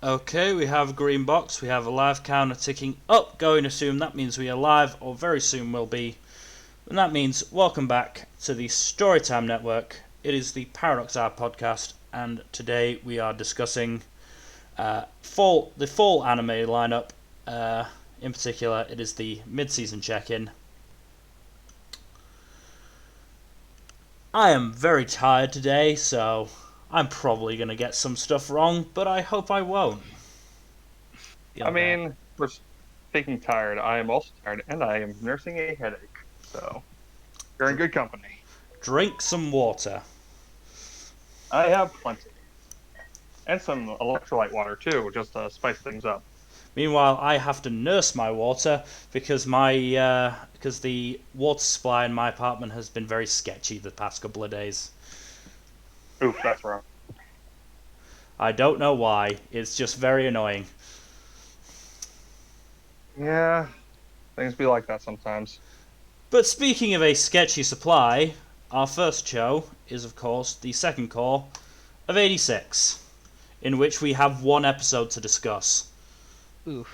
Okay, we have a green box, we have a live counter ticking up, going to assume that means we are live, or very soon will be. And that means welcome back to the Storytime Network. It is the Paradox Hour podcast, and today we are discussing the fall anime lineup. In particular, it is the mid-season check-in. I am very tired today, so I'm probably going to get some stuff wrong, but I hope I won't. For speaking tired, I am also tired, and I am nursing a headache. So, you're in good company. Drink some water. I have plenty. And some electrolyte water, too, just to spice things up. Meanwhile, I have to nurse my water because because the water supply in my apartment has been very sketchy the past couple of days. Oof, that's wrong. I don't know why. It's just very annoying. Yeah, things be like that sometimes. But speaking of a sketchy supply, our first show is, of course, the second core of 86, in which we have one episode to discuss. Oof.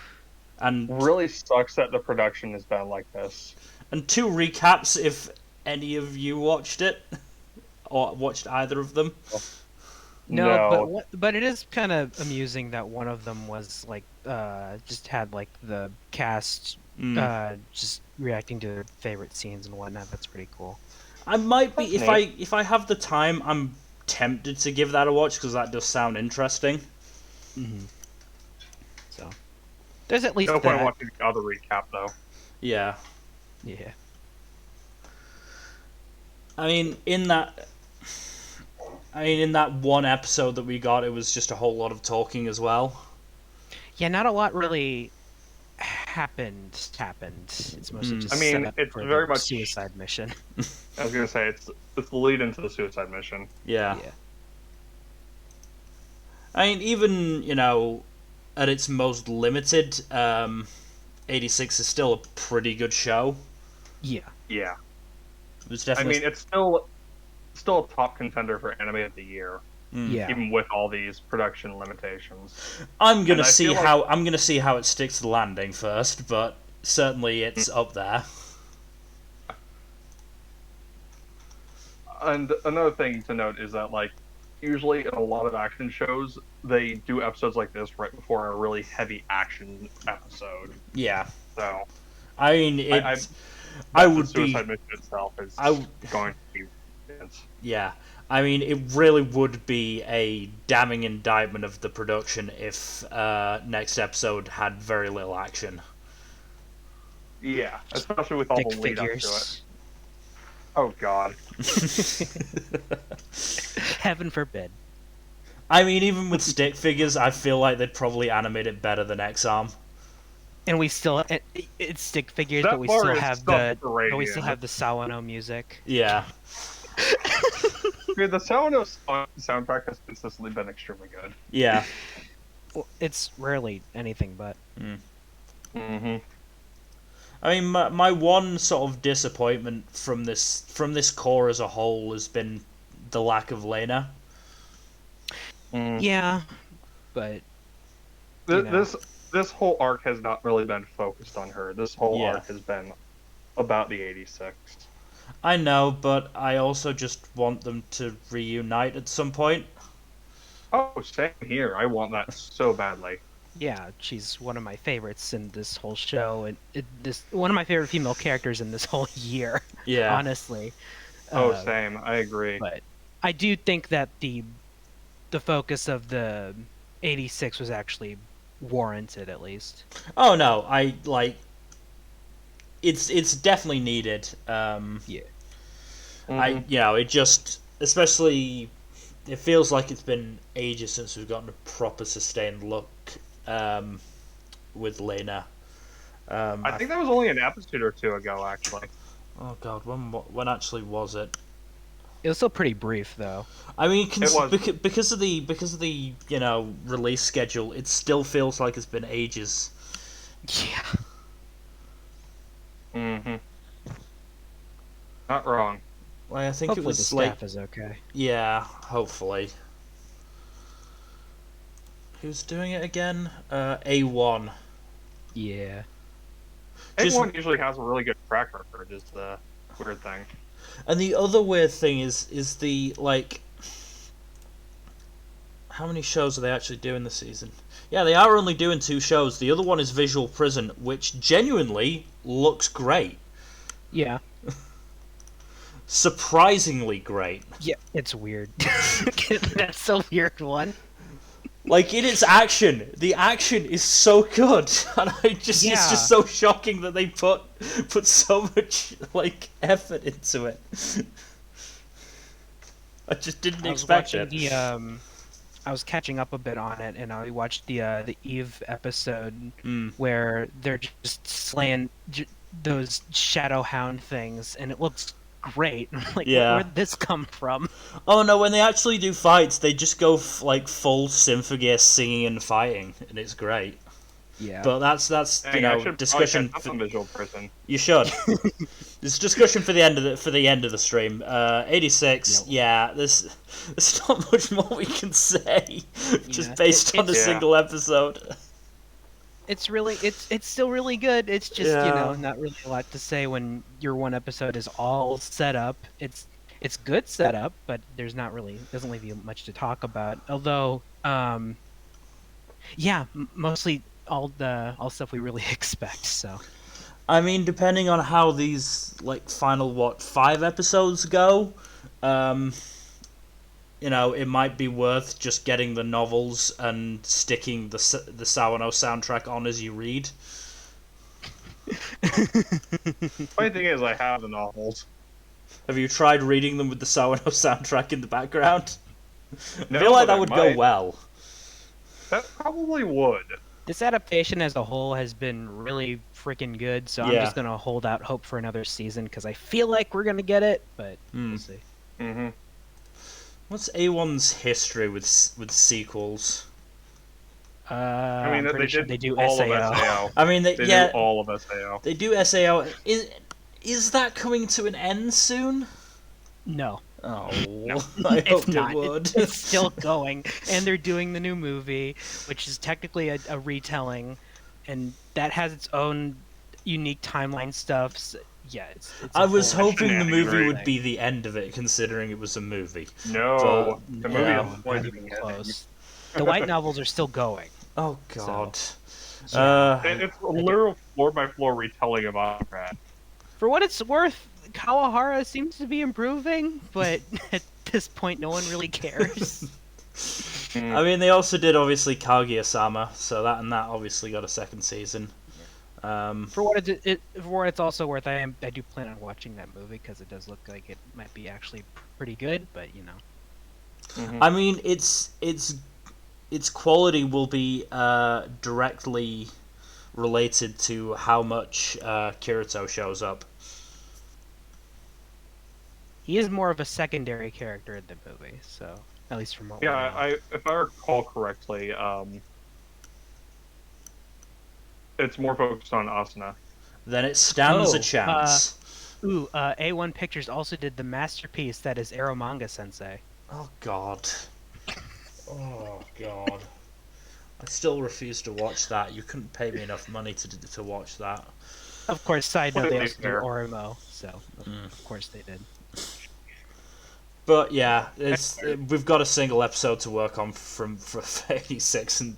And really sucks that the production has been like this. And two recaps if any of you watched it, or watched either of them. No. But it is kind of amusing that one of them was like just had like the cast just reacting to their favorite scenes and whatnot. That's pretty cool. I might be if I have the time. I'm tempted to give that a watch because that does sound interesting. Mm-hmm. So there's at least no point watching the other recap though. Yeah. Yeah. I mean, in that one episode that we got, it was just a whole lot of talking as well. Yeah, not a lot really happened. It's mostly just set up it's for very the much suicide mission. I was gonna say it's the lead into the suicide mission. Yeah. I mean, even at its most limited, 86 is still a pretty good show. Yeah. Yeah. It was definitely. It's still a top contender for anime of the year. Yeah. Even with all these production limitations. I'm gonna see how it sticks the landing first, but certainly it's up there. And another thing to note is that usually in a lot of action shows, they do episodes like this right before a really heavy action episode. Yeah. So, I mean, I would be. The suicide mission itself is going to be intense. Yeah. I mean, it really would be a damning indictment of the production if next episode had very little action. Yeah, especially with all the lead up to it. Oh God. Heaven forbid. I mean, even with stick figures, I feel like they'd probably animate it better than X-Arm. And we still it's stick figures, but we still have the Sawano music. Yeah. The Sawano soundtrack has consistently been extremely good. Yeah. Well, it's rarely anything but. Mm-hmm. I mean, my one sort of disappointment from this core as a whole has been the lack of Lena. Yeah, but this whole arc has not really been focused on her. This whole arc has been about the 86. I know, but I also just want them to reunite at some point. Oh, same here. I want that so badly. Yeah, she's one of my favorites in this whole show, and one of my favorite female characters in this whole year. Yeah, honestly. Same. I agree. But I do think that the focus of the 86 was actually warranted, at least. Oh no, it's definitely needed. Yeah. It just, especially, it feels like it's been ages since we've gotten a proper sustained look with Lena. I think that was only an episode or two ago, actually. Oh God, when actually was it? It was still pretty brief, though. I mean, because of the release schedule, it still feels like it's been ages. Yeah. Mm-hmm. Not wrong. Like, I think hopefully it was the staff is okay. Yeah, hopefully. Who's doing it again? A1. Yeah. A1 usually has a really good track record, is the weird thing. And the other weird thing is the, like... How many shows are they actually doing this season? Yeah, they are only doing 2 shows. The other one is Visual Prison, which genuinely looks great. Yeah. Surprisingly great. Yeah, it's weird. That's a weird one. Like, in its action, the action is so good, and it's just so shocking that they put so much, like, effort into it. I just didn't expect it. I was catching up a bit on it, and I watched the Eve episode where they're just slaying those Shadow Hound things, and it looks great. Like, where'd this come from? Oh no, when they actually do fights, they just go like full Symphogear singing and fighting, and it's great. Yeah. But that's discussion for Visual Prison. You should. It's discussion for the end of the stream. 86. Yep. Yeah, there's not much more we can say, just based on a single episode. It's still really good. It's just not really a lot to say when your one episode is all set up. It's good setup, but there's not really doesn't leave you much to talk about. Although, mostly all stuff we really expect. So, I mean, depending on how these like final 5 episodes go, it might be worth just getting the novels and sticking the Sawano soundtrack on as you read. Funny thing is, I have the novels. Have you tried reading them with the Sawano soundtrack in the background? No, I feel like that would go well. That probably would. This adaptation as a whole has been really freaking good, so I'm just going to hold out hope for another season, because I feel like we're going to get it, but we'll see. Mm-hmm. What's A1's history with sequels? I mean, they do all SAO. Of SAO. I mean, they do all of SAO. They do SAO. Is that coming to an end soon? No. Oh, no. I hoped it would. It's still going, and they're doing the new movie, which is technically a retelling, and that has its own unique timeline stuff. So, yeah, I was hoping the movie would be the end of it, considering it was a movie. No, the movie is not even close. The White novels are still going. Oh God. It's a literal floor-by-floor retelling of Aquatope. For what it's worth, Kawahara seems to be improving, but at this point, no one really cares. I mean, they also did obviously Kaguya-sama, so that obviously got a second season. For what it's also worth, I do plan on watching that movie because it does look like it might be actually pretty good, but I mean, its quality will be directly related to how much Kirito shows up. He is more of a secondary character in the movie, so at least from what we know. If I recall correctly, it's more focused on Asuna. Then it stands a chance. A1 Pictures also did the masterpiece that is Eromanga Sensei. Oh God. Oh God. I still refuse to watch that. You couldn't pay me enough money to watch that. Of course, side note, they also do Orimo, so of course they did. But yeah, we've got a single episode to work on from 86, and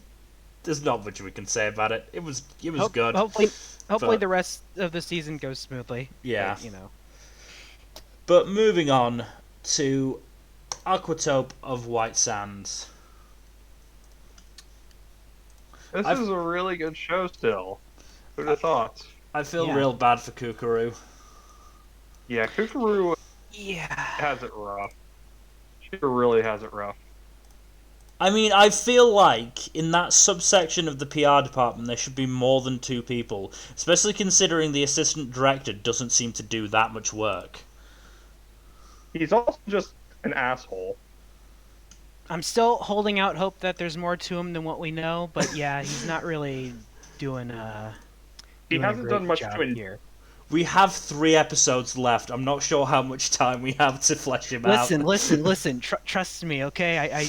there's not much we can say about it. It was good. Hopefully the rest of the season goes smoothly. Yeah. But, But moving on to Aquatope of White Sands. This is a really good show still. Who'd have thought? I feel real bad for Kukuru. Yeah, Kukuru has it rough. She really has it rough. I mean, I feel like in that subsection of the PR department there should be more than 2 people, especially considering the assistant director doesn't seem to do that much work. He's also just an asshole. I'm still holding out hope that there's more to him than what we know, but yeah, he's not really doing he hasn't done much to here. We have 3 episodes left. I'm not sure how much time we have to flesh him out. Listen. Trust me, okay?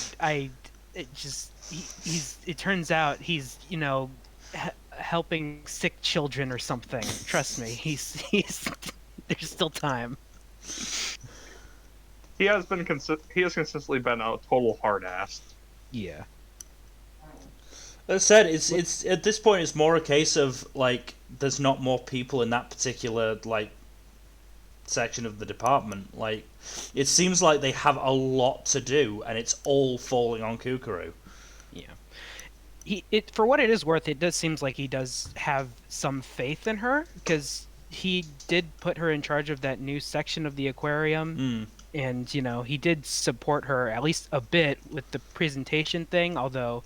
it turns out he's helping sick children or something. Trust me, he's there's still time. He has consistently been a total hard ass. Yeah. As I said, it's at this point it's more a case of like there's not more people in that particular like section of the department. Like it seems like they have a lot to do and it's all falling on Kukuru. Yeah. For what it is worth, it does seems like he does have some faith in her, because he did put her in charge of that new section of the aquarium. And he did support her at least a bit with the presentation thing, although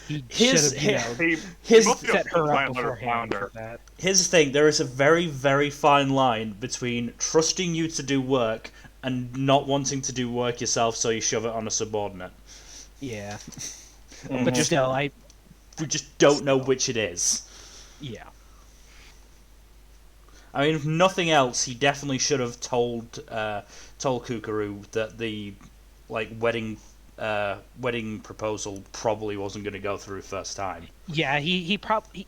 he should have set her up beforehand for that. Here's the thing, there is a very, very fine line between trusting you to do work and not wanting to do work yourself, so you shove it on a subordinate. Yeah. But still, we just don't know which it is. Yeah. I mean, if nothing else, he definitely should have told Kukuru that the wedding proposal probably wasn't going to go through first time. Yeah, he probably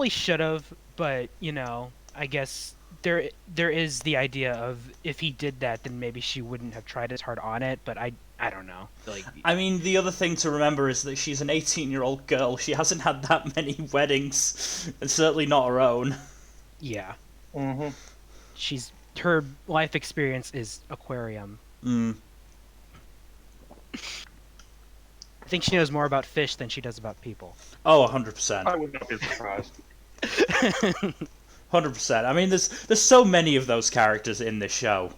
should have, but I guess there is the idea of if he did that, then maybe she wouldn't have tried as hard on it. But I don't know. I mean, the other thing to remember is that she's an 18-year-old girl. She hasn't had that many weddings, and certainly not her own. Yeah. Her life experience is aquarium. I think she knows more about fish than she does about people. Oh, 100%. I would not be surprised. 100%. I mean, there's so many of those characters in this show.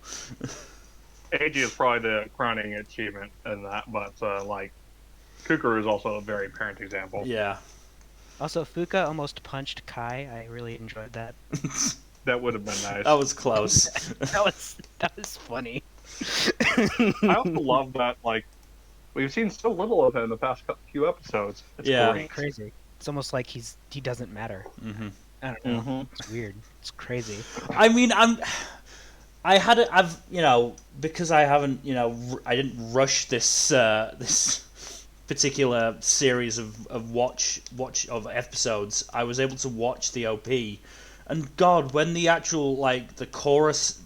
Eiji is probably the crowning achievement in that, but Kukuru is also a very apparent example. Yeah. Also, Fuka almost punched Kai. I really enjoyed that. That would have been nice. That was close. that was funny. I also love that we've seen so little of him in the past few episodes. It's great. Crazy. It's almost like he doesn't matter. I don't know. It's weird. It's crazy. I mean, because I haven't, I didn't rush this this particular series of watch of episodes. I was able to watch the OP, and God, when the actual the chorus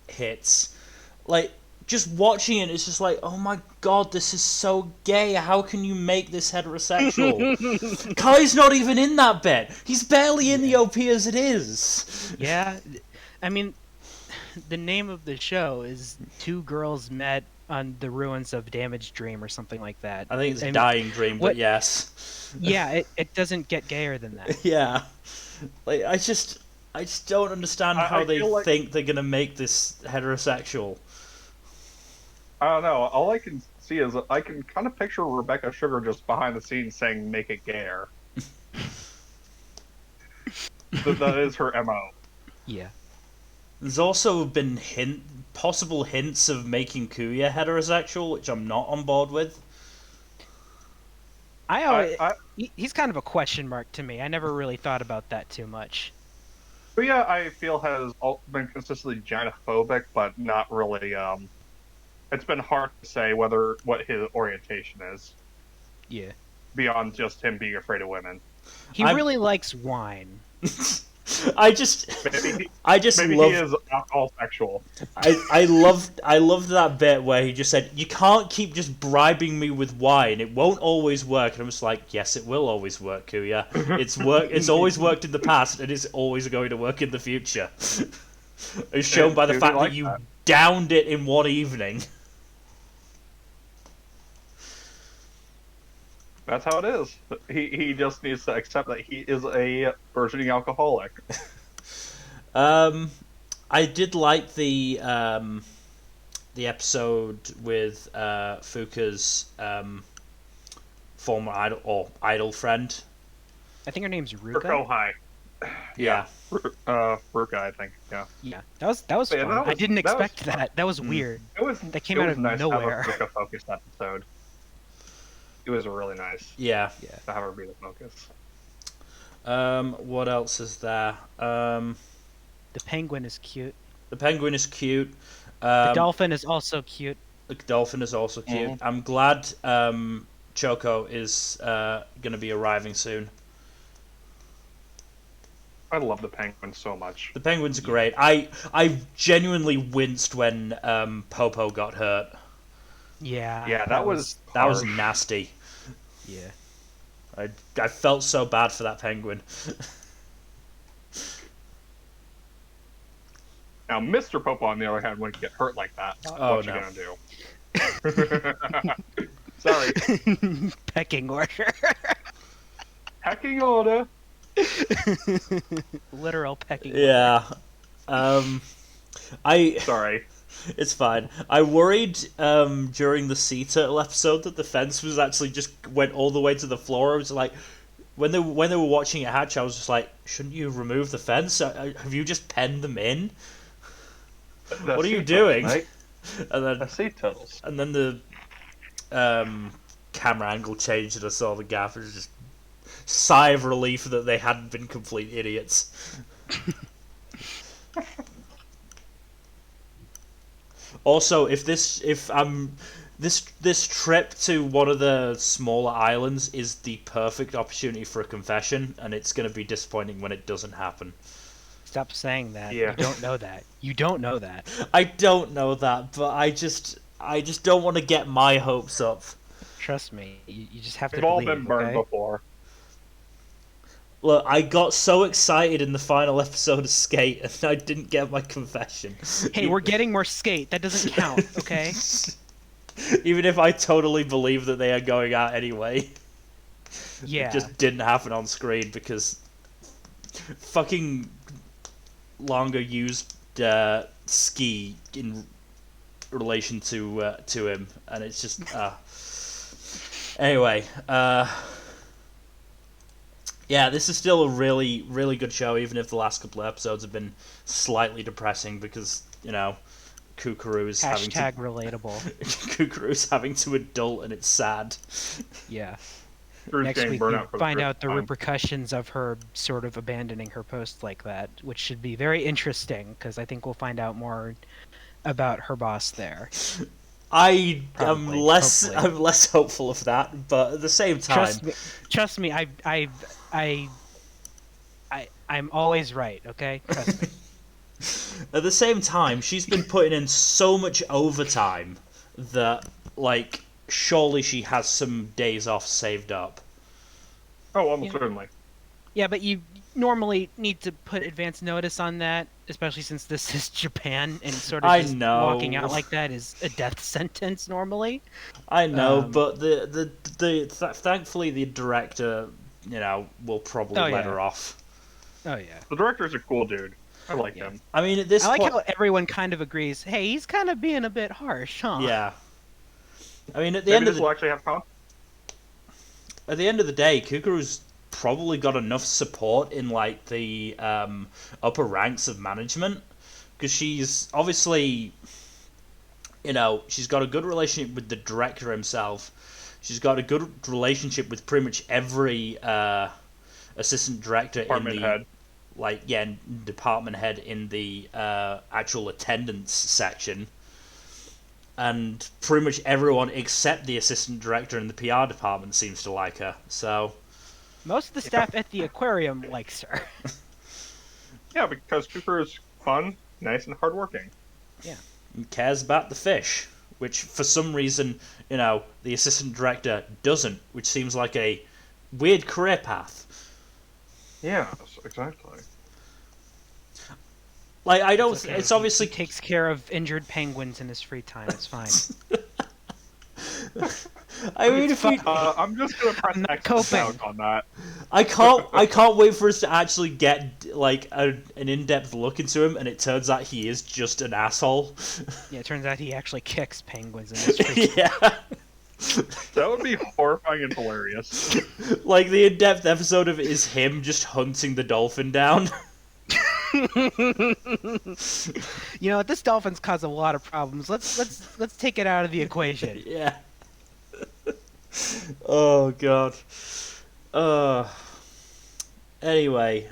hits, just watching it, it's just oh my God, this is so gay. How can you make this heterosexual? Kai's not even in that bit. He's barely in the OP as it is. Yeah, I mean, the name of the show is Two Girls Met on the Ruins of Damaged Dream or something like that. I think it's Dying Dream, but yes. Yeah, it doesn't get gayer than that. Yeah. I just don't understand how they think they're going to make this heterosexual. I don't know. All I can see is I can kind of picture Rebecca Sugar just behind the scenes saying, "Make it gayer." That is her MO. Yeah. There's also been possible hints of making Kuya heterosexual, which I'm not on board with. He's kind of a question mark to me. I never really thought about that too much. Kuya, I feel, has been consistently gynophobic, but not really. It's been hard to say what his orientation is. Yeah. Beyond just him being afraid of women. He really likes wine. I just maybe love, he is alcohol sexual. I loved that bit where he just said, "You can't keep just bribing me with wine. It won't always work." And I'm just like, "Yes, it will always work, Kuya. It's always worked in the past, and it's always going to work in the future." It's shown by the fact that you downed it in one evening. That's how it is. He just needs to accept that he is a burgeoning alcoholic. I did like the episode with Fuka's former idol friend. I think her name's Ruka. Kohai. Yeah. Ruka, I think. Yeah. Yeah. That was fun. I didn't expect that. That was weird. That came out of nice nowhere. To have a Ruka focused episode. It was really nice. Yeah. To have her be the focus. What else is there? The penguin is cute. The penguin is cute. The dolphin is also cute. The dolphin is also cute. Mm-hmm. I'm glad Choco is going to be arriving soon. I love the penguin so much. The penguins are great. I genuinely winced when Popo got hurt. Yeah, that was nasty. Yeah. I felt so bad for that penguin. Now, Mr. Popo, on the other hand, wouldn't get hurt like that. What you gonna do? Sorry. Pecking order. Pecking order. Literal pecking order. Yeah. Sorry. It's fine. I worried during the Sea Turtle episode that the fence was actually just went all the way to the floor. I was like, when they were watching it hatch, I was just like, shouldn't you remove the fence? Have you just penned them in? What are you doing? Right? And then the Sea Turtles. And then the camera angle changed, and I saw the gap. It was just sigh of relief that they hadn't been complete idiots. Also, if this trip to one of the smaller islands is the perfect opportunity for a confession, and it's going to be disappointing when it doesn't happen. Stop saying that. Yeah. You don't know that. You don't know that. I don't know that, but I just don't want to get my hopes up. Trust me, you just have to We've all believe, been burned okay? before. Look, I got so excited in the final episode of Skate, and I didn't get my confession. Hey, we're getting more Skate. That doesn't count, okay? Even if I totally believe that they are going out anyway. Yeah. It just didn't happen on screen because fucking Longa used Ski in relation to him, and it's just anyway. Yeah, this is still a really, really good show, even if the last couple of episodes have been slightly depressing because, you know, Kukuru's having to... relatable. Kukuru's having to adult, and it's sad. Yeah. Drew's Next getting week burnt we out for find the out the time. repercussions of her sort of abandoning her post like that, which should be very interesting, because I think we'll find out more about her boss there. I'm less hopeful of that, but at the same time... Trust me, I'm always right, okay? Trust me. At the same time, she's been putting in so much overtime that, like, surely she has some days off saved up. Oh, almost certainly. Yeah, but you normally need to put advance notice on that, especially since this is Japan, and sort of just walking out like that is a death sentence normally. I know, but thankfully the director, you know, will probably let her off. Oh yeah. The director's a cool dude. I like him. I mean, at this point... how everyone kind of agrees, hey, he's kind of being a bit harsh, huh? Yeah. I mean, at the Maybe end of this will actually have fun. At the end of the day, Kukuru's probably got enough support in, like, the upper ranks of management, because she's obviously, you know, she's got a good relationship with the director himself. She's got a good relationship with pretty much every assistant director department head. Department head in the actual attendance section, and pretty much everyone except the assistant director in the PR department seems to like her. So most of the staff at the aquarium likes her. Yeah, because Cooper is fun, nice, and hardworking. Yeah, and cares about the fish, which for some reason, you know, the assistant director doesn't, which seems like a weird career path. Yeah, exactly. Like, I don't... It's, okay. It's obviously... He takes care of injured penguins in his free time. It's fine. I mean, if we... I'm just gonna press X out on that. I can't wait for us to actually get, like, an in-depth look into him, and it turns out he is just an asshole. Yeah, it turns out he actually kicks penguins in his free time. Yeah. That would be horrifying and hilarious. Like, the in-depth episode of it is him just hunting the dolphin down. You know, this dolphin's caused a lot of problems. Let's take it out of the equation. Yeah. Oh god. Anyway,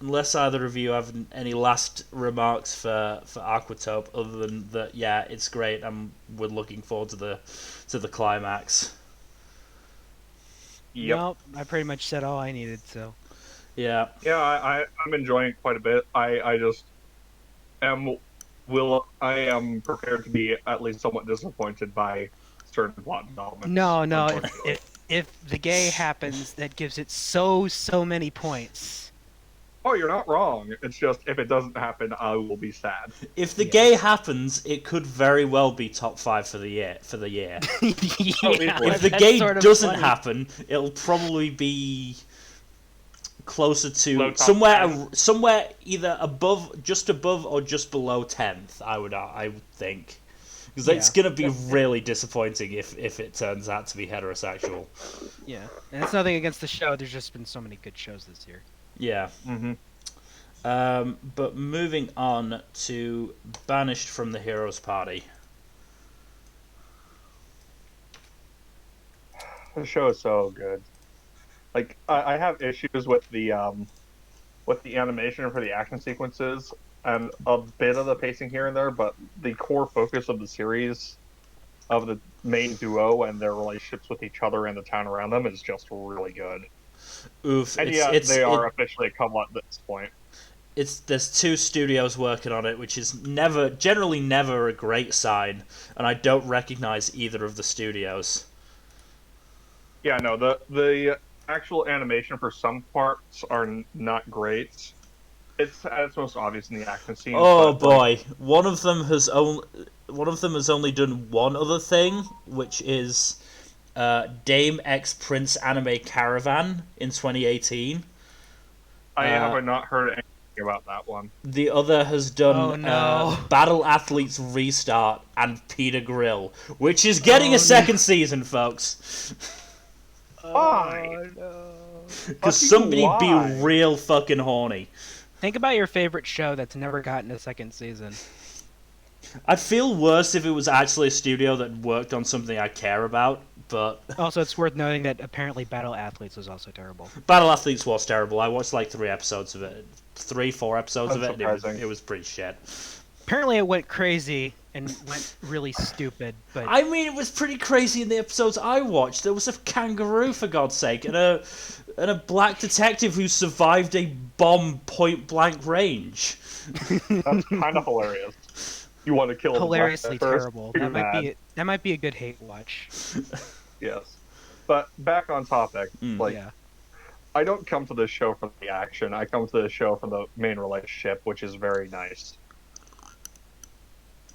Unless either of you have any last remarks for Aquatope, other than that, yeah, it's great. We're looking forward to the climax. Yep. No, I pretty much said all I needed. So. Yeah. Yeah, I'm enjoying it quite a bit. I just I am prepared to be at least somewhat disappointed by certain plot developments. No. If the gay happens, that gives it so many points. Oh, you're not wrong. It's just if it doesn't happen, I will be sad. If the gay happens, it could very well be top 5 for the year. Yeah, if the gay doesn't happen, it'll probably be closer to somewhere either just above or just below 10th. I would think, because it's gonna be really disappointing if it turns out to be heterosexual. Yeah, and it's nothing against the show. There's just been so many good shows this year. Yeah. But moving on to Banished from the Heroes Party. The show is so good. Like I have issues with the animation for the action sequences and a bit of the pacing here and there, but the core focus of the series, of the main duo and their relationships with each other and the town around them, is just really good. Oof! And they are officially a couple at this point. There's 2 studios working on it, which is generally never a great sign, and I don't recognize either of the studios. Yeah, no, the actual animation for some parts are not great. It's most obvious in the action scenes. Oh boy, one of them has only done one other thing, which is Dame X Prince Anime Caravan in 2018. I have not heard anything about that one. The other has done Battle Athletes Restart and Peter Grill, which is getting a second season, folks. Why? Because somebody be real fucking horny. Think about your favorite show that's never gotten a second season. I'd feel worse if it was actually a studio that worked on something I care about, but... Also, it's worth noting that apparently Battle Athletes was also terrible. Battle Athletes was terrible. I watched like 3 episodes of it. 4 episodes of it, and it was pretty shit. Apparently it went crazy and went really stupid, but... I mean, it was pretty crazy in the episodes I watched. There was a kangaroo, for God's sake, and a black detective who survived a bomb point-blank range. That's kind of hilarious. You want to kill him? Hilariously terrible. That might be a good hate watch. Yes. But back on topic, I don't come to this show for the action. I come to this show for the main relationship, which is very nice.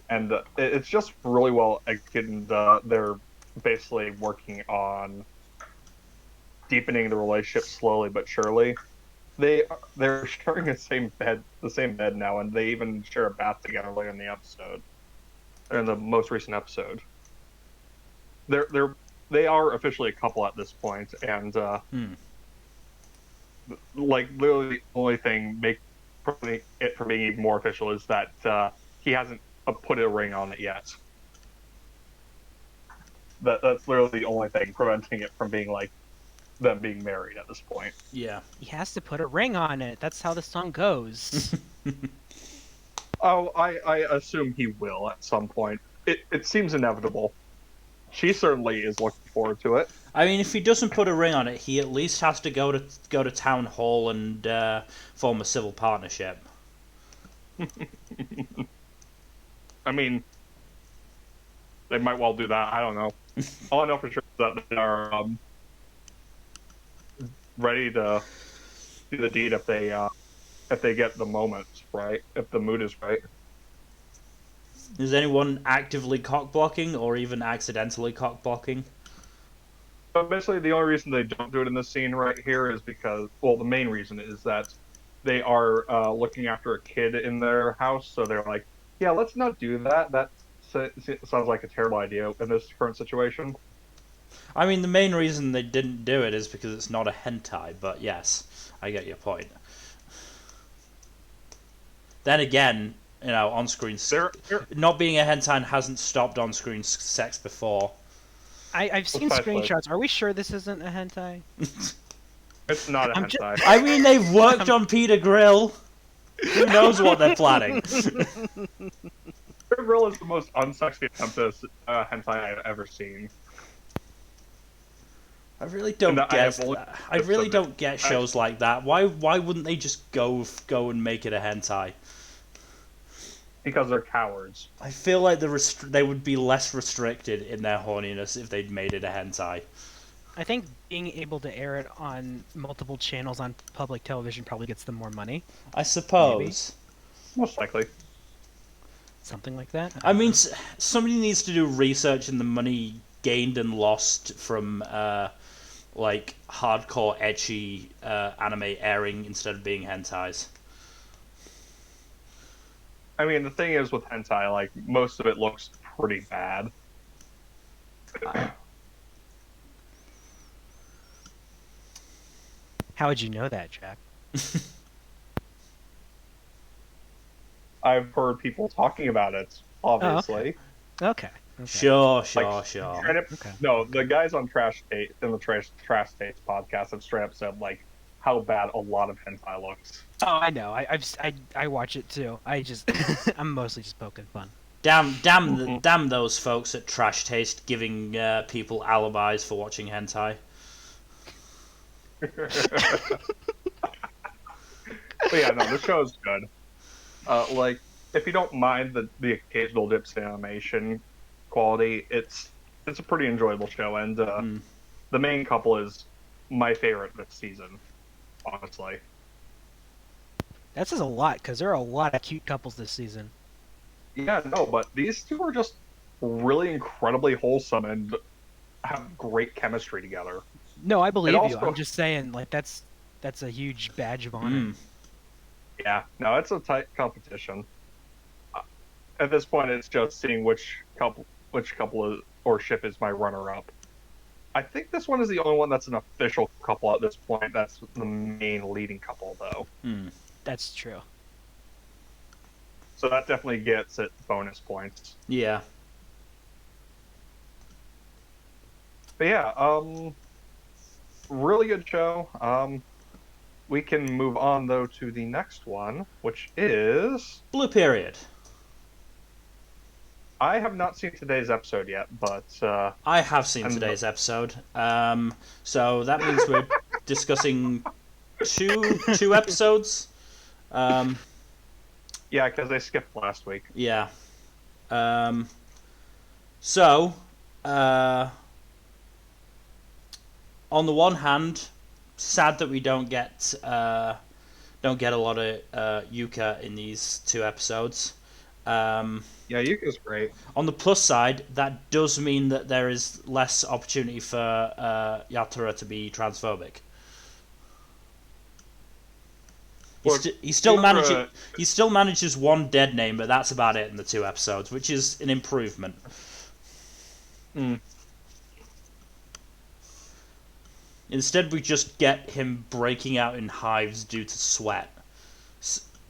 And it's just really well executed. They're basically working on deepening the relationship slowly but surely. They're sharing the same bed now, and they even share a bath together later in the episode, or in the most recent episode. They are officially a couple at this point, and like literally the only thing preventing it from being even more official is that he hasn't put a ring on it yet. That's literally the only thing preventing it from being like them being married at this point. Yeah. He has to put a ring on it. That's how the song goes. Oh, I assume he will at some point. It seems inevitable. She certainly is looking forward to it. I mean, if he doesn't put a ring on it, he at least has to go to town hall and form a civil partnership. I mean, they might well do that. I don't know. All I know for sure is that they are ready to do the deed if they get the moment right, if the mood is right. Is anyone actively cock-blocking or even accidentally cock-blocking? But basically, the only reason they don't do it in this scene right here is because, well, the main reason is that they are looking after a kid in their house, so they're like, yeah, let's not do that. That sounds like a terrible idea in this current situation. I mean, the main reason they didn't do it is because it's not a hentai, but yes, I get your point. Then again, you know, on-screen... not being a hentai hasn't stopped on-screen sex before. I've seen screenshots. Are we sure this isn't a hentai? It's not a hentai. I mean, they've worked on Peter Grill. Who knows what they're planning? Peter Grill is the most unsexy attempt at hentai I've ever seen. I really don't get that. I really don't get shows like that. Why wouldn't they just go and make it a hentai? Because they're cowards. I feel like they would be less restricted in their horniness if they'd made it a hentai. I think being able to air it on multiple channels on public television probably gets them more money. I suppose. Maybe. Most likely. Something like that. I mean, somebody needs to do research in the money gained and lost from like hardcore ecchi anime airing instead of being hentais. I mean, the thing is with hentai, like, most of it looks pretty bad. How would you know that, Jack? I've heard people talking about it, obviously. Oh, okay. Sure. Okay. No, the guys on Trash Taste podcast have straight up said, like, how bad a lot of hentai looks. Oh, I know. I watch it too. I'm mostly just poking fun. Damn those folks at Trash Taste giving people alibis for watching hentai. But yeah, no, the show is good. Like, if you don't mind the occasional dips in animation quality, it's a pretty enjoyable show, and the main couple is my favorite this season, honestly. That says a lot, because there are a lot of cute couples this season. Yeah, no, but these two are just really incredibly wholesome and have great chemistry together. No, I believe you. I'm just saying, like, that's a huge badge of honor. Yeah, no, it's a tight competition. At this point, it's just seeing which couple or ship is my runner-up. I think this one is the only one that's an official couple at this point. That's the main leading couple, though. That's true. So that definitely gets it bonus points. Yeah. But yeah, really good show. We can move on, though, to the next one, which is... Blue Period. I have not seen today's episode yet, but... I have seen today's episode. So that means we're discussing two episodes. Yeah, because they skipped last week. Yeah. So, on the one hand, sad that we don't get a lot of Yuka in these two episodes. Yeah, Yuka's great. On the plus side, that does mean that there is less opportunity for Yatora to be transphobic. He still manages one dead name, but that's about it in the two episodes, which is an improvement. Instead, we just get him breaking out in hives due to sweat.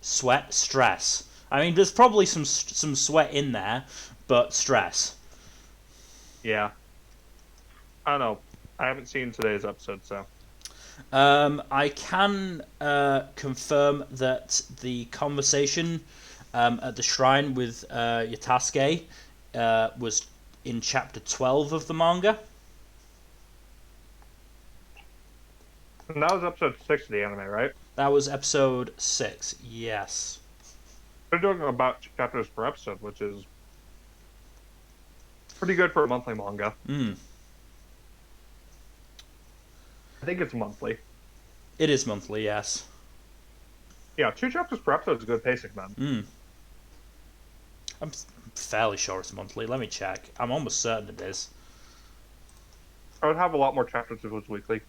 Stress. I mean, there's probably some sweat in there, but stress. Yeah. I don't know. I haven't seen today's episode, so... I can confirm that the conversation at the shrine with Yatasuke was in chapter 12 of the manga. And that was episode 6 of the anime, right? That was episode 6, yes. They're doing about 2 chapters per episode, which is pretty good for a monthly manga. I think it's monthly. It is monthly, yes. Yeah, 2 chapters per episode is good pacing, man. I'm fairly sure it's monthly. Let me check. I'm almost certain it is. I would have a lot more chapters if it was weekly.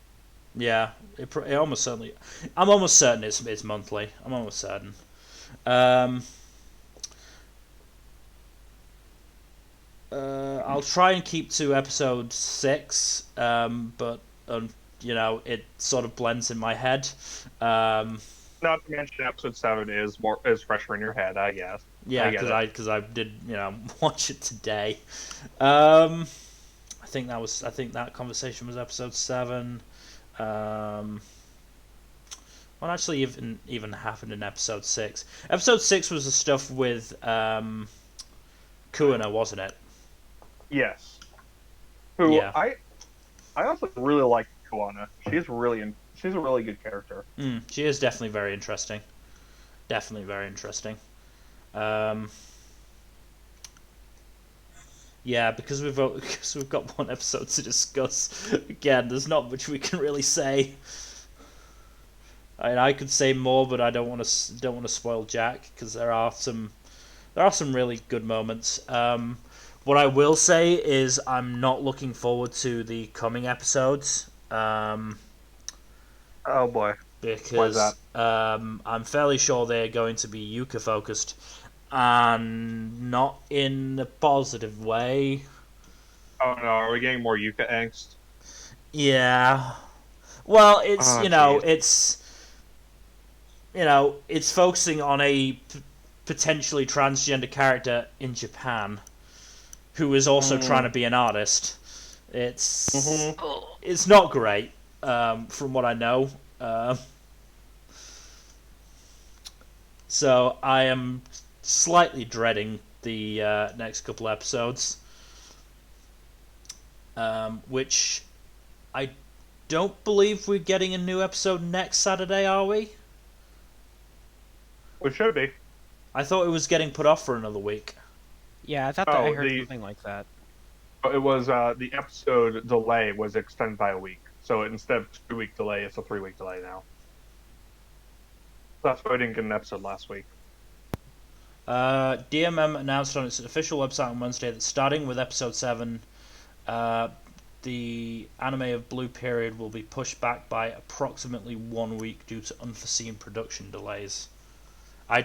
Yeah, it almost certainly... I'm almost certain it's monthly. I'm almost certain. I'll try and keep to episode 6, but... it sort of blends in my head. Not to mention, episode 7 is fresher in your head, I guess. Yeah, because I did watch it today. I think that conversation was episode 7. Well, actually, even happened in episode 6. Episode 6 was the stuff with Kuina, wasn't it? Yes. Who Yeah. I also really like Kuina. She's a really good character. She is definitely very interesting. Definitely very interesting. Yeah, because we've got one episode to discuss. Again, there's not much we can really say. I could say more, but I don't want to spoil Jack, because there are some really good moments. What I will say is I'm not looking forward to the coming episodes. Oh boy. Because why is that? I'm fairly sure they're going to be Yuka focused, and not in a positive way. Oh no, are we getting more Yuka angst? Yeah. Well, it's geez. it's focusing on a potentially transgender character in Japan who is also trying to be an artist. It's not great, from what I know. So I am slightly dreading the next couple episodes, which I don't believe we're getting a new episode next Saturday, are we? We should be. I thought it was getting put off for another week. Yeah, I thought that I heard something like that. It was the episode delay was extended by a week, so instead of 2-week delay, it's a 3-week delay now. That's why I didn't get an episode last week. DMM announced on its official website on Wednesday that starting with episode 7, the anime of Blue Period will be pushed back by approximately 1 week due to unforeseen production delays. I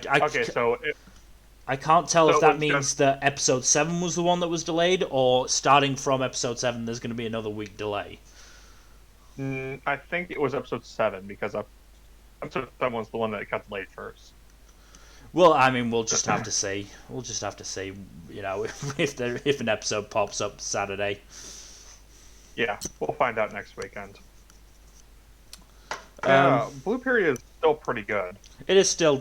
can't tell if that means that episode 7 was the one that was delayed, or starting from episode 7 there's going to be another week delay. I think it was episode 7, because episode 7 was the one that got delayed first. Well, I mean, we'll just have to see. We'll just have to see, if an episode pops up Saturday. Yeah, we'll find out next weekend. Blue Period is still pretty good. It is still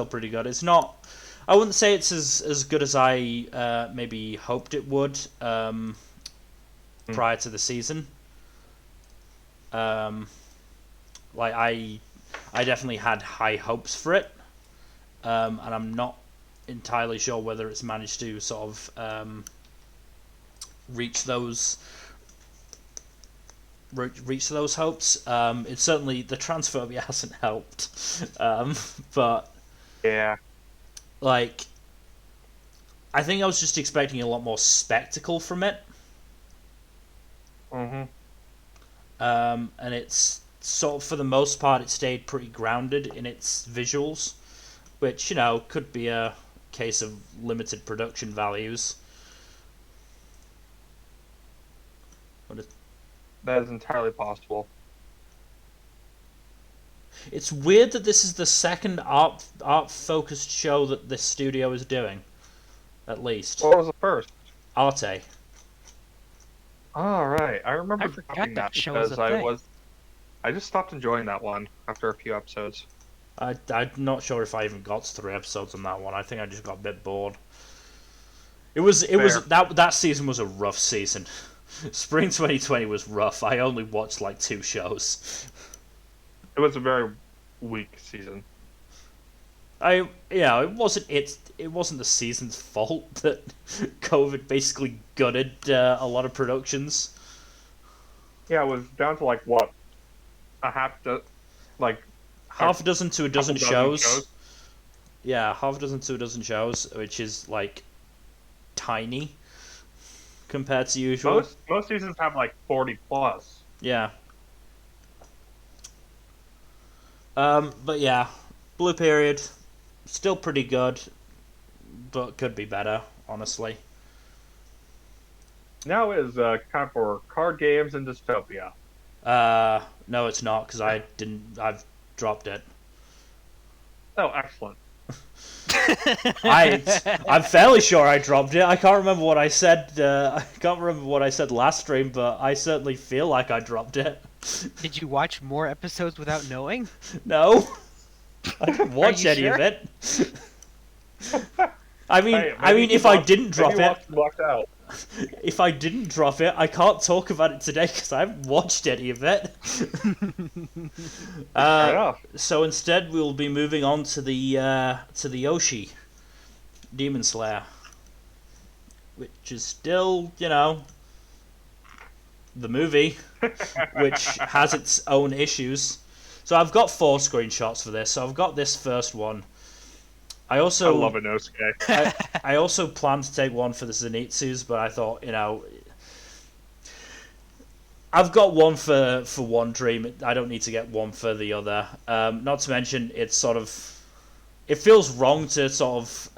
pretty good. It's not. I wouldn't say it's as good as I maybe hoped it would prior to the season. I definitely had high hopes for it, and I'm not entirely sure whether it's managed to sort of reach those hopes. It's certainly, the transphobia hasn't helped, but yeah, I think I was just expecting a lot more spectacle from it. And it's sort of, for the most part, it stayed pretty grounded in its visuals, which, could be a case of limited production values. That is entirely possible. It's weird that this is the second art-focused show that this studio is doing, at least. What was the first? Arte. Oh, right. I remember I forgot that show was because a thing. I just stopped enjoying that one after a few episodes. I'm not sure if I even got to 3 episodes on that one. I think I just got a bit bored. That season was a rough season. Spring 2020 was rough. I only watched 2 shows. It was a very weak season. It wasn't the season's fault that COVID basically gutted a lot of productions. Yeah, it was down to what, half a dozen to a dozen shows. Yeah, half a dozen to a dozen shows, which is tiny compared to usual. Most seasons have 40 plus. Yeah. But yeah, Blue Period, still pretty good, but could be better, honestly. Now is time for card games and dystopia. No, it's not, because I've dropped it. Oh, excellent. I'm fairly sure I dropped it. I can't remember what I said. I can't remember what I said last stream, but I certainly feel like I dropped it. Did you watch more episodes without knowing? No. I didn't watch any sure? of it. I mean, if I didn't drop it, blocked out. If I didn't drop it, I can't talk about it today because I haven't watched any of it. So instead, we'll be moving on to the Oshi, Demon Slayer, which is still, the movie, which has its own issues. So I've got 4 screenshots for this. So I've got this first one. I love a Inosuke. I also planned to take one for the Zenitsus, but I thought, I've got one for one dream. I don't need to get one for the other. Not to mention, it feels wrong to sort of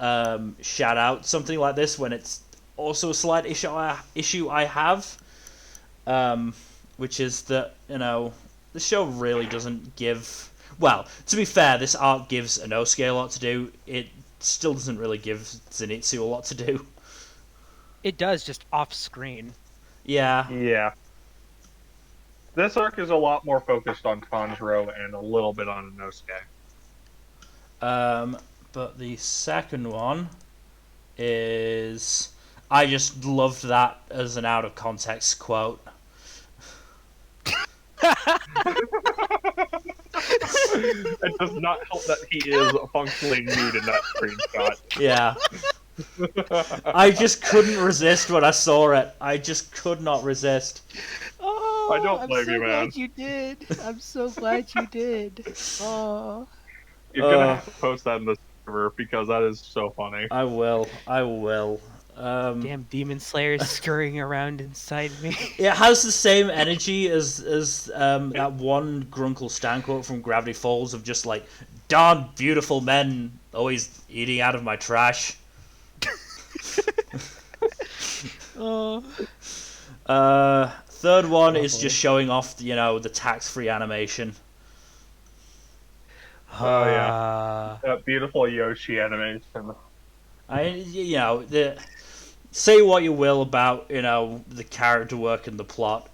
shout out something like this when it's also a slight issue I have, which is that the show really doesn't give. Well, to be fair, this arc gives Inosuke a lot to do. It still doesn't really give Zenitsu a lot to do. It does, just off-screen. Yeah. Yeah. This arc is a lot more focused on Tanjiro and a little bit on Inosuke. But the second one is... I just loved that as an out-of-context quote. It does not help that he is functionally nude in that screenshot. Yeah. I just couldn't resist when I saw it. I just could not resist. Oh, I don't blame you, man. I'm so glad you did. I'm so glad you did. Oh. You're gonna have to post that in the server because that is so funny. I will. Damn Demon Slayer is scurrying around inside me. It has the same energy as that one Grunkle Stan quote from Gravity Falls of just like, darn beautiful men always eating out of my trash. Third one is just showing off, the tax-free animation. Oh yeah, that beautiful Yoshi animation. Say what you will about the character work and the plot,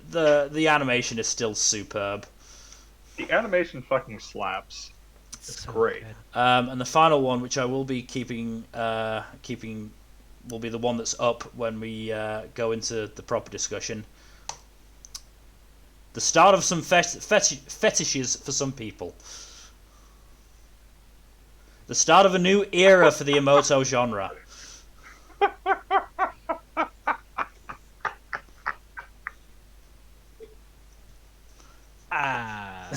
the animation is still superb. The animation fucking slaps. It's so great. And the final one, which I will be keeping, will be the one that's up when we go into the proper discussion. The start of some fetishes for some people. The start of a new era for the Emoto genre. I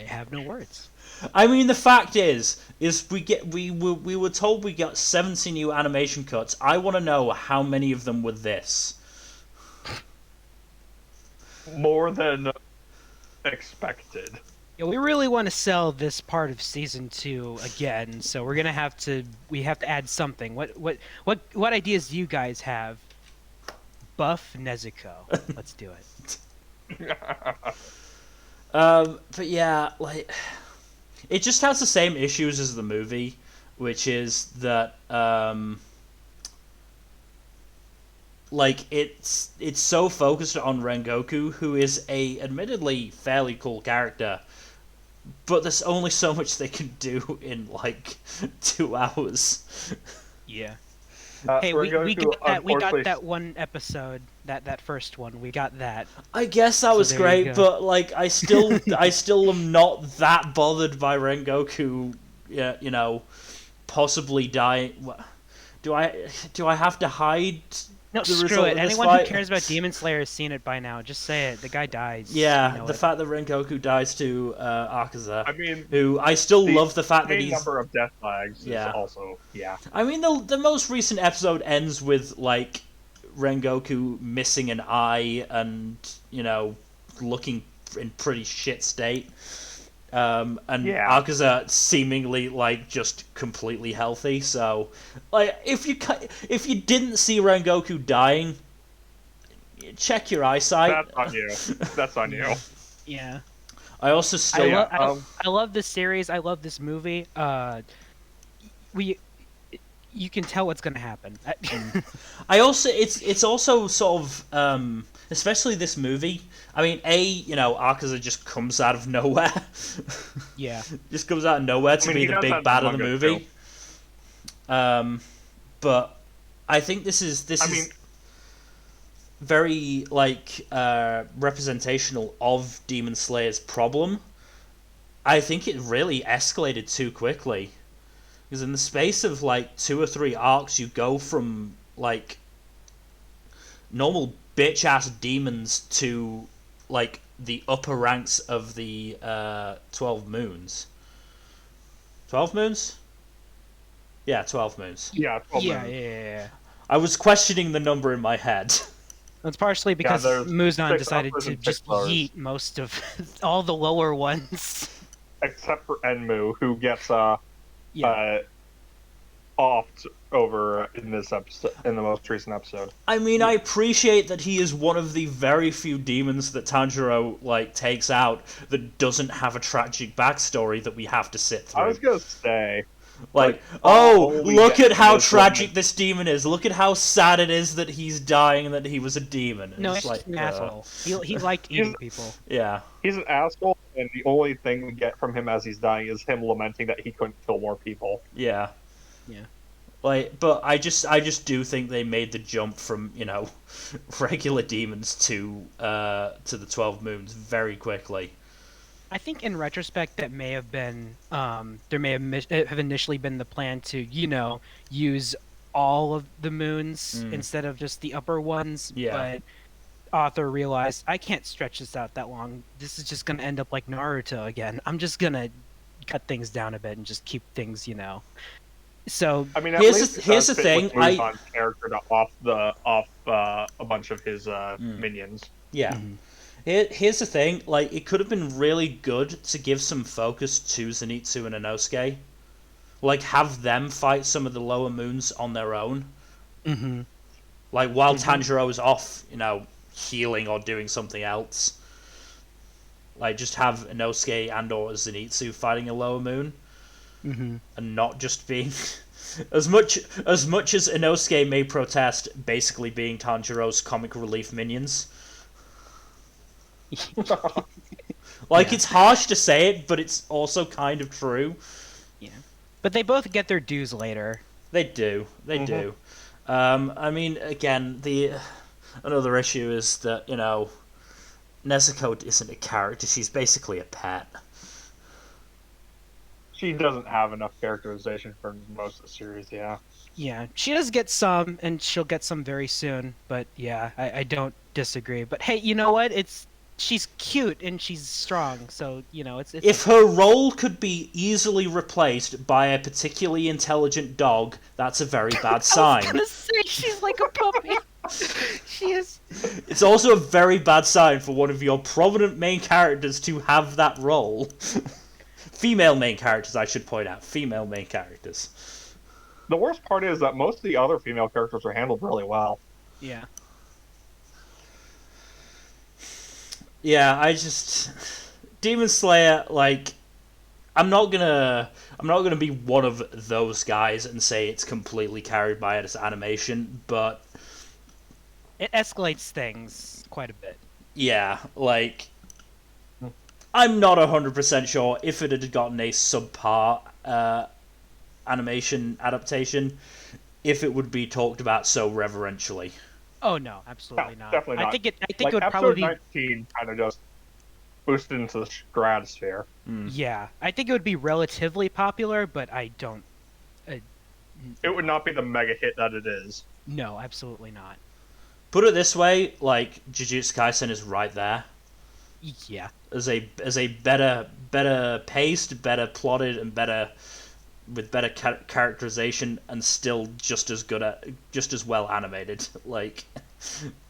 have no words. I mean, the fact is we were told we got 70 new animation cuts. I want to know how many of them were this. More than expected. Yeah, we really want to sell this part of season 2 again, so we're gonna have to add something. What ideas do you guys have? Buff Nezuko. Let's do it. But yeah, like, it just has the same issues as the movie, which is that like it's so focused on Rengoku, who is a admittedly fairly cool character, but there's only so much they can do in like 2 hours. Yeah. Hey, we got that one episode, that first one. We got that. I guess that was great, but like I still am not that bothered by Rengoku, possibly dying. Do I have to hide? No, screw it. Anyone who cares about Demon Slayer has seen it by now. Just say it. The guy dies. Yeah, the fact that Rengoku dies to Akaza. I mean, who I still love the fact that he's number of death flags. Yeah. Is also I mean, the most recent episode ends with like Rengoku missing an eye and looking in pretty shit state. And Akaza seemingly like just completely healthy. So, like, if you didn't see Rengoku dying, check your eyesight. That's on you. That's on you. Yeah. I also still. I love this series. I love this movie. You can tell what's gonna happen. I also it's also sort of especially this movie. I mean, Akaza just comes out of nowhere. Yeah. Just comes out of nowhere to be the big bad of the movie. But I think this is very representational of Demon Slayer's problem. I think it really escalated too quickly. Because in the space of 2 or 3 arcs, you go from normal bitch ass demons to the upper ranks of the 12 moons. 12 moons? Yeah, 12 moons. Yeah, 12 moons. Yeah. I was questioning the number in my head. It's partially because Mugen decided to just yeet most of all the lower ones. Except for Enmu, who gets offed over in this episode, in the most recent episode. I mean, I appreciate that he is one of the very few demons that Tanjiro takes out that doesn't have a tragic backstory that we have to sit through. I was gonna say, look at how tragic this demon is. Look at how sad it is that he's dying and that he was a demon. No, he's an asshole. He liked eating people. Yeah. He's an asshole, and the only thing we get from him as he's dying is him lamenting that he couldn't kill more people. Yeah. Yeah. But I just do think they made the jump from, regular demons to the 12 moons very quickly. I think in retrospect that may have been there may have initially been the plan to use all of the moons instead of just the upper ones. Yeah. But author realized I can't stretch this out that long. This is just gonna end up like Naruto again. I'm just gonna cut things down a bit and just keep things So I mean, here's the thing. Mugen's character to off a bunch of his minions. Yeah. Mm-hmm. Here's the thing, it could have been really good to give some focus to Zenitsu and Inosuke. Have them fight some of the lower moons on their own. Mm-hmm. While Tanjiro is off, healing or doing something else. Just have Inosuke and or Zenitsu fighting a lower moon. Mm-hmm. And not just being... as much as Inosuke may protest, basically being Tanjiro's comic relief minions. It's harsh to say it, but it's also kind of true. Yeah. But they both get their dues later. They do. They do. I mean, again, another issue is that, Nezuko isn't a character. She's basically a pet. She doesn't have enough characterization for most of the series, yeah. Yeah, she does get some, and she'll get some very soon, but yeah, I don't disagree. But hey, you know what? She's cute and she's strong, so it's if her role could be easily replaced by a particularly intelligent dog, that's a very bad sign. I was gonna say she's like a puppy. She is. It's also a very bad sign for one of your prominent main characters to have that role. Female main characters, I should point out. Female main characters. The worst part is that most of the other female characters are handled really well. Yeah. Yeah, Demon Slayer, I'm not gonna be one of those guys and say it's completely carried by its animation, but it escalates things quite a bit. Yeah, I'm not 100% sure if it had gotten a subpar animation adaptation, if it would be talked about so reverentially. Oh no, absolutely not. Definitely not. I think it would probably be... Episode 19 kind of just boosted into the stratosphere. Yeah, I think it would be relatively popular, but I don't... it would not be the mega hit that it is. No, absolutely not. Put it this way, Jujutsu Kaisen is right there. Yeah. As a better paced, better plotted, and with better characterization, and still just as well animated.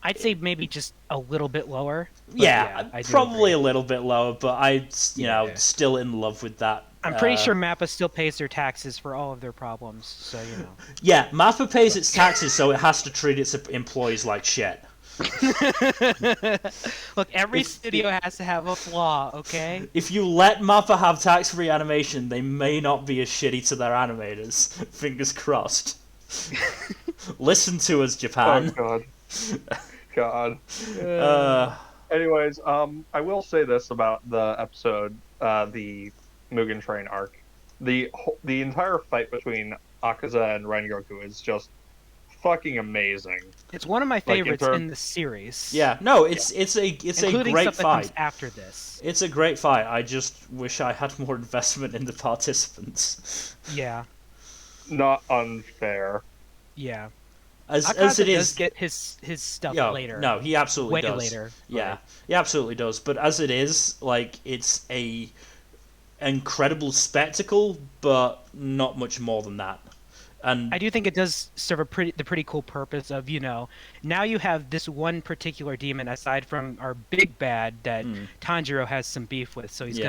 I'd say maybe just a little bit lower. Yeah, probably a little bit lower, but I'm still in love with that. I'm pretty sure Mappa still pays their taxes for all of their problems, so Yeah, Mappa pays its taxes, so it has to treat its employees like shit. Look, every studio has to have a flaw, okay? If you let Mappa have tax-free animation, they may not be as shitty to their animators. Fingers crossed. Listen to us, Japan. Oh, God. Anyways, I will say this about the episode, the Mugen Train arc. The entire fight between Akaza and Rengoku is just fucking amazing. It's one of my favorites in the series. Yeah, no, it's a including great stuff that fight. comes after this. It's a great fight. I just wish I had more investment in the participants. Yeah. Not unfair. Yeah. As it is, does get his stuff later. No, he absolutely does. Way later. Yeah, he absolutely does. But as it is, like, it's a incredible spectacle, but not much more than that. And I do think it does serve the pretty cool purpose of, now you have this one particular demon aside from our big bad that Tanjiro has some beef with, so he's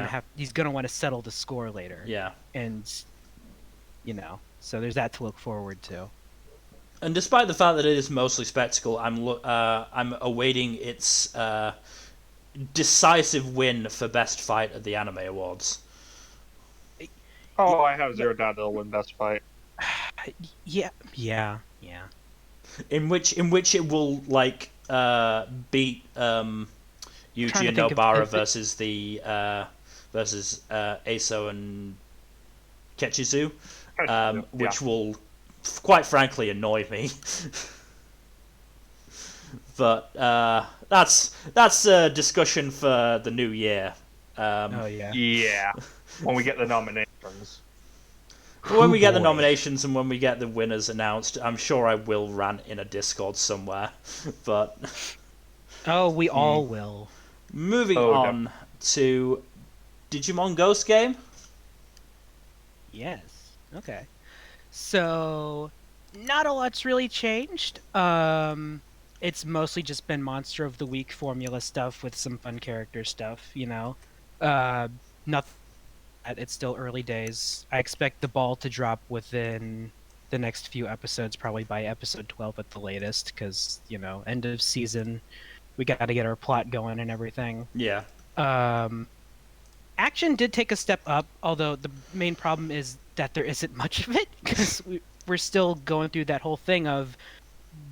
gonna want to settle the score later. Yeah. And so there's that to look forward to. And despite the fact that it is mostly spectacle, I'm awaiting its decisive win for best fight at the Anime Awards. Oh, I have zero doubt it'll win best fight. Yeah. In which it will beat Yuji and Nobara versus Aso and Ketchizu, which will quite frankly annoy me. But that's a discussion for the new year. Yeah, when we get the nominations. When we get the nominations and when we get the winners announced, I'm sure I will rant in a Discord somewhere. But we all will. Moving on to Digimon Ghost Game. Yes. Okay. So, not a lot's really changed. It's mostly just been Monster of the Week formula stuff with some fun character stuff, Nothing. It's still early days. I expect the ball to drop within the next few episodes, probably by episode 12 at the latest, because, end of season, we got to get our plot going and everything. Yeah. Action did take a step up, although the main problem is that there isn't much of it, because we're still going through that whole thing of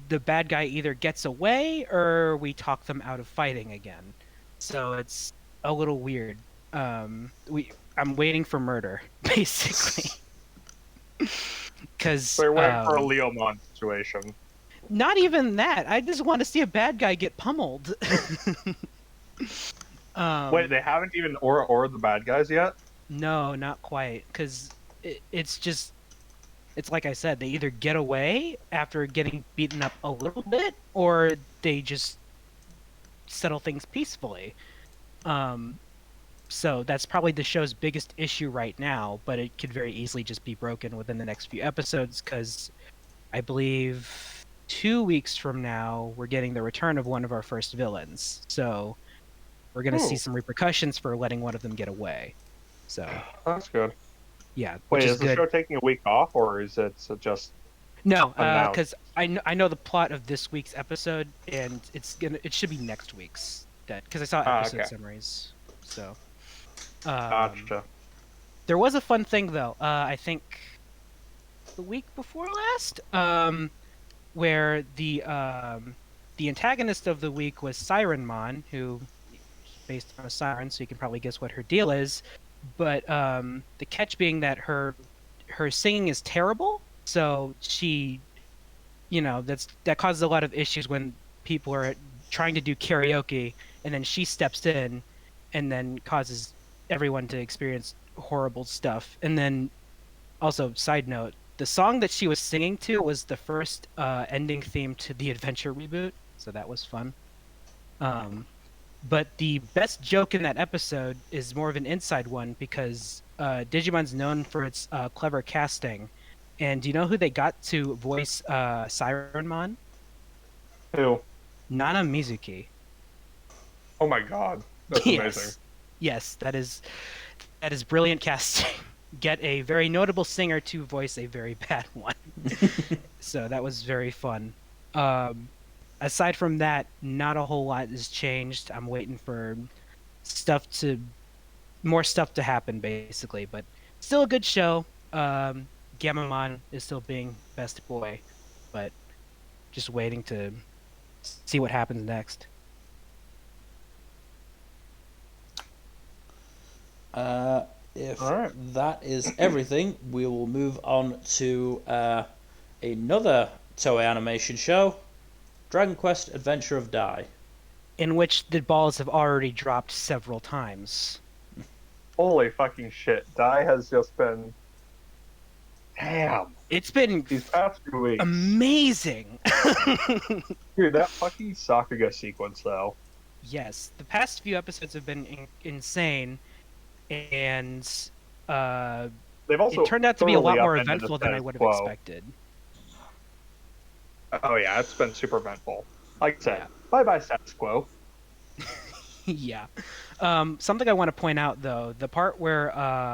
the bad guy either gets away or we talk them out of fighting again. So it's a little weird. I'm waiting for murder, basically. Because we're waiting for a Leomon situation. Not even that. I just want to see a bad guy get pummeled. Wait, they haven't even or the bad guys yet? No, not quite. Because it's like I said, they either get away after getting beaten up a little bit, or they just settle things peacefully. So that's probably the show's biggest issue right now, but it could very easily just be broken within the next few episodes, because I believe 2 weeks from now, we're getting the return of one of our first villains. So we're going to see some repercussions for letting one of them get away. So that's good. Yeah. Wait, is the show taking a week off, or is it just... No, because I know the plot of this week's episode, and it should be next week's, because I saw episode summaries. So... Gotcha. There was a fun thing though. I think the week before last, where the antagonist of the week was Sirenmon, who is based on a siren, so you can probably guess what her deal is. But the catch being that her singing is terrible, so she, that causes a lot of issues when people are trying to do karaoke, and then she steps in, and then causes everyone to experience horrible stuff. And then also, side note, the song that she was singing to was the first ending theme to the Adventure reboot, so that was fun. But the best joke in that episode is more of an inside one, because Digimon's known for its clever casting. And do you know who they got to voice Sirenmon? Who? Nana Mizuki. Oh my god, that's amazing. Yes, that is brilliant casting. Get a very notable singer to voice a very bad one. So that was very fun. Aside from that, not a whole lot has changed. I'm waiting for more stuff to happen, basically. But still a good show. Gamamon is still being best boy, but just waiting to see what happens next. if Alright. that is everything, we will move on to another Toei animation show, Dragon Quest Adventure of Dai. In which the balls have already dropped several times. Holy fucking shit. Dai has just been... Damn. It's been These past few weeks. amazing. Dude, that fucking Sakuga sequence, though. Yes, the past few episodes have been insane, and They've also it turned out to be a lot more upended the eventful than I status would have quo. expected. Oh yeah, it's been super eventful. Like I said, Yeah. bye-bye status quo. Yeah. Something I want to point out, though, the part where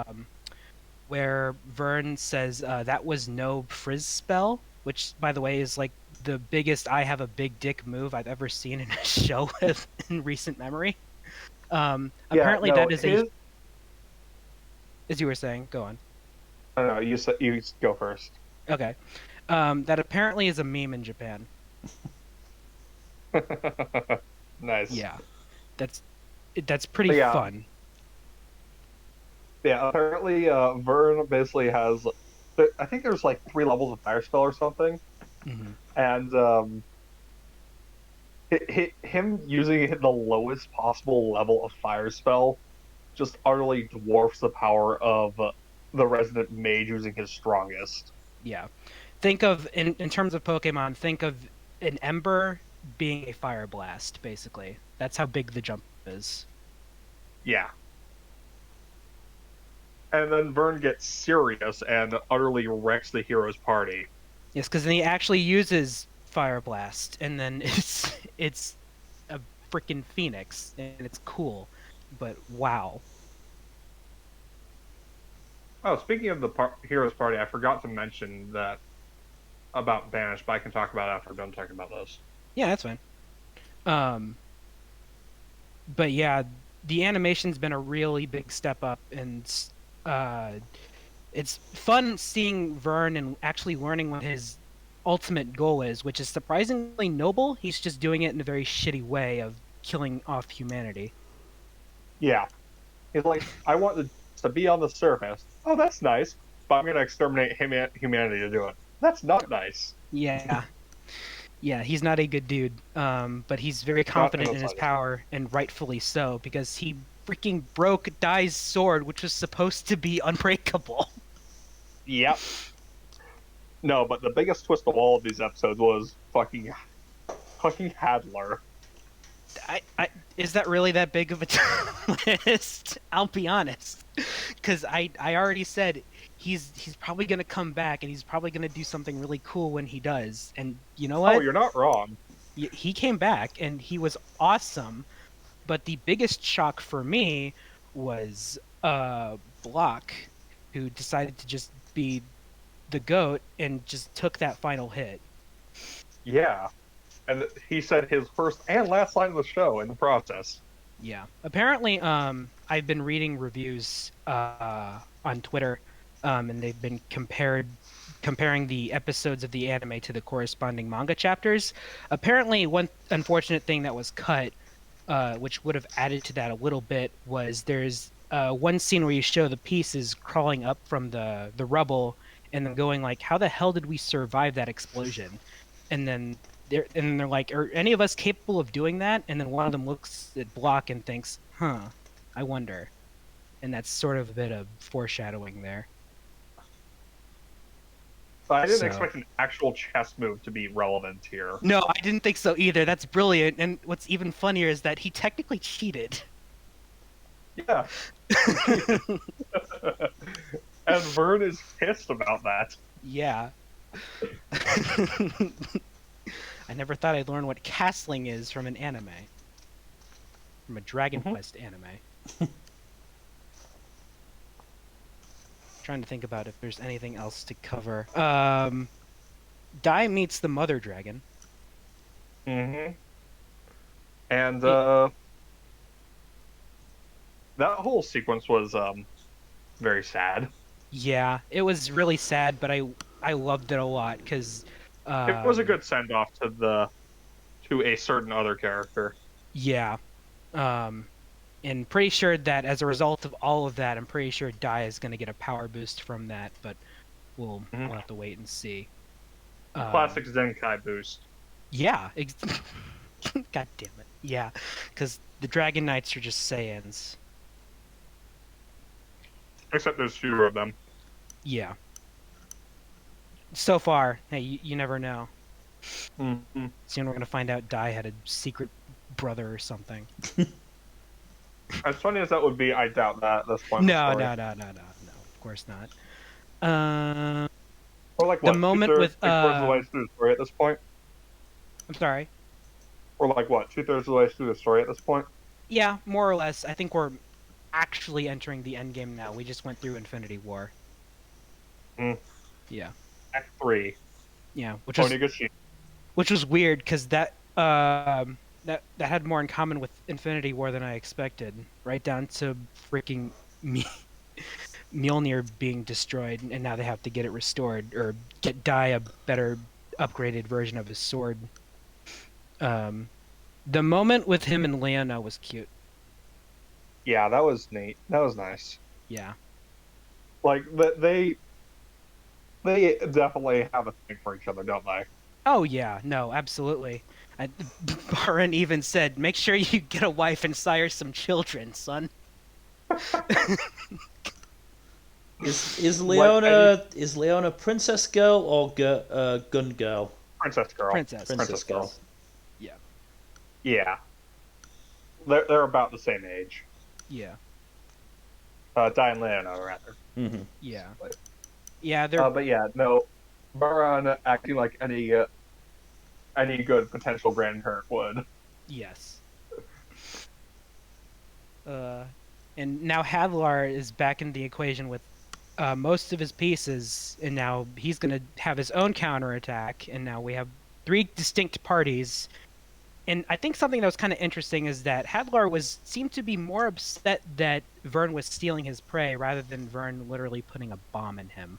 Vern says that was no frizz spell, which, by the way, is like the biggest I have a big dick move I've ever seen in a show in recent memory. Apparently that is a... As you were saying, go on. I don't know, you go first. Okay. That apparently is a meme in Japan. Nice. Yeah. That's pretty fun. Yeah, apparently Vern basically has... I think there's like 3 levels of fire spell or something. Mm-hmm. And him using the lowest possible level of fire spell just utterly dwarfs the power of the resident mage using his strongest. Yeah. Think of, in terms of Pokemon, think of an Ember being a Fire Blast, basically. That's how big the jump is. Yeah. And then Vern gets serious and utterly wrecks the hero's party. Yes, because then he actually uses Fire Blast, and then it's a freaking Phoenix, and it's cool. But wow. Oh, speaking of the hero's party, I forgot to mention that about Banished, but I can talk about it after I'm done talking about those. Yeah, that's fine. But yeah, the animation's been a really big step up, and it's fun seeing Vern and actually learning what his ultimate goal is, which is surprisingly noble. He's just doing it in a very shitty way of killing off humanity. Yeah. He's like, I want to be on the surface. Oh, that's nice. But I'm going to exterminate humanity to do it. That's not nice. Yeah. Yeah, he's not a good dude, but he's very confident in his power, and rightfully so, because he freaking broke Dai's sword, which was supposed to be unbreakable. Yep. No, but the biggest twist of all of these episodes was fucking Hadler. Is that really that big of a twist? I'll be honest, because I already said he's probably gonna come back, and he's probably gonna do something really cool when he does. And you know what? Oh, you're not wrong. He came back, and he was awesome. But the biggest shock for me was Block, who decided to just be the GOAT and just took that final hit. Yeah. And he said his first and last line of the show in the process. Yeah. Apparently, I've been reading reviews on Twitter, and they've been comparing the episodes of the anime to the corresponding manga chapters. Apparently, one unfortunate thing that was cut, which would have added to that a little bit, was there's one scene where you show the pieces crawling up from the rubble, and then going like, how the hell did we survive that explosion? And then they're like, are any of us capable of doing that? And then one of them looks at Block and thinks, I wonder. And that's sort of a bit of foreshadowing there. I didn't expect an actual chess move to be relevant here. No, I didn't think so either. That's brilliant. And what's even funnier is that he technically cheated. Yeah. And Vern is pissed about that. Yeah. I never thought I'd learn what castling is from an anime. From a Dragon Quest anime. Trying to think about if there's anything else to cover. Dai meets the mother dragon. Mm-hmm. And that whole sequence was very sad. Yeah, it was really sad, but I loved it a lot because it was a good send off to a certain other character. Yeah. And pretty sure that as a result of all of that, I'm pretty sure Dai is going to get a power boost from that, but we'll have to wait and see. Classic Zenkai boost. Yeah. God damn it. Yeah, because the Dragon Knights are just Saiyans. Except there's fewer of them. Yeah. So far, hey, you never know. Mm-hmm. Soon we're going to find out Dai had a secret brother or something. As funny as that would be, I doubt that at this point. No, of course not. Or like the what? moment with two-thirds of the way through the story at this point. I'm sorry. Or like what? 2/3 of the way through the story at this point. Yeah, more or less. I think we're actually entering the end game now. We just went through Infinity War. Yeah. Act 3. Yeah, which was weird because that had more in common with Infinity War than I expected. Right down to freaking Mjolnir being destroyed, and now they have to get it restored or get Dai a better upgraded version of his sword. The moment with him and Leona was cute. Yeah, that was neat. That was nice. Yeah. Like they definitely have a thing for each other, don't they? Oh yeah, no, absolutely. Baron even said, "Make sure you get a wife and sire some children, son." Is Leona princess girl or gun girl? Princess girl. Princess girl. Yeah. Yeah. They're about the same age. Yeah. Dai and Leona, rather. Mm-hmm. Yeah. Yeah, they're. But yeah, no. Baron acting like any good potential grandparent would. Yes. And now Hadlar is back in the equation with most of his pieces, and now he's going to have his own counterattack, and now we have 3 distinct parties. And I think something that was kind of interesting is that Hadlar seemed to be more upset that Vern was stealing his prey rather than Vern literally putting a bomb in him.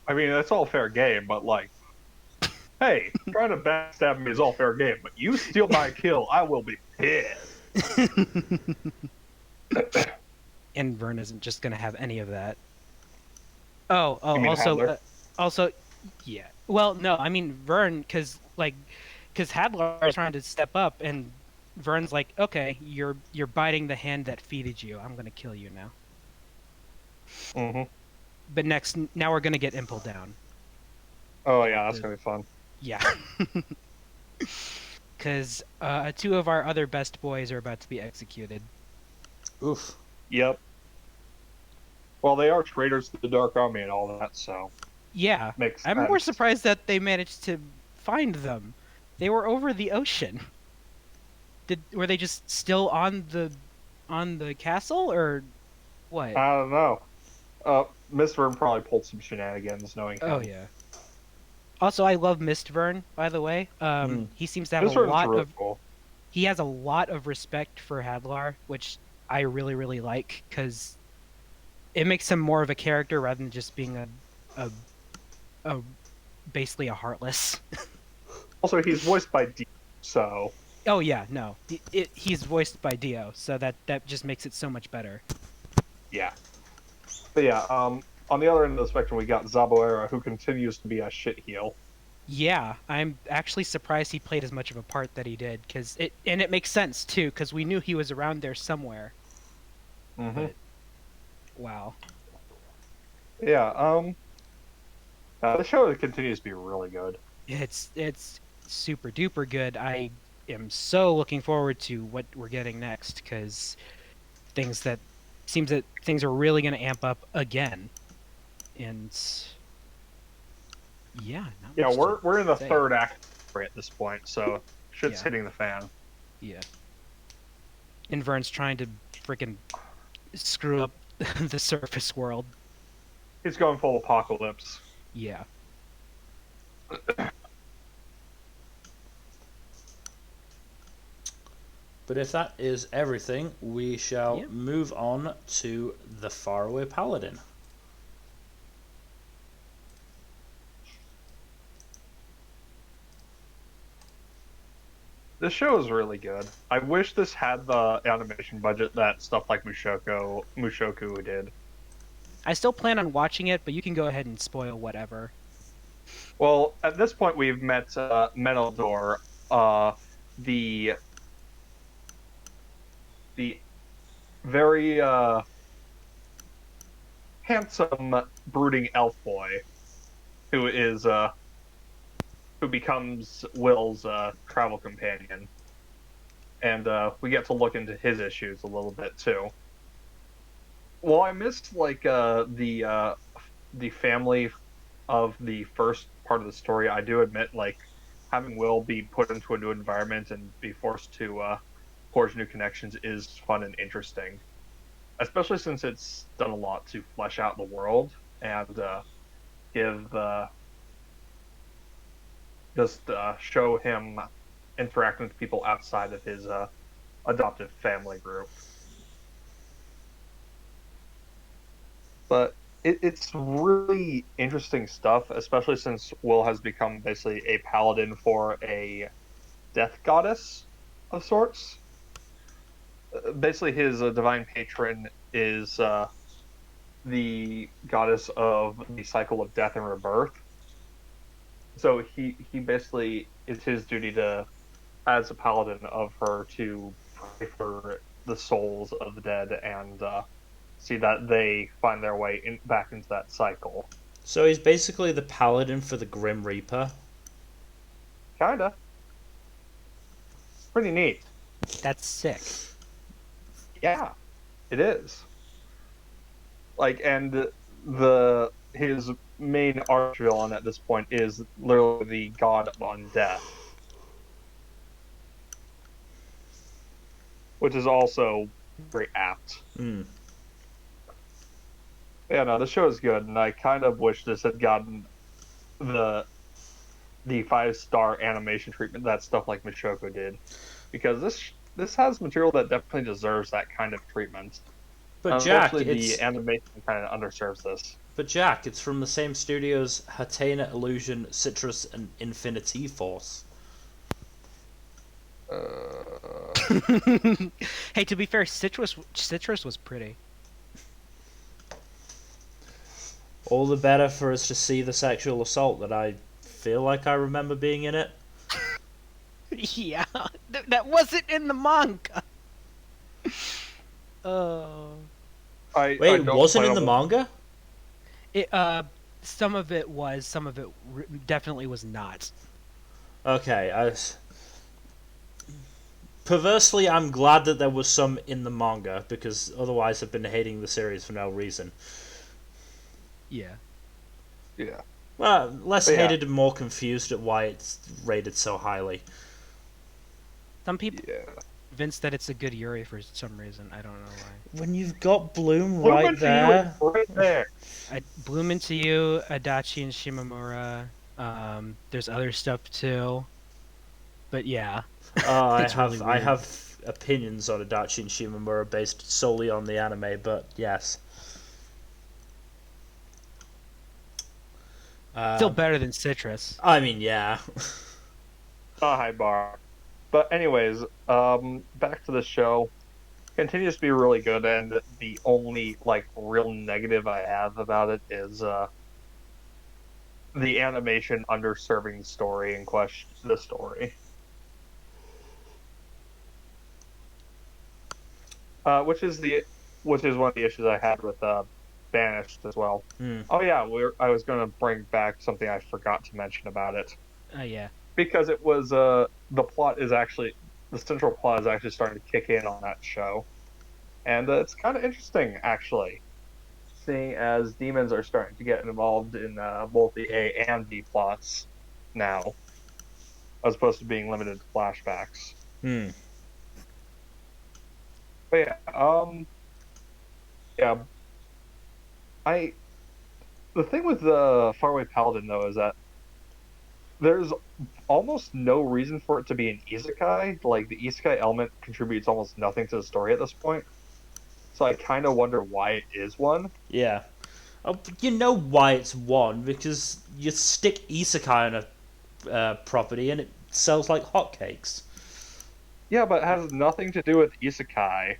I mean, that's all fair game, but like, hey, trying to backstab me is all fair game, but you steal my kill, I will be pissed. And Vern isn't just going to have any of that. Also, yeah. Well, no, I mean Vern, because Hadlar is trying to step up, and Vern's like, okay, you're biting the hand that feeded you. I'm gonna kill you now. Mm-hmm. But now we're gonna get Impel down. Oh yeah, that's gonna be fun. Yeah. Because 2 of our other best boys are about to be executed. Oof. Yep. Well, they are traitors to the Dark Army and all that, so... Yeah. Makes I'm sense. more surprised that they managed to find them. They were over the ocean. Were they just still on the castle, or what? I don't know. Miss Vern probably pulled some shenanigans, knowing him. Oh yeah. Also, I love Mistvern, by the way. He seems to have He has a lot of respect for Hadlar, which I really, really like, because it makes him more of a character rather than just being a basically a heartless. Also, he's voiced by D, so... Oh yeah, no. He's voiced by Dio, so that just makes it so much better. Yeah. But yeah, on the other end of the spectrum, we got Zaboera, who continues to be a shitheel. Yeah, I'm actually surprised he played as much of a part that he did, and it makes sense too, because we knew he was around there somewhere. Mm-hmm. But, wow. Yeah, the show continues to be really good. It's super duper good. I am so looking forward to what we're getting next, because things are really going to amp up again. And yeah, we're in the third act at this point, so shit's hitting the fan. Yeah. And Vern's trying to freaking screw up the surface world. He's going full apocalypse. Yeah. But if that is everything, we shall move on to the Faraway Paladin. This show is really good. I wish this had the animation budget that stuff like Mushoku did. I still plan on watching it, but you can go ahead and spoil whatever. Well, at this point, we've met Menaldor, the the very handsome, brooding elf boy who is who becomes Will's travel companion, and we get to look into his issues a little bit too. Well, I missed like the family of the first part of the story. I do admit, like having Will be put into a new environment and be forced to forge new connections is fun and interesting, especially since it's done a lot to flesh out the world and give just show him interacting with people outside of his adoptive family group. But it's really interesting stuff, especially since Will has become basically a paladin for a death goddess of sorts. Basically, his divine patron is the goddess of the cycle of death and rebirth. So he basically it's his duty to, as a paladin of her, to pray for the souls of the dead and see that they find their way back into that cycle. So he's basically the paladin for the Grim Reaper. Kinda. Pretty neat. That's sick. Yeah, it is. Like, and his main arch villain at this point is literally the god of undeath, which is also very apt. Mm. Yeah, no, the show is good, and I kind of wish this had gotten the 5-star animation treatment that stuff like Mushoku did, because this has material that definitely deserves that kind of treatment. But Jack, the animation kind of underserves this. But Jack, it's from the same studios Hatena Illusion, Citrus, and Infinity Force. Hey, to be fair, Citrus was pretty. All the better for us to see the sexual assault that I feel like I remember being in it. Yeah, that wasn't in the manga. Oh. Wait, it wasn't in the manga? It some of it was, some of it definitely was not. Okay, perversely, I'm glad that there was some in the manga, because otherwise I've been hating the series for no reason. Yeah. Yeah. Well, less hated and more confused at why it's rated so highly. Some people convinced that it's a good Yuri for some reason. I don't know why. When you've got Bloom right there. Right there. Bloom into You, Adachi and Shimamura. There's other stuff too. But yeah. I have opinions on Adachi and Shimamura based solely on the anime, but yes. Still better than Citrus. I mean, yeah. A high bar. But anyways, back to the show. Continues to be really good, and the only like real negative I have about it is the animation underserving the story in question. The story, which is one of the issues I had with Banished as well. Oh yeah, I was going to bring back something I forgot to mention about it. Yeah. Because it was the central plot is actually starting to kick in on that show, and it's kind of interesting actually, seeing as demons are starting to get involved in both the A and B plots now, as opposed to being limited to flashbacks. But yeah, the thing with the Faraway Paladin though is that there's almost no reason for it to be an isekai. Like, the isekai element contributes almost nothing to the story at this point. So I kind of wonder why it is one. Yeah. Oh, you know why it's one, because you stick isekai on a property and it sells like hotcakes. Yeah, but it has nothing to do with isekai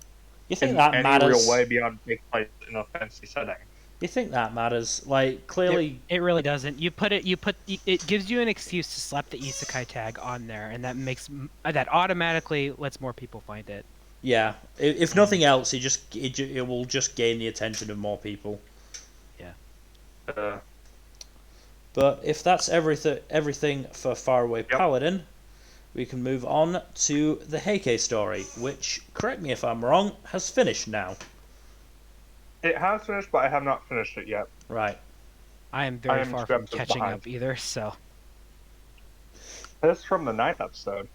You think in that any real matters? way beyond take place in a fantasy setting. You think that matters? Like, clearly... It really doesn't. It gives you an excuse to slap the isekai tag on there, and that automatically lets more people find it. Yeah, if nothing else, it will just gain the attention of more people. Yeah. But if that's everything for Faraway Yep. Paladin, we can move on to the Heike story, which, correct me if I'm wrong, has finished now. It has finished, but I have not finished it yet. Right. I am very far from episodes catching behind. up either, so... This is from the 9th episode.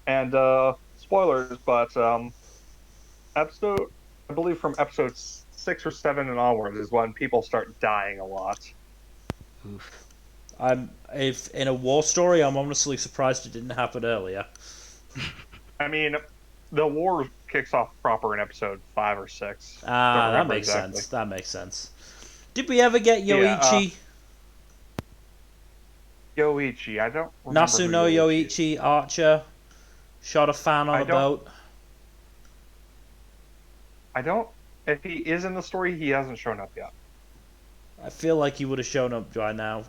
And, spoilers, but, episode, I believe from episode 6 or 7 and onward is when people start dying a lot. Oof. If in a war story, I'm honestly surprised it didn't happen earlier. I mean, the war kicks off proper in episode 5 or 6. That makes sense. That makes sense. Did we ever get Yoichi? Yoichi, I don't remember. Nasu no Yoichi, Archer, shot a fan on a boat. I don't. If he is in the story, he hasn't shown up yet. I feel like he would have shown up by now,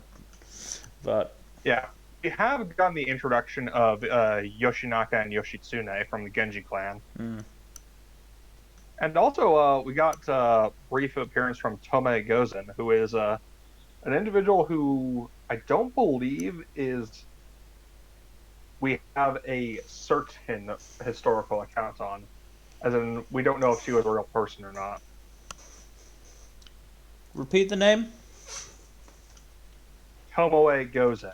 but yeah, we have gotten the introduction of Yoshinaka and Yoshitsune from the Genji clan, and also we got a brief appearance from Tome Gozen, who is an individual who I don't believe is. We have a certain historical account on, as in we don't know if she was a real person or not. Repeat the name? Tomoe Gozen.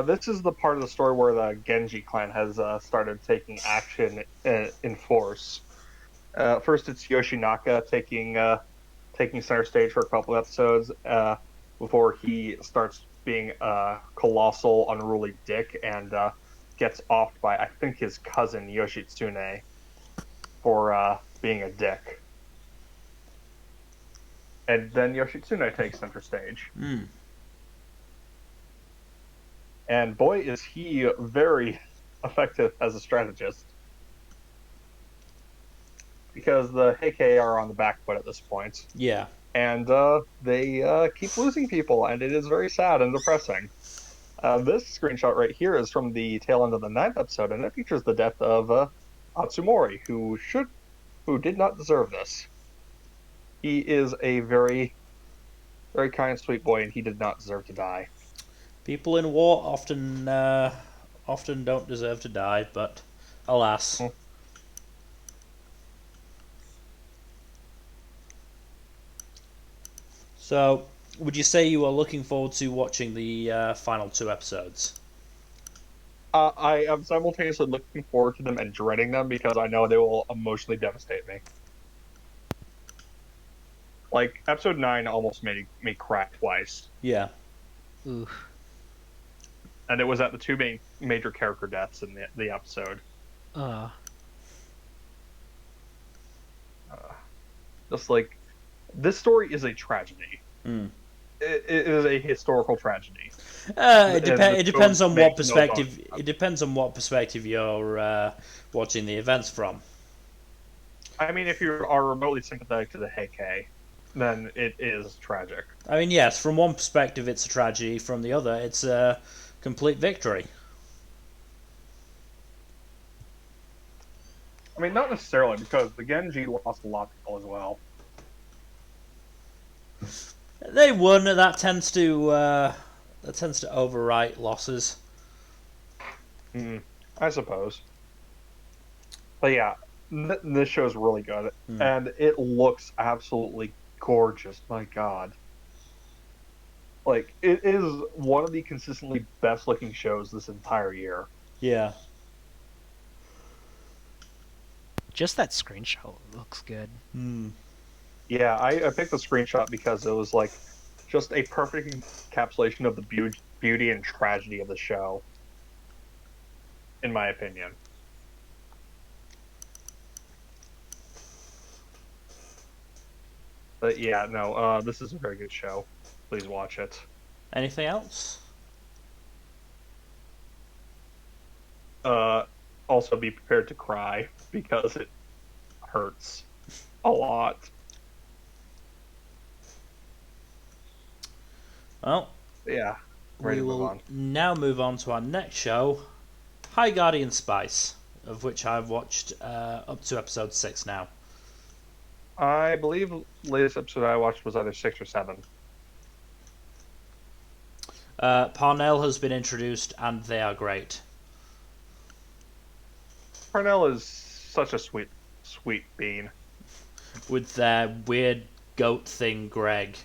This is the part of the story where the Genji clan has started taking action in force. First, it's Yoshinaka taking center stage for a couple episodes before he starts being a colossal, unruly dick and gets offed by, I think, his cousin Yoshitsune for being a dick. And then Yoshitsune takes center stage. And boy, is he very effective as a strategist. Because the Heike are on the back foot at this point. Yeah. And they keep losing people, and it is very sad and depressing. This screenshot right here is from the tail end of the 9th episode, and it features the death of Atsumori, who did not deserve this. He is a very, very kind, sweet boy, and he did not deserve to die. People in war often don't deserve to die, but alas. So, would you say you are looking forward to watching the final 2 episodes? I am simultaneously looking forward to them and dreading them because I know they will emotionally devastate me. Like, episode 9 almost made me cry twice. Yeah. Oof. And it was at the 2 major character deaths in the episode. Just like, this story is a tragedy. It is a historical tragedy. It depends on what perspective. It depends on what perspective you're watching the events from. I mean, if you are remotely sympathetic to the Heike, then it is tragic. I mean, yes, from one perspective it's a tragedy, from the other it's a complete victory. I mean, not necessarily, because the Genji lost a lot of people as well. They won. That tends to overwrite losses. I suppose. But yeah, this show's really good, and it looks absolutely gorgeous. My God, like it is one of the consistently best-looking shows this entire year. Yeah. Just that screenshot looks good. Yeah, I picked the screenshot because it was like just a perfect encapsulation of the beauty and tragedy of the show, in my opinion. But yeah, no, this is a very good show. Please watch it. Anything else? Also be prepared to cry because it hurts a lot. Well, yeah, we will now move on to our next show, High Guardian Spice, of which I've watched up to episode 6 now. I believe the latest episode I watched was either 6 or 7. Parnell has been introduced, and they are great. Parnell is such a sweet bean. With their weird goat thing, Greg,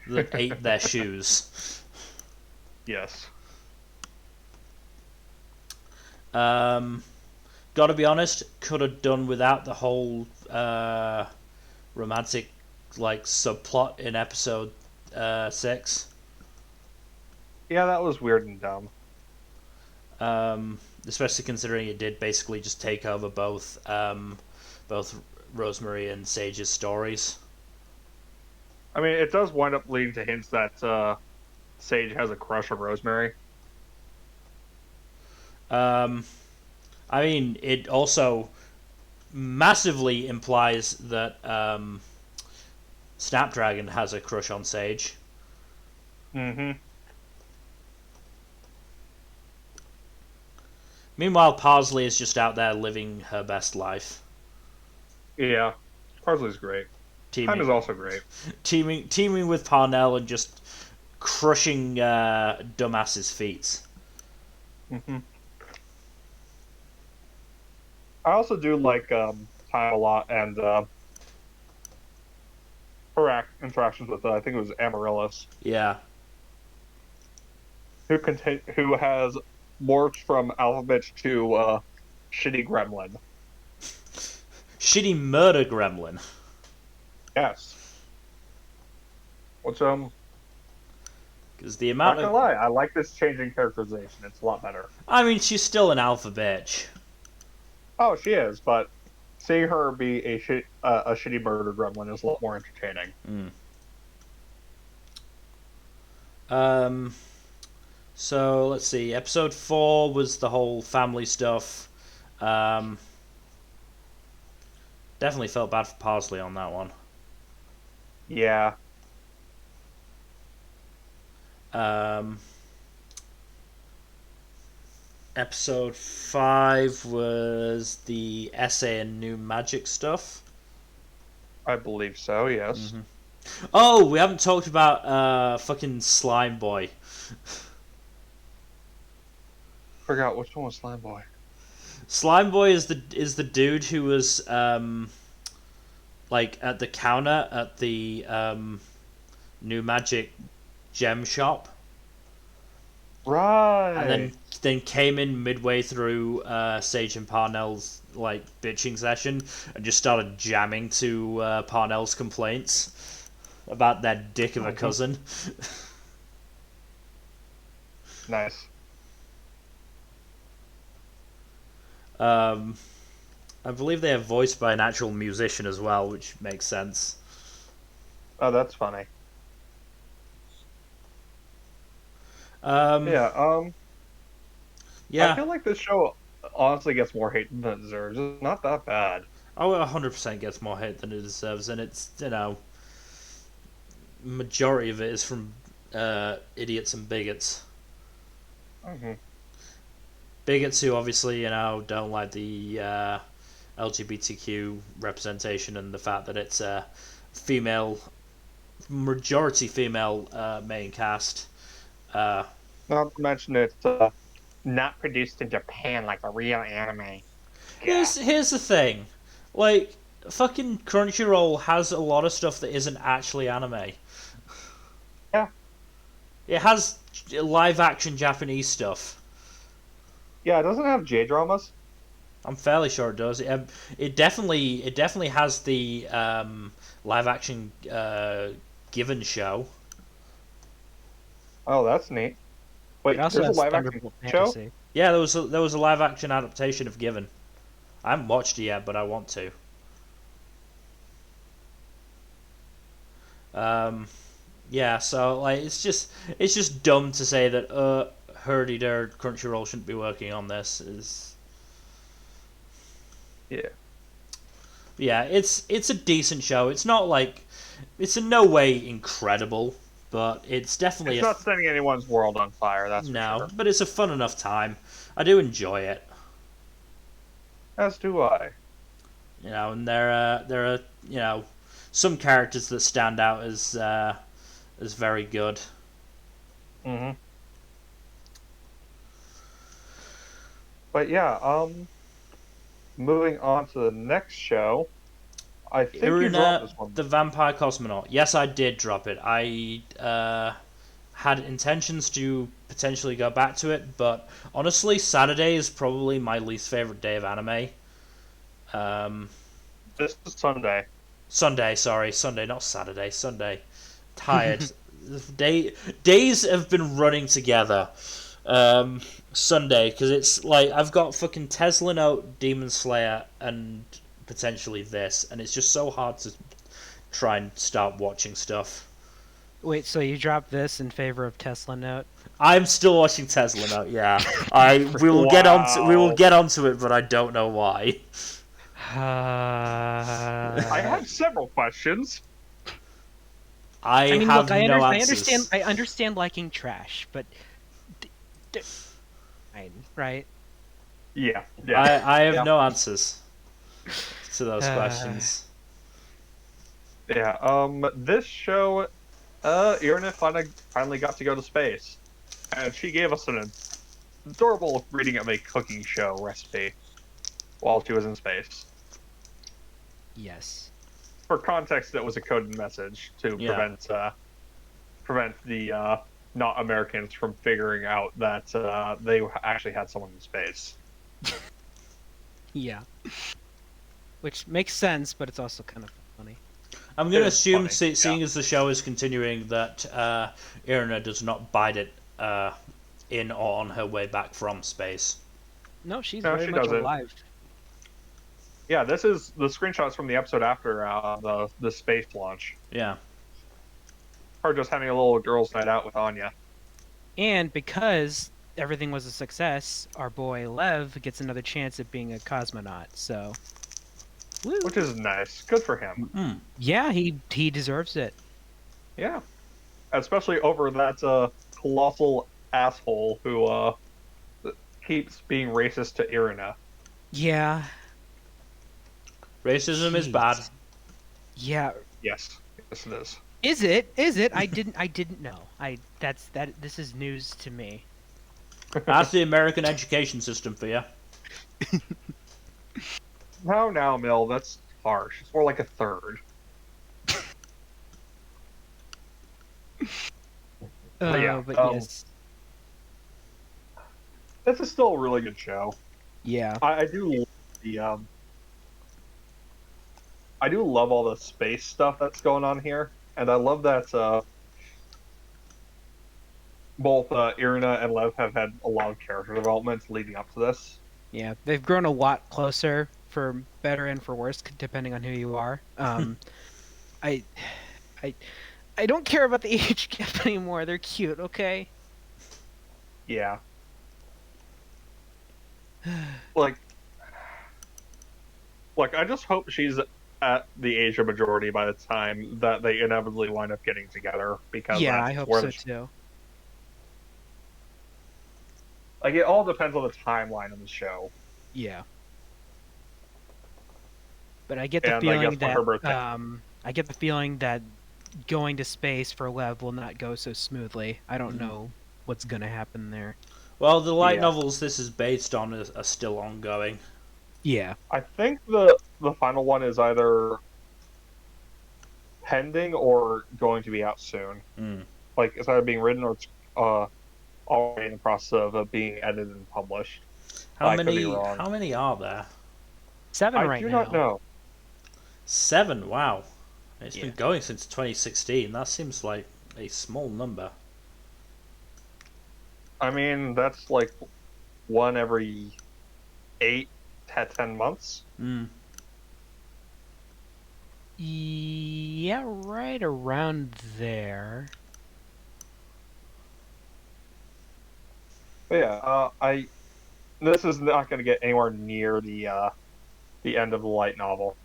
that ate their shoes. Yes. Gotta be honest, could have done without the whole romantic subplot in episode 6. Yeah, that was weird and dumb. Especially considering it did basically just take over both Rosemary and Sage's stories. I mean, it does wind up leading to hints that Sage has a crush on Rosemary. I mean, it also massively implies that Snapdragon has a crush on Sage. Mm-hmm. Meanwhile, Parsley is just out there living her best life. Yeah, Parsley's great. Time is also great. Teaming with Parnell and just crushing dumbass's feet. Mm-hmm. I also do like Time a lot and her interactions with I think it was Amaryllis. Yeah. Who has morphed from Alphabet to Shitty Gremlin. Shitty Murder Gremlin. Yes. Which because the amount not gonna lie, I like this change in characterization. It's a lot better. I mean, she's still an alpha bitch. Oh, she is, but seeing her be a shitty murder gremlin is a lot more entertaining. So let's see. Episode 4 was the whole family stuff. Definitely felt bad for Parsley on that one. Yeah. Episode 5 was the essay and new magic stuff. I believe so, yes. Mm-hmm. Oh, we haven't talked about fucking Slime Boy. Forgot which one was Slime Boy. Slime Boy is the dude who was like at the counter at the new magic gem shop. Right. And then came in midway through Sage and Parnell's like bitching session and just started jamming to Parnell's complaints about that dick of a cousin. Nice. I believe they are voiced by an actual musician as well, which makes sense. Oh, that's funny. Yeah. I feel like this show honestly gets more hate than it deserves. It's not that bad. Oh, it 100% gets more hate than it deserves, and it's, majority of it is from idiots and bigots. Mm-hmm. Bigots who obviously, don't like the LGBTQ representation and the fact that it's a majority female main cast. Not to mention it's not produced in Japan like a real anime. Here's the thing, like fucking Crunchyroll has a lot of stuff that isn't actually anime. Yeah. It has live action Japanese stuff. Yeah, it doesn't have J-dramas. I'm fairly sure it does. It definitely has the live action Given show. Oh, that's neat. Wait, there's a live action show? Yeah, there was a live action adaptation of Given. I haven't watched it yet, but I want to. Yeah, so like it's just dumb to say that Herdy-der Crunchyroll shouldn't be working on this. Yeah. Yeah, it's a decent show. It's not like it's in no way incredible, but it's definitely It's not setting anyone's world on fire. That's for sure. but it's a fun enough time. I do enjoy it. As do I. And there are some characters that stand out as very good. Mm-hmm. But yeah, moving on to the next show. I think you dropped this one. The Vampire Cosmonaut. Yes, I did drop it. I had intentions to potentially go back to it, but honestly, Saturday is probably my least favorite day of anime. This is Sunday. Sunday, not Saturday. Sunday. Tired. Days have been running together. Sunday, because it's like I've got fucking Tesla Note, Demon Slayer, and potentially this, and it's just so hard to try and start watching stuff. Wait, so you dropped this in favor of Tesla Note? I'm still watching Tesla Note. Yeah, we will get onto it, but I don't know why. I have several questions. I mean, have no answers. I understand liking trash, but right? Yeah. I have no answers to those questions. Yeah. This show, Irina finally got to go to space, and she gave us an adorable reading of a cooking show recipe while she was in space. Yes. For context, that was a coded message to prevent the not Americans from figuring out that they actually had someone in space. Yeah. Which makes sense, but it's also kind of funny. I'm going to assume, seeing as the show is continuing, that Irina does not bite it in or on her way back from space. No, she's very much alive. Yeah, this is the screenshots from the episode after the space launch. Yeah. Her just having a little girls' night out with Anya. And because everything was a success, our boy Lev gets another chance at being a cosmonaut, so... Woo. Which is nice. Good for him. Mm. Yeah, he deserves it. Yeah. Especially over that colossal asshole who keeps being racist to Irina. Yeah. Racism is bad. Yeah. Yes. Yes, it is. Is it? Is it? I didn't know. This is news to me. That's the American education system for you. Now, Mill, that's harsh. It's more like a third. But yes. This is still a really good show. Yeah. I do love the I do love all the space stuff that's going on here, and I love that both Irina and Lev have had a lot of character development leading up to this. Yeah, they've grown a lot closer, for better and for worse, depending on who you are. I don't care about the age gap anymore. They're cute, okay? Yeah. Like, I just hope she's at the age of majority by the time that they inevitably wind up getting together, because yeah, I hope so too. Like, it all depends on the timeline of the show. Yeah. But I get the feeling that going to space for Lev will not go so smoothly. I don't know what's gonna happen there. Well, the light novels this is based on are still ongoing. Yeah. I think the final one is either pending or going to be out soon. Like, it's either being written or it's already in the process of being edited and published. How many are there? 7 right now. I do not know. 7? Wow. It's been going since 2016. That seems like a small number. I mean, that's like one every 8 to 10 months. Yeah, right around there. But yeah, this is not going to get anywhere near the end of the light novel.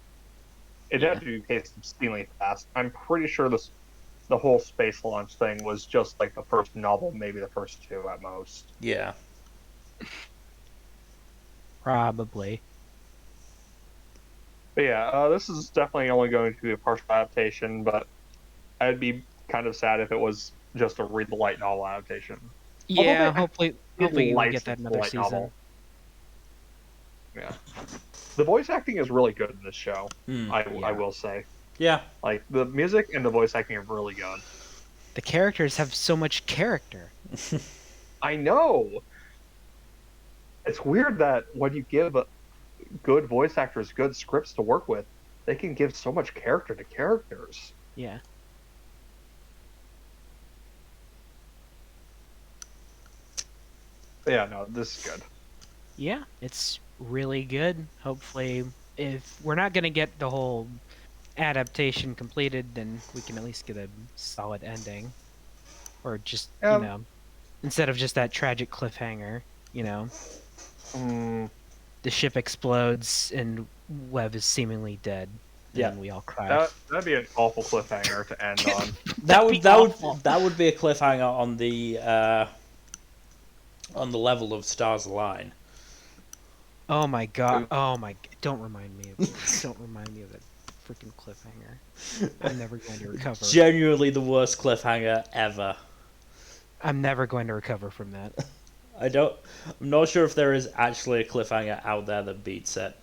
It Yeah. had to be paced obscenely fast. I'm pretty sure the whole space launch thing was just like the first novel, maybe the first two at most. Yeah. Probably. But yeah, this is definitely only going to be a partial adaptation, but I'd be kind of sad if it was just a read the light novel adaptation. Although Yeah, they hopefully did we'll get that license the another light season. novel. Yeah, the voice acting is really good in this show. I will say, Yeah. like the music and the voice acting are really good. The characters have so much character. I know. It's weird that when you give good voice actors good scripts to work with, they can give so much character to characters. Yeah. But yeah, no, this is good. Yeah, it's really good. Hopefully, if we're not gonna get the whole adaptation completed, then we can at least get a solid ending. Or just, Um, instead of just that tragic cliffhanger, mm, the ship explodes and Webb is seemingly dead. Yeah. And we all cry. that'd be an awful cliffhanger to end on. That would awful. that would be a cliffhanger on the level of Stars Align. Oh my god. Oh my. Don't remind me of that freaking cliffhanger. I'm never going to recover. Genuinely the worst cliffhanger ever. I'm never going to recover from that. I'm not sure if there is actually a cliffhanger out there that beats it.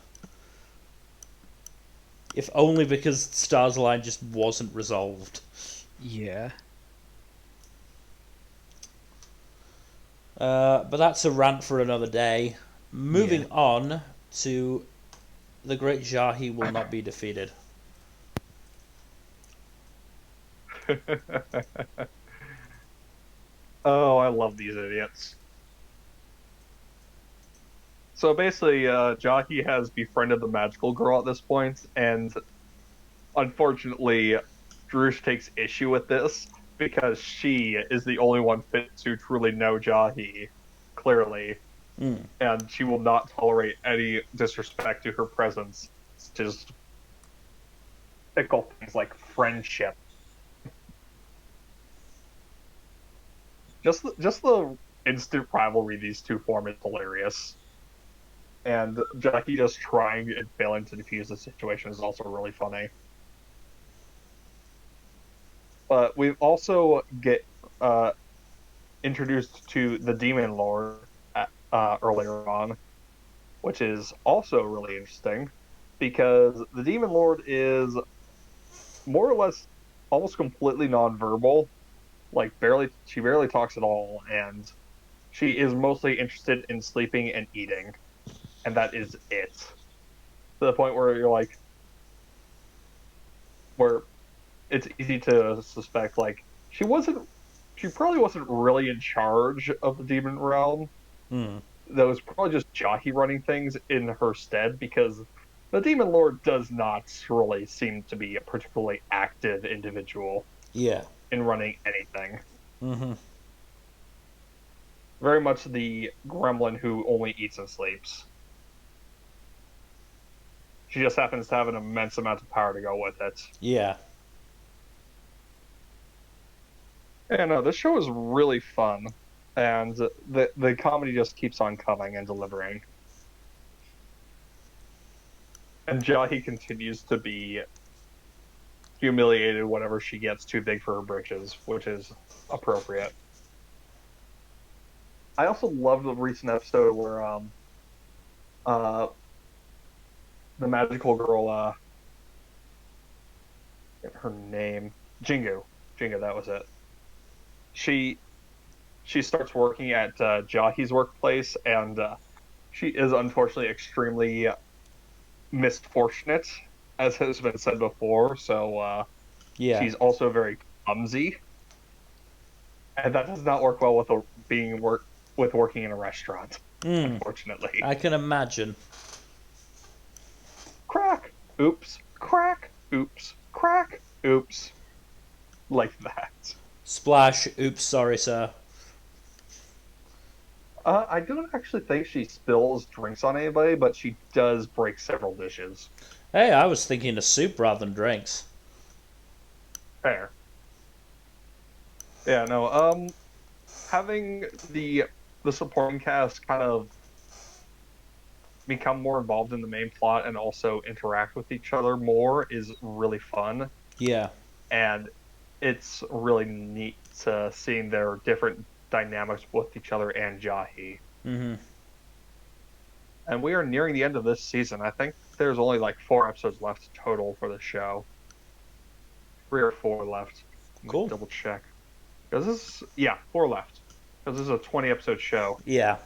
If only because Stars Align just wasn't resolved. Yeah. But that's a rant for another day. Moving on to the great Jahy will not be defeated. Oh, I love these idiots. So basically, Jockey has befriended the magical girl at this point, and unfortunately, Drush takes issue with this because she is the only one fit to truly know Jahy, clearly, and she will not tolerate any disrespect to her presence. It's just fickle things like friendship. Just the instant rivalry these two form is hilarious. And Jackie just trying and failing to defuse the situation is also really funny. But we also get introduced to the Demon Lord earlier on, which is also really interesting because the Demon Lord is more or less almost completely nonverbal. Like she barely talks at all, and she is mostly interested in sleeping and eating, and that is it. To the point where you're like, where it's easy to suspect like she probably wasn't really in charge of the demon realm. That was probably just Jahy running things in her stead because the demon lord does not really seem to be a particularly active individual. Yeah. In running anything. Very much the gremlin who only eats and sleeps. She just happens to have an immense amount of power to go with it. Yeah. Yeah, no, this show is really fun, and the comedy just keeps on coming and delivering. And Jahy continues to be humiliated whenever she gets too big for her britches, which is appropriate. I also love the recent episode where the magical girl her name Jingu, that was it. She starts working at Jahy's workplace, and she is unfortunately extremely misfortunate, as has been said before. So she's also very clumsy, and that does not work well with working in a restaurant. Unfortunately, I can imagine. Crack. Oops. Crack. oops, crack, oops, like that. Splash, oops, sorry, sir. I don't actually think she spills drinks on anybody, but she does break several dishes. Hey, I was thinking of soup rather than drinks. Fair. Yeah, no, having the supporting cast kind of become more involved in the main plot and also interact with each other more is really fun. Yeah. And it's really neat seeing their different dynamics with each other and Jahy. Mm-hmm. And we are nearing the end of this season. I think there's only like 4 episodes left total for the show. 3 or 4 left. Let me Cool. double check. Because yeah, 4 left. Because this is a 20 episode show. Yeah.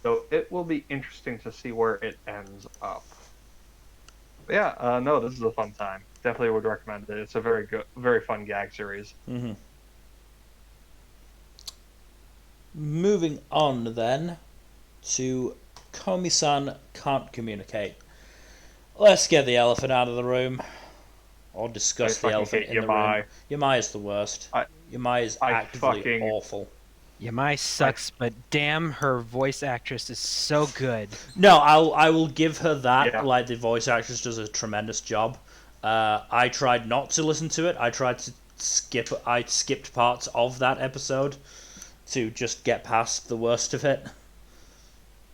So it will be interesting to see where it ends up. But yeah, no, this is a fun time. Definitely would recommend it. It's a very good, very fun gag series. Mm-hmm. Moving on then to Komi-san can't communicate. Let's get the elephant out of the room. Or discuss the elephant in the room. Yamai is the worst. Yamai is actively awful. Yamai sucks, but damn, her voice actress is so good. No, I will give her that. Yeah. Like, the voice actress does a tremendous job. I tried not to listen to it. I tried to I skipped parts of that episode to just get past the worst of it.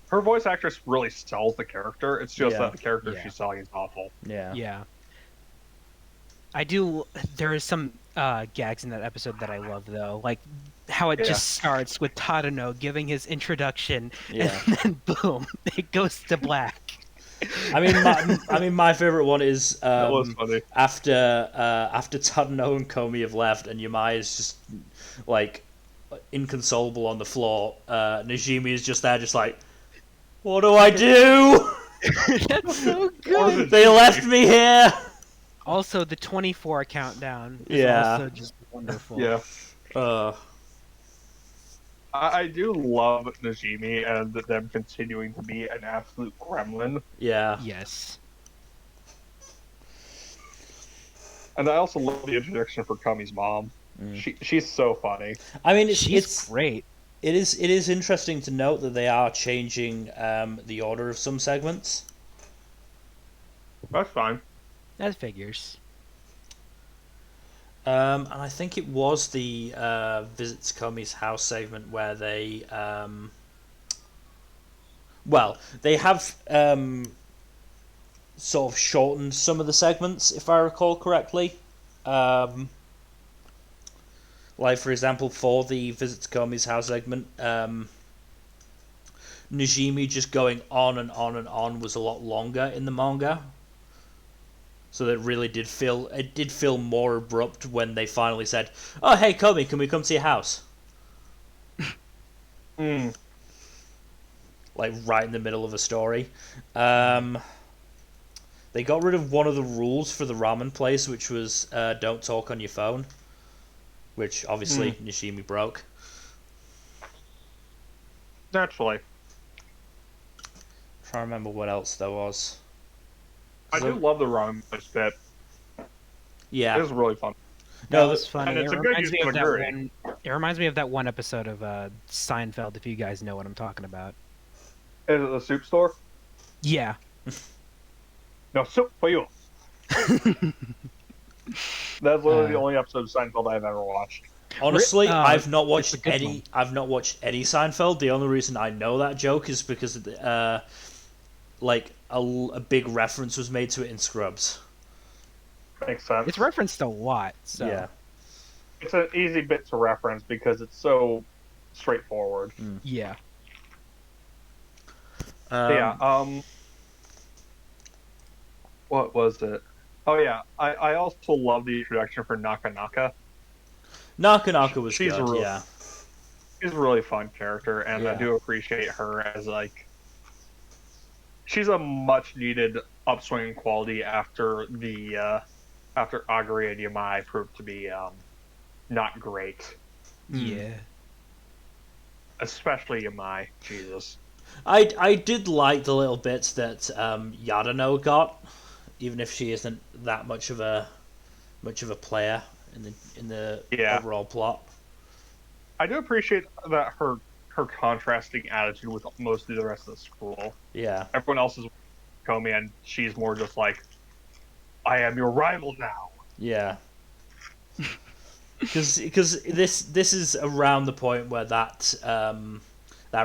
Her voice actress really sells the character. It's just that the character she's selling is awful. Yeah. Yeah. There is some gags in that episode that I love, though. Like how it just starts with Tadano giving his introduction, and then boom, it goes to black. I mean, my favorite one is that was funny. After Tadano and Komi have left, and Yamai is just like inconsolable on the floor. Najimi is just there, just like, what do I do? That's so good. They left me here. Also, the 24 countdown is also just wonderful. Yeah. I do love Najimi and them continuing to be an absolute gremlin. Yeah. Yes. And I also love the introduction for Kami's mom. She's so funny. I mean, it's great. It is interesting to note that they are changing the order of some segments. That's fine. That figures. And I think it was the Visit to Komi's house segment where they... they have sort of shortened some of the segments, if I recall correctly. Like, for example, for the Visit to Komi's house segment, Najimi just going on and on and on was a lot longer in the manga. So that really did feel more abrupt when they finally said, "Oh, hey, Komi, can we come to your house?" Like right in the middle of a story. They got rid of one of the rules for the ramen place, which was don't talk on your phone, which obviously Nishimi broke. Naturally. Trying to remember what else there was. I do love the ramen place bit. Yeah, it was really fun. No, it was funny. And it's a good use of it reminds me of that one episode of Seinfeld, if you guys know what I'm talking about. Is it the soup store? Yeah. No soup for you. That's literally the only episode of Seinfeld I've ever watched. Honestly, I've not watched any Seinfeld. The only reason I know that joke is because like a big reference was made to it in Scrubs. Makes sense. It's referenced a lot, so yeah. It's an easy bit to reference because it's so straightforward. Yeah. What was it? Oh yeah, I also love the introduction for Naka. Naka was good. She's a really fun character, and I do appreciate her as like. She's a much needed upswing in quality after after Aguri and Yamai proved to be not great. Yeah. Especially Yamai. Jesus. I did like the little bits that Yadano got even if she isn't that much of a player in the overall plot. I do appreciate that her contrasting attitude with mostly the rest of the school. Yeah. Everyone else is Komi, and she's more just like, I am your rival now. Yeah. Because this is around the point where that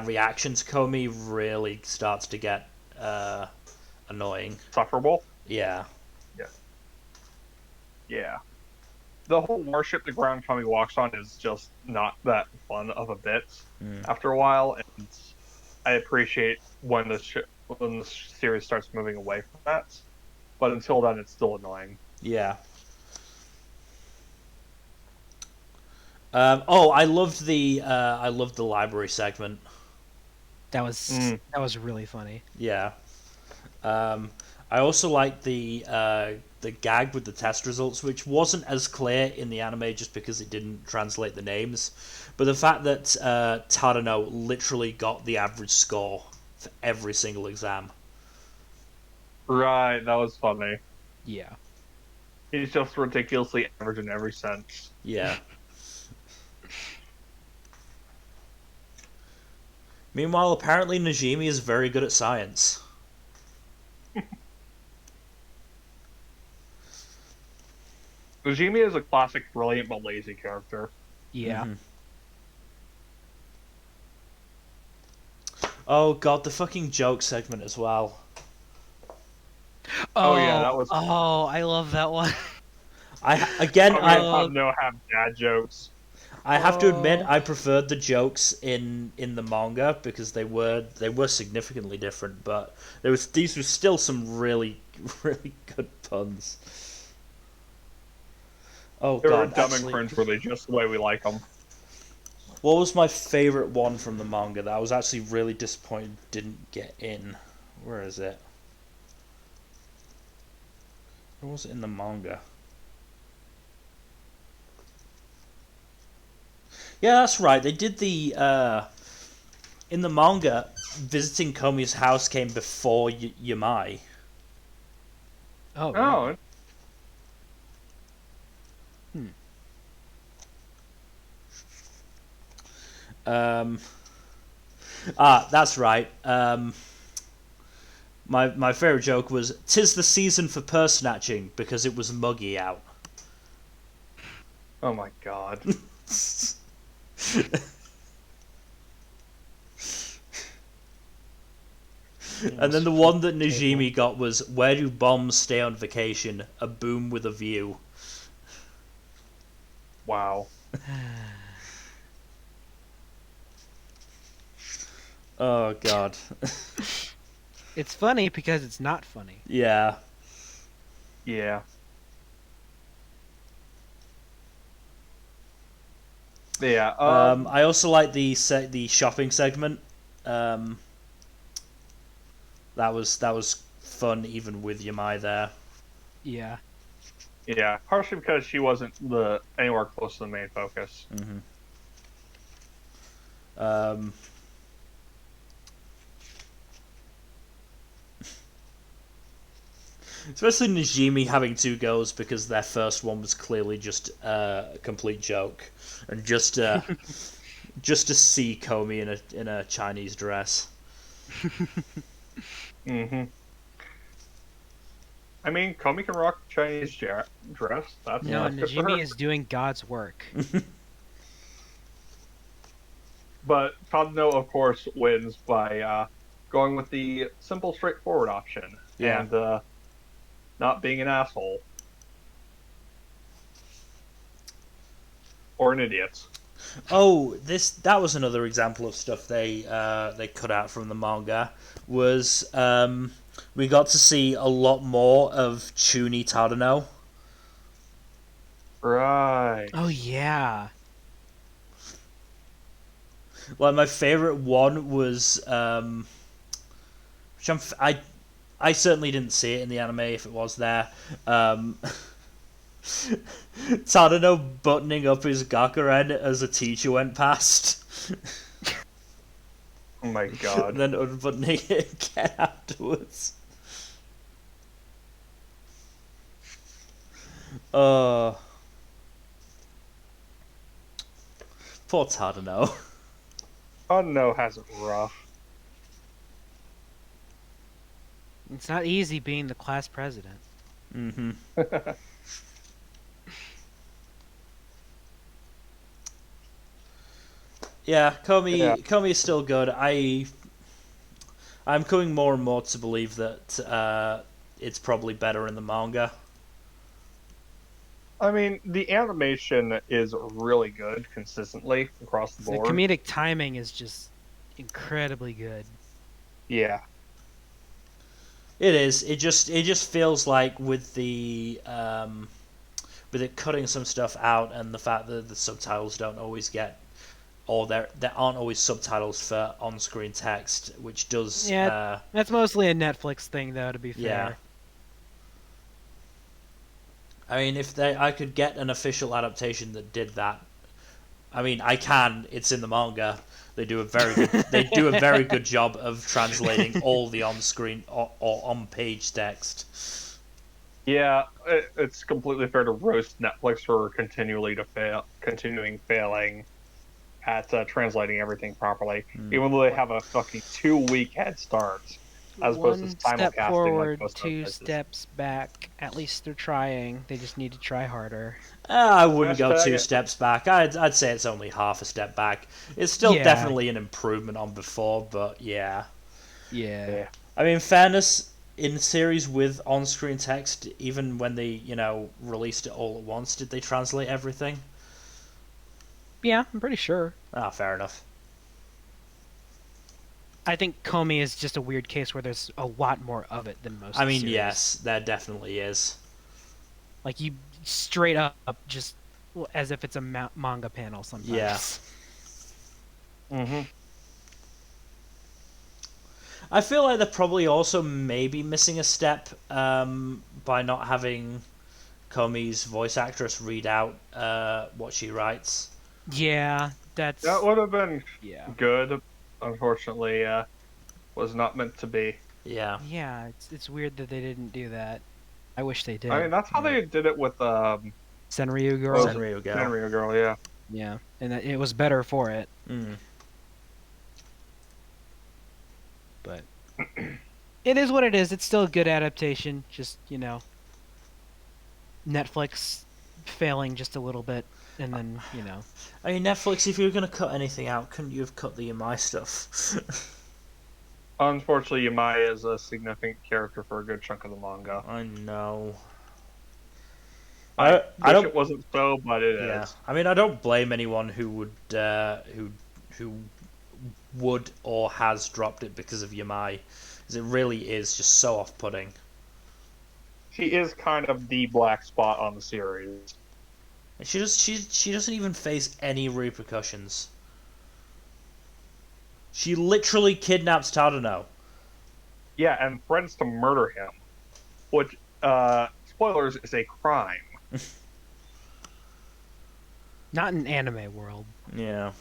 reaction to Komi really starts to get annoying. Sufferable? Yeah. Yeah. Yeah. The whole worship the ground Komi walks on is just not that fun of a bit after a while, and I appreciate when the series starts moving away from that, but until then it's still annoying. Yeah. I loved the library segment. That was really funny. Yeah. I also liked the gag with the test results, which wasn't as clear in the anime just because it didn't translate the names, but the fact that Tadano literally got the average score for every single exam. Right, that was funny. Yeah. He's just ridiculously average in every sense. Yeah. Meanwhile, apparently Najimi is very good at science. Najimi is a classic brilliant but lazy character. Yeah. Mm-hmm. Oh god, the fucking joke segment as well. Oh yeah, that was. Oh, I love that one. I have dad jokes. I have to admit, I preferred the jokes in the manga because they were significantly different, but these were still some really really good puns. Oh they god, were dumb and cringeworthy, just the way we like them. What was my favorite one from the manga that I was actually really disappointed didn't get in? Where is it? Where was it in the manga? Yeah, that's right. They did the in the manga, visiting Komi's house came before Yamai. Oh. Wow. That's right. My favorite joke was, "'Tis the season for purse snatching because it was muggy out." Oh my god. And then the one that Najimi got was, "Where do bombs stay on vacation? A boom with a view." Wow. Oh god. It's funny because it's not funny. Yeah. Yeah. Yeah. I also like the shopping segment. That was fun even with Yamai there. Yeah. Yeah, partially because she wasn't anywhere close to the main focus. Mm-hmm. Especially Najimi having two girls because their first one was clearly just a complete joke, and just just to see Komi in a Chinese dress. Mm-hmm. I mean, Komi can rock Chinese dress. That's Najimi is doing God's work. But Tadano, of course, wins by going with the simple, straightforward option and not being an asshole or an idiot. Oh, that was another example of stuff they cut out from the manga. Was we got to see a lot more of Chuni Tadano. Right. Oh yeah. Like my favorite one was which I certainly didn't see it in the anime if it was there. Tadano buttoning up his Gakuen as a teacher went past. Oh my god. And then unbuttoning it again afterwards. Poor Tadano. Oh no, has it rough. It's not easy being the class president. Mm-hmm. Yeah, Komi is still good. I'm coming more and more to believe that it's probably better in the manga. I mean, the animation is really good consistently across the The board. comedic timing is just incredibly good. Yeah. It is. It just feels like with it cutting some stuff out and the fact that the subtitles don't always get, or there aren't always subtitles for on-screen text, which does. Yeah, that's mostly a Netflix thing, though. To be fair. Yeah. I mean, if I could get an official adaptation that did that. I mean, I can. It's in the manga. They do a very good job of translating all the on-screen or on-page text. Yeah, it's completely fair to roast Netflix for continuing failing at translating everything properly, even though they have a fucking 2-week head start, as opposed to One simulcasting step forward, like most other 2 places. steps back. At least they're trying. They just need to try harder. I wouldn't go Hashtag 2 steps back. I'd say it's only half a step back. It's still definitely an improvement on before, but yeah. Yeah. I mean, fairness, in series with on-screen text, even when they, released it all at once, did they translate everything? Yeah, I'm pretty sure. Fair enough. I think Komi is just a weird case where there's a lot more of it than most. I mean, series. yes, there definitely is. Like, you straight up just as if it's a manga panel sometimes. Yeah. Mm-hmm. I feel like they're probably also maybe missing a step by not having Komi's voice actress read out what she writes. Yeah, that would have been good. Unfortunately, was not meant to be. Yeah. Yeah, it's weird that they didn't do that. I wish they did. I mean, that's how they did it with Senryu Girl. Senryu Girl. Senryu Girl, yeah. Yeah, and it was better for it. But it is what it is. It's still a good adaptation. Just, Netflix failing just a little bit, and then, I mean, Netflix, if you were going to cut anything out, couldn't you have cut the Yamai stuff? Unfortunately, Yamai is a significant character for a good chunk of the manga. I know. I wish it wasn't so, but it is. I mean, I don't blame anyone who would or has dropped it because of Yamai, because it really is just so off-putting. She is kind of the black spot on the series. And she doesn't even face any repercussions. She literally kidnaps Tadano. Yeah, and threatens to murder him, which, spoilers, is a crime. not in anime world. Yeah.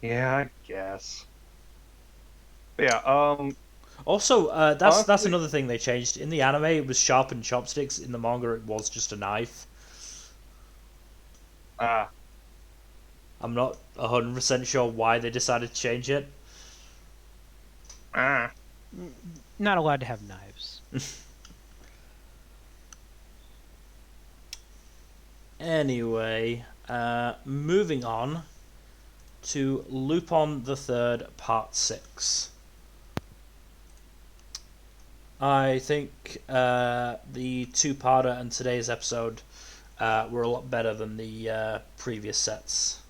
Yeah, I guess. Yeah, Also, that's another thing they changed. In the anime, it was sharpened chopsticks. In the manga, it was just a knife. I'm not 100% sure why they decided to change it. Not allowed to have knives. Anyway, moving on to Lupin III Part 6. I think the two-parter and today's episode were a lot better than the previous sets.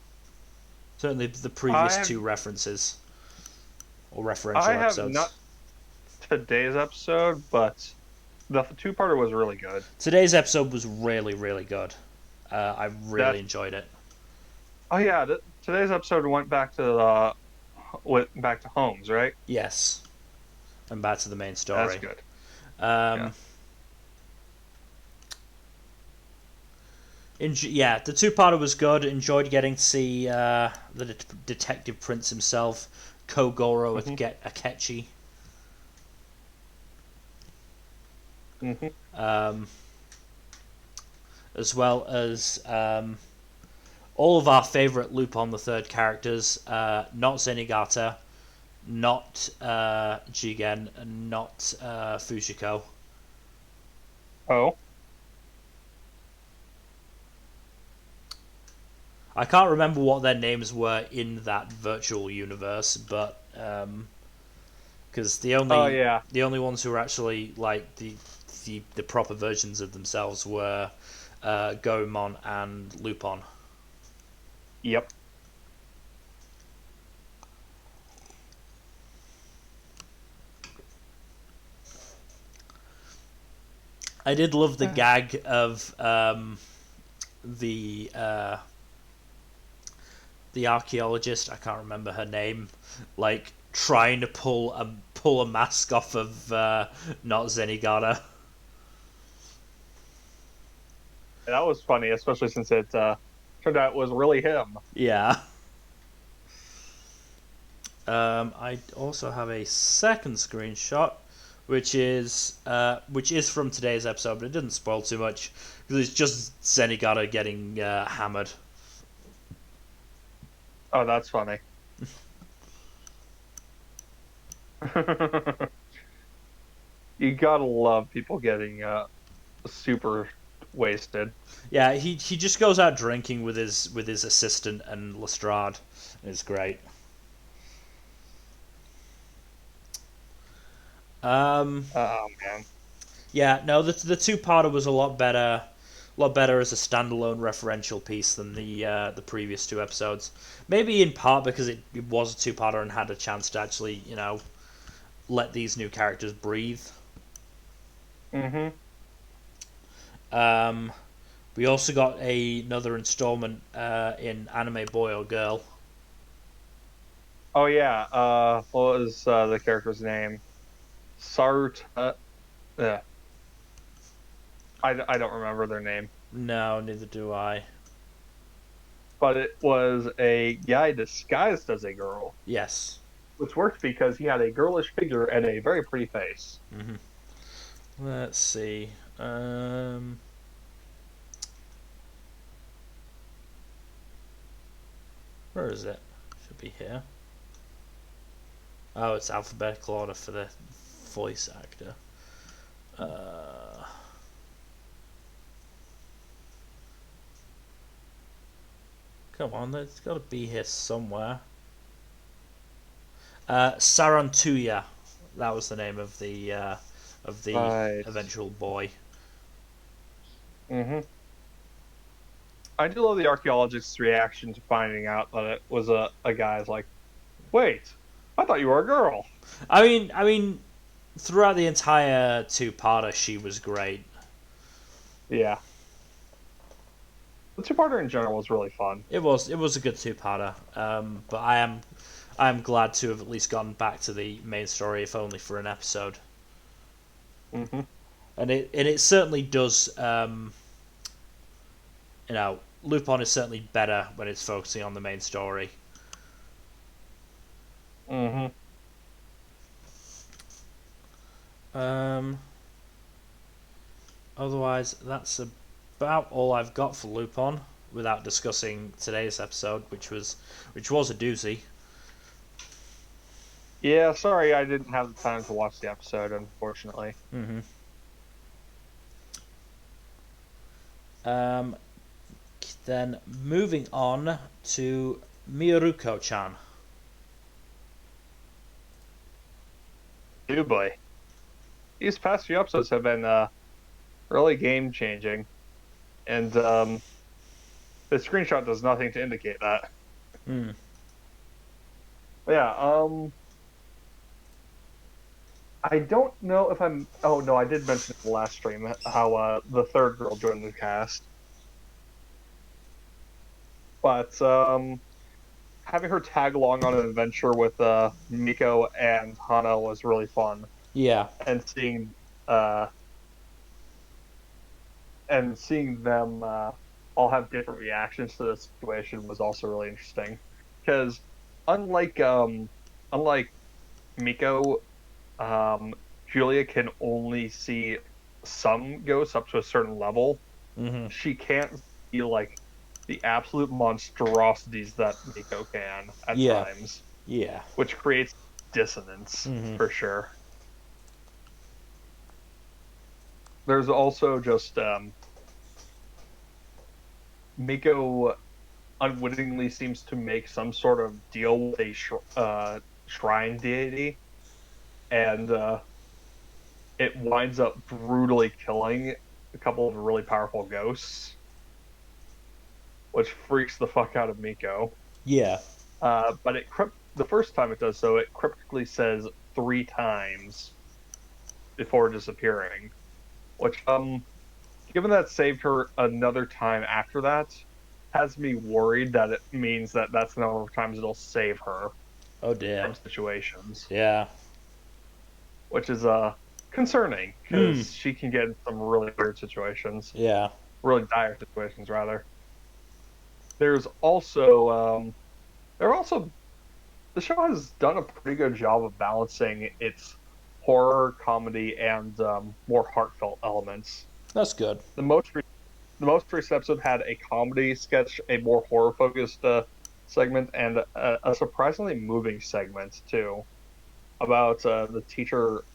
Certainly the previous two references. Or referential episodes. I have not today's episode, but the two-parter was really good. Today's episode was really, really good. I really enjoyed it. Oh yeah, today's episode went back to Holmes, right? Yes. And back to the main story. That's good. The two-parter was good. Enjoyed getting to see the Detective Prince himself, Kogoro Akechi. as well as all of our favourite Lupin III characters, not Zenigata, not Jigen, and not Fujiko. Oh. I can't remember what their names were in that virtual universe, but because the only ones who were actually like the proper versions of themselves were Goemon and Lupin. Yep. I did love the gag of the archaeologist. I can't remember her name. Like trying to pull a mask off of not Zenigata. That was funny, especially since it turned out it was really him. Yeah. I also have a second screenshot, which is from today's episode, but it didn't spoil too much because it's just Zenigata getting hammered. Oh, that's funny. You gotta love people getting super wasted. Yeah, he just goes out drinking with his assistant and Lestrade. It's great. Oh man. Yeah, no, the two-parter was a lot better as a standalone referential piece than the previous two episodes. Maybe in part because it was a two-parter and had a chance to actually, let these new characters breathe. Mm-hmm. We also got another installment in Anime Boy or Girl. Oh yeah. What was the character's name? Sart. Yeah. I don't remember their name. No, neither do I. But it was a guy disguised as a girl. Yes. Which worked because he had a girlish figure and a very pretty face. Mm-hmm. Let's see. Where is it? Should be here. Oh, it's alphabetical order for the voice actor. Come on, it's got to be here somewhere. Sarantuya, that was the name of the Right. eventual boy. Mm-hmm. I do love the archaeologist's reaction to finding out that it was a guy's like, wait, I thought you were a girl. I mean, throughout the entire two-parter, she was great. Yeah. The two-parter in general was really fun. It was a good two-parter. But I am glad to have at least gotten back to the main story, if only for an episode. Mm-hmm. And it certainly does. Lupin is certainly better when it's focusing on the main story. Mm-hmm. Otherwise, that's about all I've got for Lupin, without discussing today's episode, which was a doozy. Yeah, sorry I didn't have the time to watch the episode, unfortunately. Mm-hmm. Then moving on to Mieruko-chan. Oh boy. These past few episodes have been really game-changing. And the screenshot does nothing to indicate that. Hmm. Yeah, I don't know if I'm... Oh, no, I did mention in the last stream how the third girl joined the cast. But having her tag along on an adventure with Miko and Hana was really fun. Yeah. And seeing them all have different reactions to the situation was also really interesting. Because unlike Miko, Julia can only see some ghosts up to a certain level, she can't see like the absolute monstrosities that Miko can at times, which creates dissonance for sure. There's also just Miko unwittingly seems to make some sort of deal with a shrine deity, and it winds up brutally killing a couple of really powerful ghosts, which freaks the fuck out of Miko. Yeah. But the first time it does so, it cryptically says 3 times before disappearing, which, given that saved her another time after that, has me worried that it means that that's the number of times it'll save her. Oh dear. From situations. Yeah. Which is concerning, because she can get in some really weird situations. Yeah. Really dire situations, rather. There's also the show has done a pretty good job of balancing its horror, comedy, and more heartfelt elements. That's good. The most recent episode had a comedy sketch, a more horror-focused segment, and a surprisingly moving segment, too, about the teacher,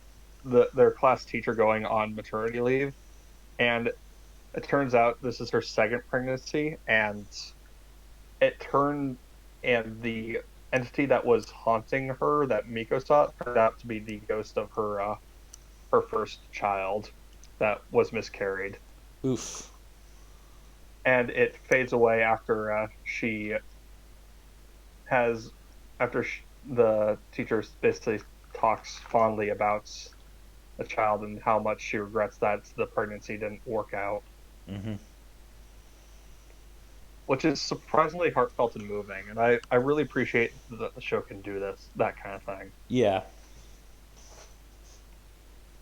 their class teacher going on maternity leave. And it turns out this is her second pregnancy, and the entity that was haunting her, that Miko saw, turned out to be the ghost of her first child that was miscarried. Oof. And it fades away after the teacher basically talks fondly about the child and how much she regrets that the pregnancy didn't work out. Which is surprisingly heartfelt and moving, and I really appreciate that the show can do that kind of thing. Yeah.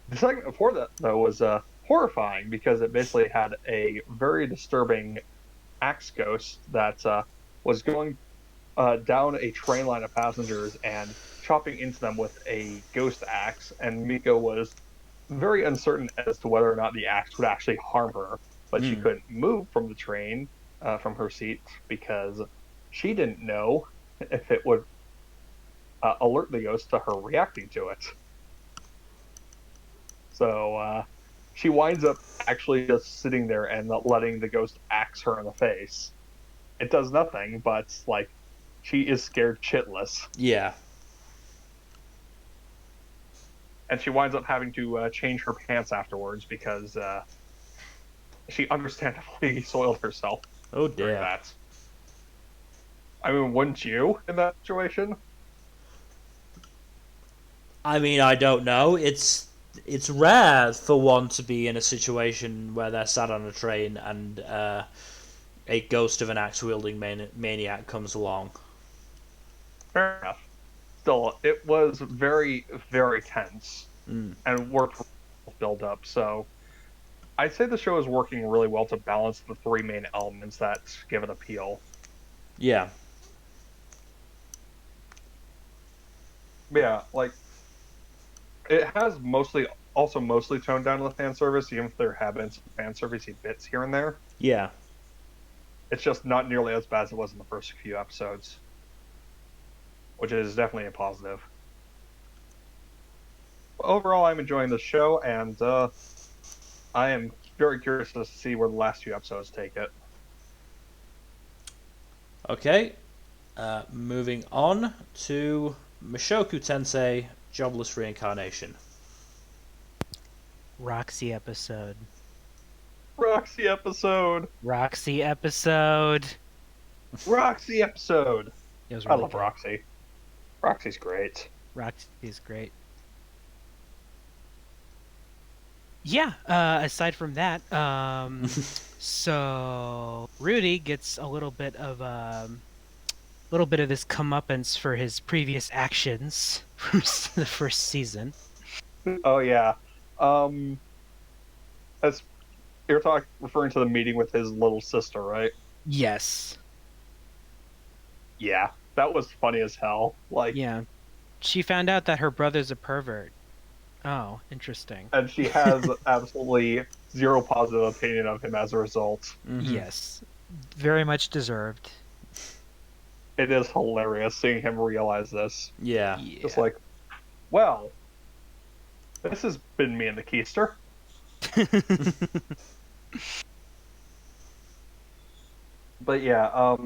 The segment before that, though, was horrifying, because it basically had a very disturbing axe ghost that was going down a train line of passengers and chopping into them with a ghost axe, and Miko was very uncertain as to whether or not the axe would actually harm her, but she couldn't move from the train, from her seat, because she didn't know if it would alert the ghost to her reacting to it. So she winds up actually just sitting there and letting the ghost axe her in the face. It does nothing, but like, she is scared shitless. Yeah. And she winds up having to change her pants afterwards, because she understandably soiled herself. Oh dear. That. I mean, wouldn't you in that situation? I mean, I don't know. It's rare for one to be in a situation where they're sat on a train and a ghost of an axe-wielding maniac comes along. Fair enough. Still, it was very, very tense and worked for build up. So I'd say the show is working really well to balance the 3 main elements that give it appeal. Yeah. Yeah, like, it has mostly toned down the fan service, even if there have been some fan servicey bits here and there. Yeah. It's just not nearly as bad as it was in the first few episodes, which is definitely a positive. Overall, I'm enjoying the show, and I am very curious to see where the last few episodes take it. Okay. Moving on to Mushoku Tensei, Jobless Reincarnation. Roxy episode. Roxy episode. Roxy episode. Roxy episode. It was really I love good. Roxy. Roxy's great. Roxy's great. Yeah, aside from that, so Rudy gets a little bit of this comeuppance for his previous actions from the first season. Oh yeah. As you're referring to the meeting with his little sister, right? Yes. Yeah, that was funny as hell. Like, yeah, she found out that her brother's a pervert. Oh, interesting. And she has absolutely zero positive opinion of him as a result. Yes, very much deserved. It is hilarious seeing him realize this. Yeah. Just like, well, this has been me and the Keister. But yeah,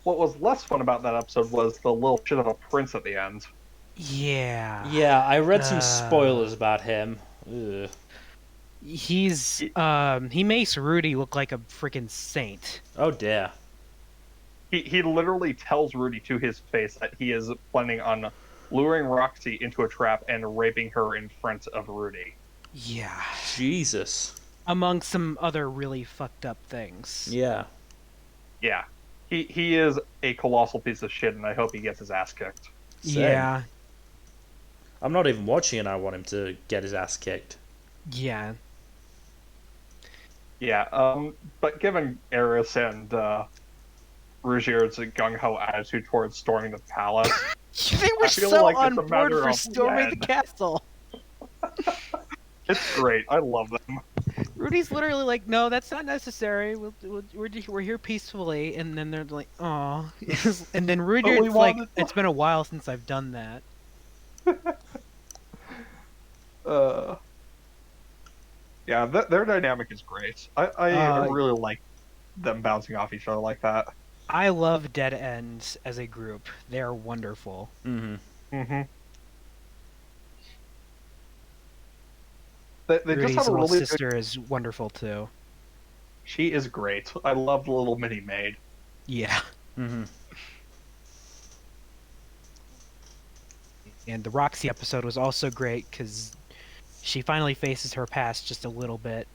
what was less fun about that episode was the little shit of a prince at the end. Yeah. Yeah, I read some spoilers about him. Ugh. He makes Rudy look like a freaking saint. Oh dear. He literally tells Rudy to his face that he is planning on luring Roxy into a trap and raping her in front of Rudy. Yeah. Jesus. Among some other really fucked up things. Yeah. Yeah. He is a colossal piece of shit, and I hope he gets his ass kicked. Same. Yeah. I'm not even watching, and I want him to get his ass kicked. Yeah. Yeah, but given Eris and Rougierd's gung-ho attitude towards storming the palace, They were so like on it's a board matter for of storming when. the castle. It's great. I love them. Rudy's literally like, "No, that's not necessary. We're here peacefully." And then they're like, "Oh," and then Rudy's like, "It's been a while since I've done that." Yeah, their dynamic is great. I really like them bouncing off each other like that. I love Dead Ends as a group. They're wonderful. They Rudy's just have a little really sister is wonderful too. She is great. I love the little mini maid. Yeah. And the Roxy episode was also great because she finally faces her past just a little bit.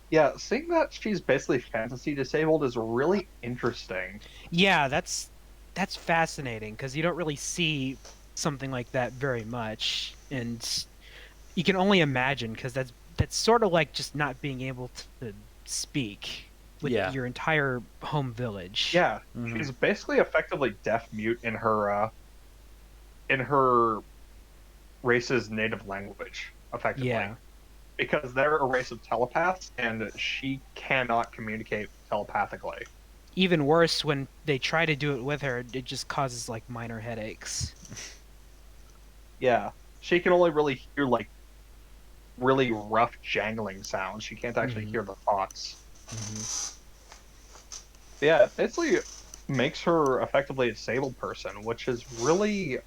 Yeah, seeing that she's basically fantasy disabled is really interesting. Yeah, that's fascinating because you don't really see something like that very much, and you can only imagine because that's sort of like just not being able to speak with your entire home village. Yeah, she's basically effectively deaf mute in her race's native language, effectively. Yeah. Because they're a race of telepaths, and she cannot communicate telepathically. Even worse, when they try to do it with her, it just causes, like, minor headaches. Yeah. She can only really hear, like, really rough jangling sounds. She can't actually hear the thoughts. Yeah, it basically makes her effectively a disabled person, which is really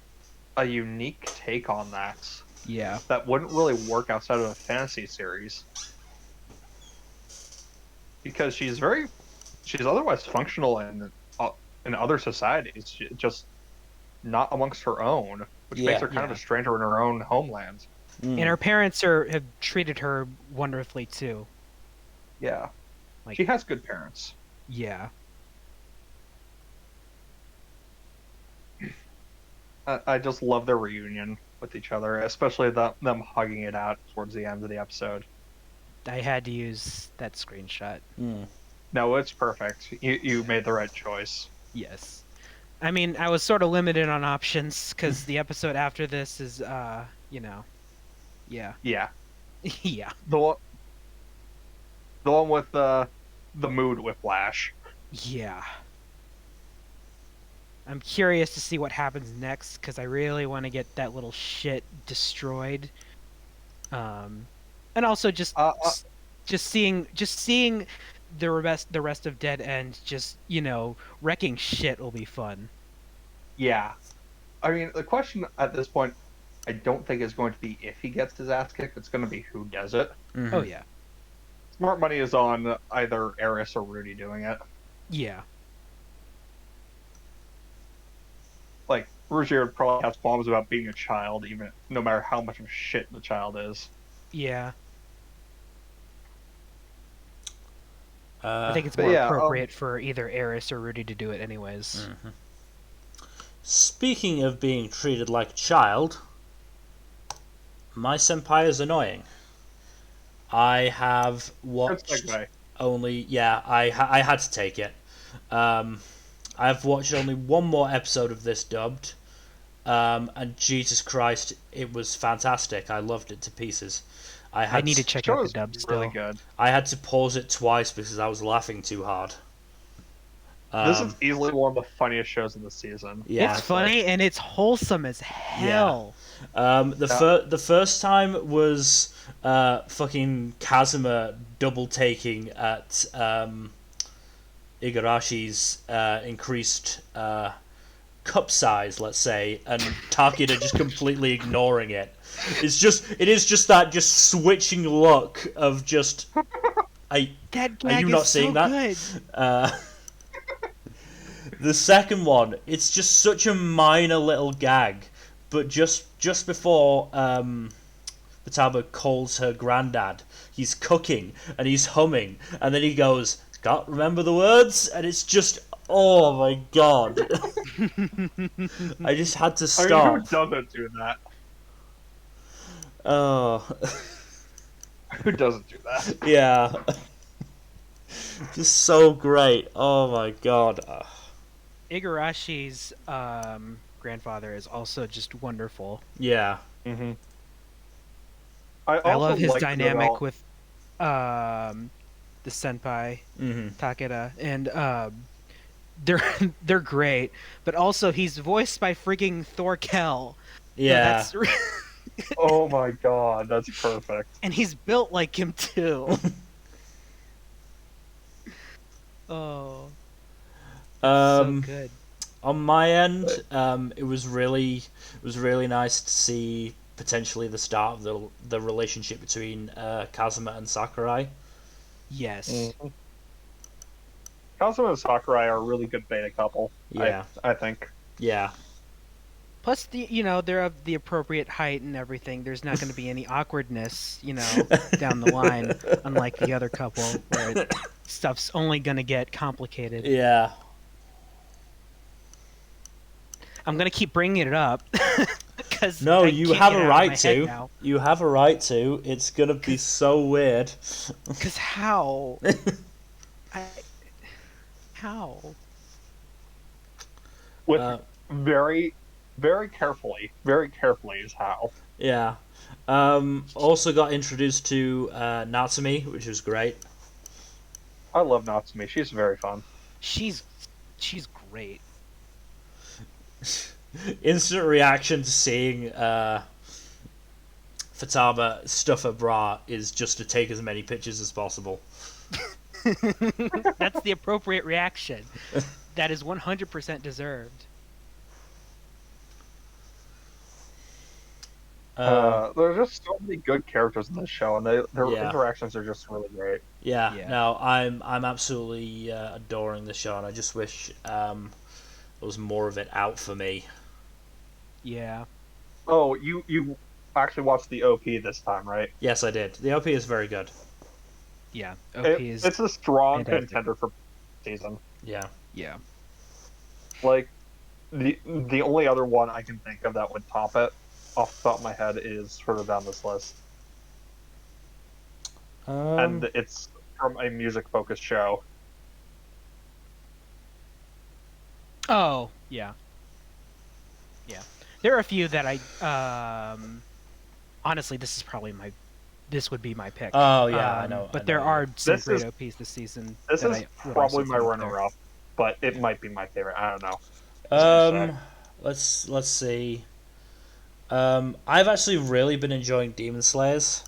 a unique take on that. Yeah. That wouldn't really work outside of a fantasy series. Because she's otherwise functional in other societies, just not amongst her own, which makes her kind of a stranger in her own homeland. And her parents have treated her wonderfully too. Yeah. Like, she has good parents. Yeah. I just love their reunion with each other, especially them hugging it out towards the end of the episode. I had to use that screenshot. No, it's perfect. You made the right choice. Yes. I mean, I was sort of limited on options because the episode after this is, yeah. Yeah. Yeah. The one with the mood whiplash. Yeah. I'm curious to see what happens next because I really want to get that little shit destroyed. And also just seeing the rest of Dead End just, wrecking shit will be fun. Yeah. I mean, the question at this point, I don't think is going to be if he gets his ass kicked. It's going to be who does it. Oh, yeah. Smart money is on either Eris or Rudy doing it. Yeah. Like, Rougierd probably has qualms about being a child, even no matter how much of shit the child is. Yeah. I think it's more appropriate for either Eris or Rudy to do it anyways. Speaking of being treated like a child, my senpai is annoying. I have watched only... Yeah, I had to take it. I've watched only one more episode of this dubbed, and Jesus Christ, it was fantastic. I loved it to pieces. I need to check out the dub still. Really good. I had to pause it twice because I was laughing too hard. This is easily one of the funniest shows of the season. Yeah, it's funny and it's wholesome as hell. Yeah. The first time was fucking Kazuma double taking at Igarashi's increased cup size, let's say, and Takeda just completely ignoring it. It is just that switching look of just that gag are you not is seeing so that? The second one, it's just such a minor little gag, but just before Futaba calls her granddad, he's cooking and he's humming, and then he goes, "Can't remember the words," and it's just, oh my god. I just had to stop. I mean, who doesn't do that? Oh. Who doesn't do that? Yeah. Just so great. Oh my god. Igarashi's grandfather is also just wonderful. Yeah. Mm-hmm. I love his dynamic with the senpai, Takeda, and they're great. But also, he's voiced by freaking Thorkel. Yeah. So that's oh my god, that's perfect. And he's built like him too. Oh. So good. On my end, it was really nice to see potentially the start of the relationship between Kazuma and Sakurai. Yes. Mm-hmm. Kazuma and Sakurai are a really good beta couple. Yeah, I think. Yeah. Plus, they're of the appropriate height and everything. There's not going to be any awkwardness, down the line, unlike the other couple, where stuff's only going to get complicated. Yeah. I'm going to keep bringing it up. No, you have a right to. You have a right to. It's going to be so weird. Because how? How? With very, very carefully is how. Yeah. Also got introduced to Natsumi, which was great. I love Natsumi. She's very fun. She's great. Instant reaction to seeing Futaba stuff her bra is just to take as many pictures as possible. That's the appropriate reaction. That is 100% deserved. There's just so many good characters in this show, and their interactions are just really great. Yeah. No, I'm absolutely adoring the show, and I just wish there was more of it out for me. Yeah. Oh, you actually watched the OP this time, right? Yes, I did. The OP is very good. Yeah, it's a strong fantastic contender for season. Yeah. Yeah. Like the only other one I can think of that would top it off the top of my head is further down this list. And it's from a music-focused show. Oh, yeah. Yeah. There are a few that I honestly this would be my pick. Oh yeah, I know. But there are some great OPs this season. This is probably my runner-up, but it might be my favorite. I don't know. Let's see. I've actually really been enjoying Demon Slayers.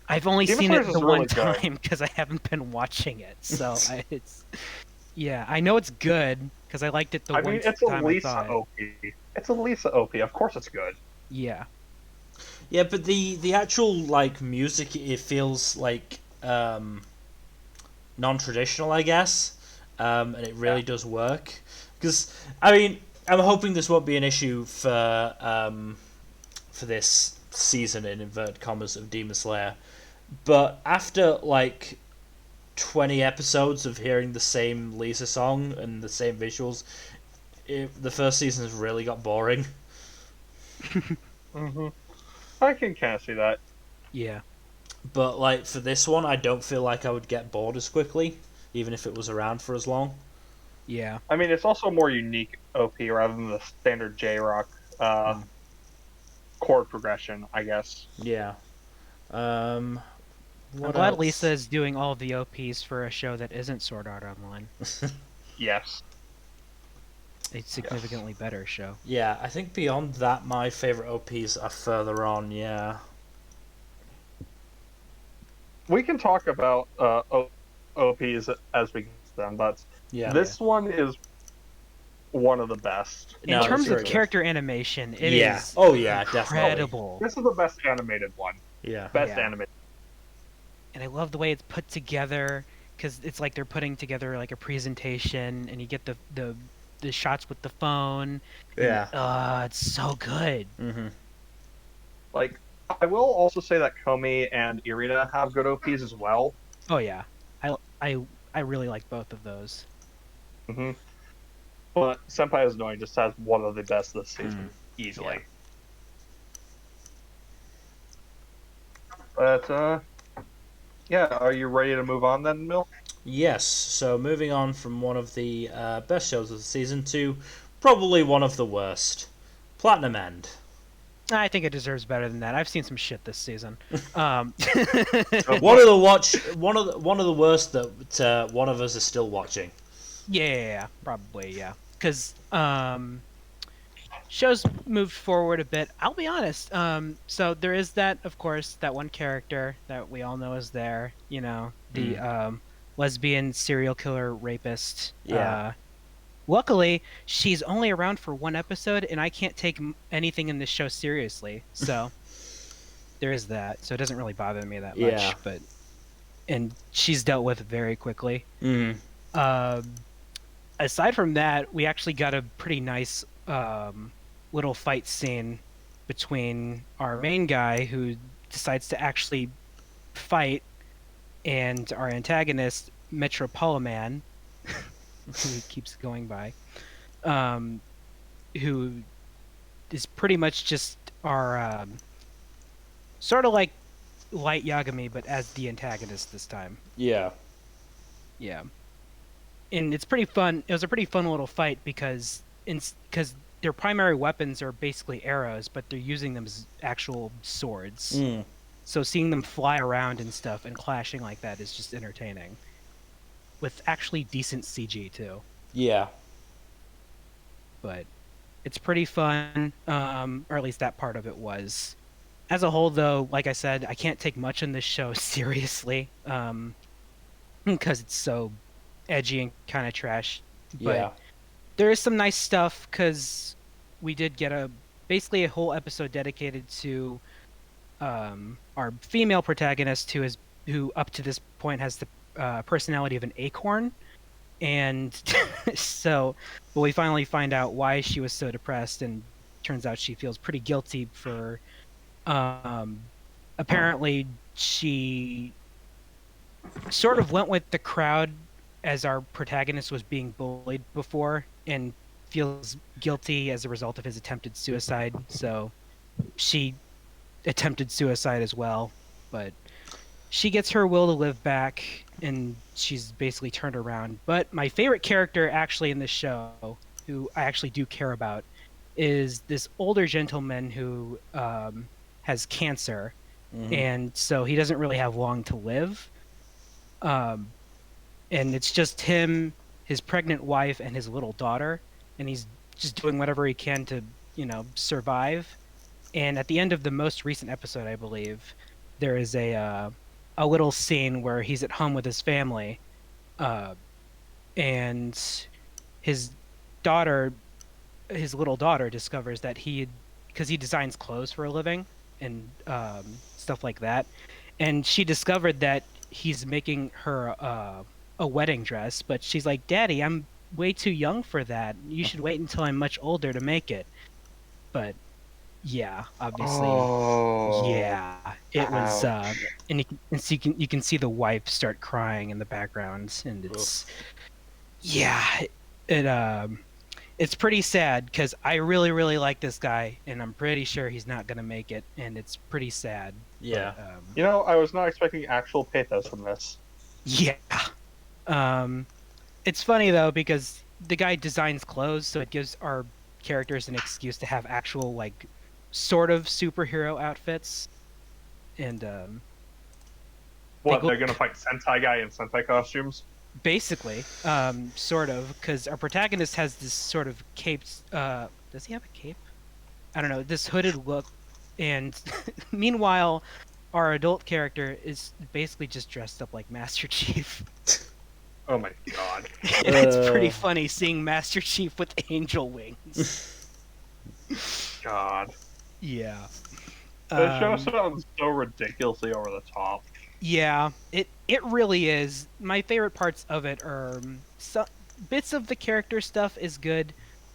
I've only seen it the one time because I haven't been watching it. So I know it's good because I liked it the one time I thought. It's a Lisa OP. It's a Lisa OP. Of course, it's good. Yeah. Yeah, but the actual music, it feels like non-traditional, I guess, and it really does work. Because I'm hoping this won't be an issue for this season in inverted commas of Demon Slayer, but after 20 episodes of hearing the same Lisa song and the same visuals, the first season has really got boring. Mm-hmm. I can kind of see that. Yeah. But for this one, I don't feel like I would get bored as quickly, even if it was around for as long. Yeah. It's also a more unique OP rather than the standard J-Rock chord progression, I guess. Yeah. Um, I'm glad Lisa is doing all of the OPs for a show that isn't Sword Art Online. Yes. A significantly better show. Yeah, I think beyond that, my favorite OPs are further on. Yeah. We can talk about OPs as we get to them, but this one is one of the best. In terms of character animation, it is incredible. Definitely. This is the best animated one. Yeah. Best animated. And I love the way it's put together, because it's like they're putting together like a presentation, and you get the shots with the phone. Yeah. It's so good. Mm-hmm. Like, I will also say that Komi and Irina have good OPs as well. Oh yeah, I really like both of those. Mm-hmm. But Senpai is Annoying just has one of the best this season, easily. Yeah. But yeah, are you ready to move on then, Mill? Yes. So moving on from one of the best shows of the season to probably one of the worst, Platinum End. I think it deserves better than that. I've seen some shit this season. One of the worst that one of us is still watching. Yeah, probably, yeah. Because shows moved forward a bit. I'll be honest. So there is that, of course, that one character that we all know is there. You know, the lesbian serial killer rapist. Yeah. Luckily, she's only around for one episode, and I can't take anything in this show seriously. So there is that. So it doesn't really bother me that much. Yeah. And she's dealt with very quickly. Mm-hmm. Aside from that, we actually got a pretty nice little fight scene between our main guy, who decides to actually fight, and our antagonist, Metropoliman, who he keeps going by, who is pretty much just our sort of like Light Yagami, but as the antagonist this time. Yeah. Yeah. And it's pretty fun. It was a pretty fun little fight because their primary weapons are basically arrows, but they're using them as actual swords. So seeing them fly around and stuff and clashing like that is just entertaining. With actually decent CG too. Yeah. But it's pretty fun, or at least that part of it was. As a whole, though, like I said, I can't take much in this show seriously, because it's so edgy and kind of trash. But there is some nice stuff, because we did get basically a whole episode dedicated to our female protagonist, who up to this point has the personality of an acorn. And so we finally find out why she was so depressed, and turns out she feels pretty guilty for apparently she sort of went with the crowd as our protagonist was being bullied before, and feels guilty as a result of his attempted suicide. So she attempted suicide as well, but she gets her will to live back, and she's basically turned around. But my favorite character actually in this show, who I actually do care about, is this older gentleman who has cancer, and so he doesn't really have long to live. And it's just him, his pregnant wife, and his little daughter, and he's just doing whatever he can to, survive. And at the end of the most recent episode, I believe, there is a little scene where he's at home with his family, and his little daughter discovers that because he designs clothes for a living and stuff like that, and she discovered that he's making her a wedding dress, but she's like, "Daddy, I'm way too young for that. You should wait until I'm much older to make it." But yeah, obviously, it was, and you can see the wife start crying in the background, and it's pretty sad, because I really, really like this guy, and I'm pretty sure he's not gonna make it, and it's pretty sad. Yeah. But, I was not expecting actual pathos from this. Yeah. It's funny though, because the guy designs clothes, so it gives our characters an excuse to have actual, like, sort of superhero outfits. and what, they're gonna fight Sentai guy in Sentai costumes? Basically, sort of, because our protagonist has this sort of caped. Does he have a cape? I don't know. This hooded look, and meanwhile, our adult character is basically just dressed up like Master Chief. Oh my god! And it's pretty funny seeing Master Chief with angel wings. God. Yeah. The show sounds so ridiculously over the top. Yeah, it really is. My favorite parts of it are bits of the character stuff is good.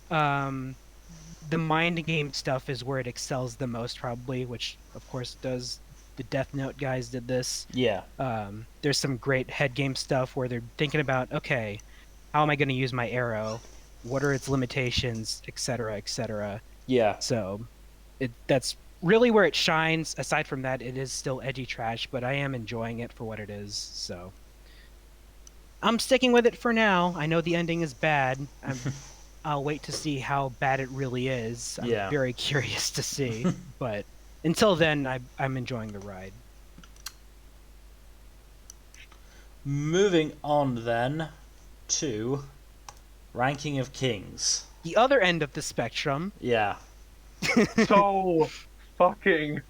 The mind game stuff is where it excels the most, probably, which of course does. The Death Note guys did this. Yeah. There's some great head game stuff where they're thinking about, okay, how am I going to use my arrow? What are its limitations, etc., etc. Yeah. So, that's really where it shines. Aside from that, it is still edgy trash, but I am enjoying it for what it is. So, I'm sticking with it for now. I know the ending is bad. I'll wait to see how bad it really is. I'm very curious to see, but until then, I'm enjoying the ride. Moving on then to Ranking of Kings. The other end of the spectrum. Yeah. So fucking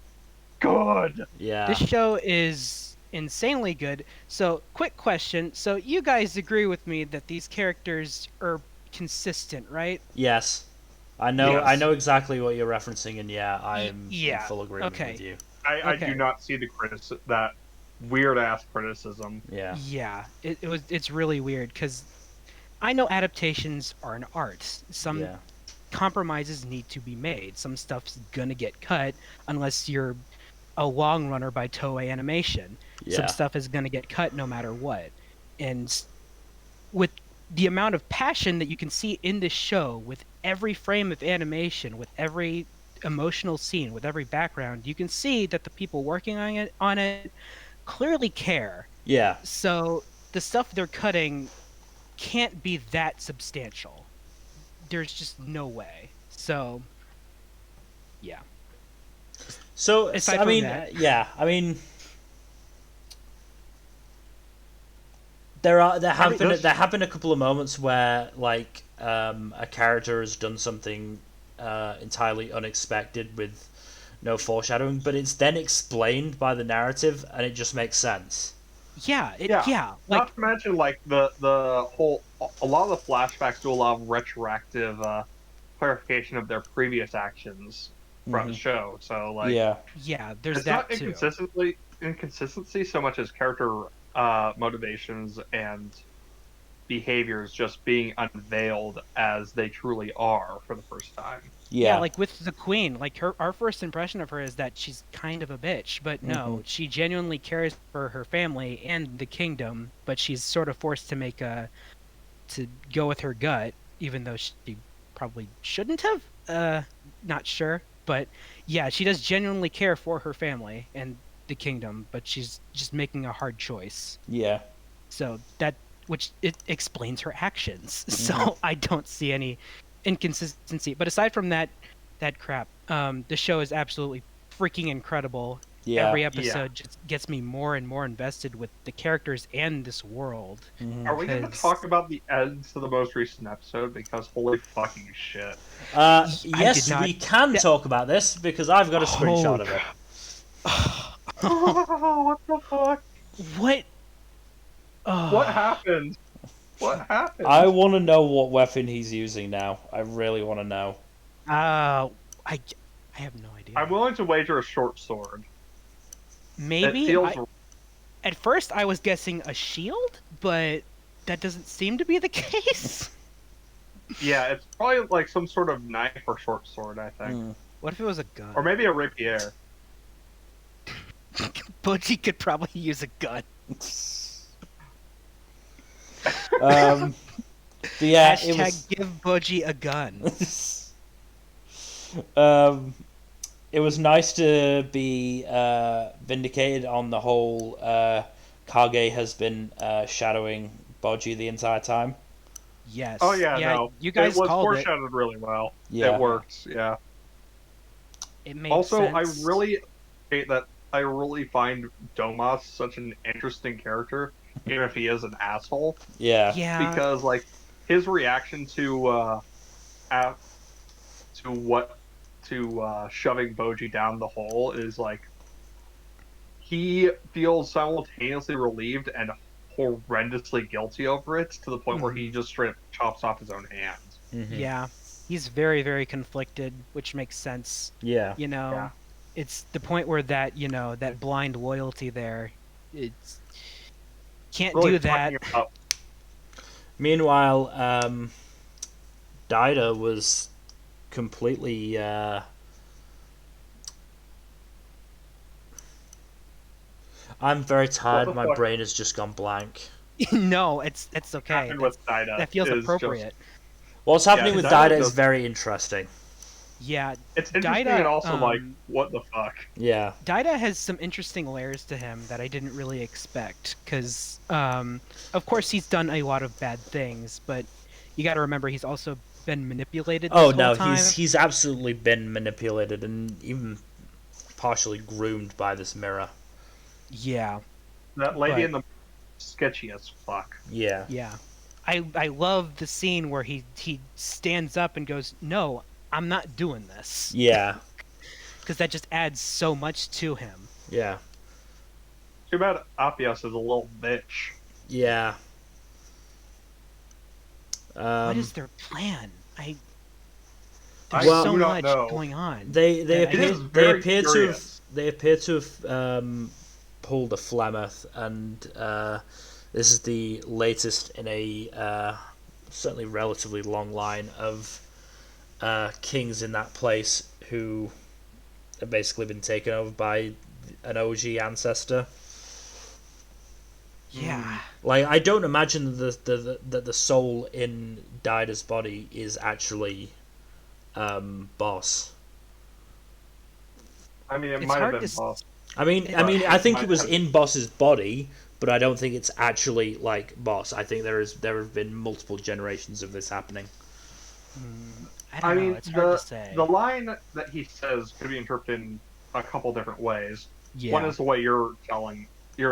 good. Yeah. This show is insanely good. So, quick question. So, you guys agree with me that these characters are consistent, right? Yes. I know. Yes. I know exactly what you're referencing, and I am in full agreement with you. I do not see that weird ass criticism. Yeah. Yeah. It's really weird because I know adaptations are an art. Some compromises need to be made. Some stuff's gonna get cut unless you're a long runner by Toei Animation. Yeah. Some stuff is gonna get cut no matter what. And with the amount of passion that you can see in this show, with every frame of animation, with every emotional scene, with every background, you can see that the people working on it clearly care. Yeah. So the stuff they're cutting can't be that substantial. There's just no way. So, yeah. So, Aside I from mean, that, I mean, there have been a couple of moments where like a character has done something entirely unexpected with no foreshadowing, but it's then explained by the narrative and it just makes sense. Yeah. Not to mention, like the whole, a lot of the flashbacks do a lot of retroactive clarification of their previous actions throughout the show. So, like, there's it's that not too. inconsistency so much as character motivations and behaviors just being unveiled as they truly are for the first time. Yeah, like with the Queen, like our first impression of her is that she's kind of a bitch, but no, she genuinely cares for her family and the kingdom, but she's sort of forced to go with her gut, even though she probably shouldn't have. Not sure, but yeah, she does genuinely care for her family and the kingdom, but she's just making a hard choice. Yeah. So it explains her actions. So I don't see any inconsistency. But aside from that crap, the show is absolutely freaking incredible. Yeah. Every episode just gets me more and more invested with the characters and this world. Are we going to talk about the ends to the most recent episode? Because holy fucking shit. Yes, we can talk about this because I've got a screenshot of it. What the fuck? What? What happened? What happened? I want to know what weapon he's using now. I really want to know. I have no idea. I'm willing to wager a short sword. Maybe. At first, I was guessing a shield, but that doesn't seem to be the case. Yeah, it's probably like some sort of knife or short sword, I think. What if it was a gun? Or maybe a rapier. Boji could probably use a gun. Yeah, Hashtag give Boji a gun. It was nice to be vindicated on the whole Kage has been shadowing Boji the entire time. Yes. Oh yeah, no. You guys it was called foreshadowed really well. Yeah. It worked, yeah. It made also, sense. I really hate that I really find Domas such an interesting character, even if he is an asshole. Yeah. Yeah. Because like his reaction a- to shoving Boji down the hole is like he feels simultaneously relieved and horrendously guilty over it to the point where he Mhm. just straight up chops off his own hand. Mm-hmm. Yeah. He's very, very conflicted, which makes sense. Yeah. You know, Yeah. it's the point where that blind loyalty there, it's can't Really do fucking that. him up. Meanwhile, Dida was completely. I'm very tired. My Fuck brain has just gone blank. No, it's okay. happened with Dida That feels is appropriate. What's happening Yeah, with Dida Dida is just very interesting. Yeah, it's interesting Dida, and also like what the fuck. Yeah. Dida has some interesting layers to him that I didn't really expect. Because, of course, he's done a lot of bad things, but you got to remember he's also been manipulated this Oh whole no, time. he's absolutely been manipulated and even partially groomed by this mirror. Yeah. That lady But- in the sketchy as fuck. Yeah. Yeah. I love the scene where he stands up and goes, "No, I'm not doing this." Yeah. Because that just adds so much to him. Yeah. Too bad Appius is a little bitch. Yeah. What is their plan? I There's Well- so do not much know. going on. They It is they very appear curious. to have pulled a Flemeth, and this is the latest in a certainly relatively long line of kings in that place who have basically been taken over by an OG ancestor. Yeah. Like, I don't imagine that the soul in Dida's body is actually Boss. I mean, it It's might have hard been to both. I mean, I think it was in Boss's body, but I don't think it's actually like Boss. I think there have been multiple generations of this happening. I don't I know. mean, It's hard to say. the line that he says could be interpreted in a couple different ways. Yeah. One is the way you're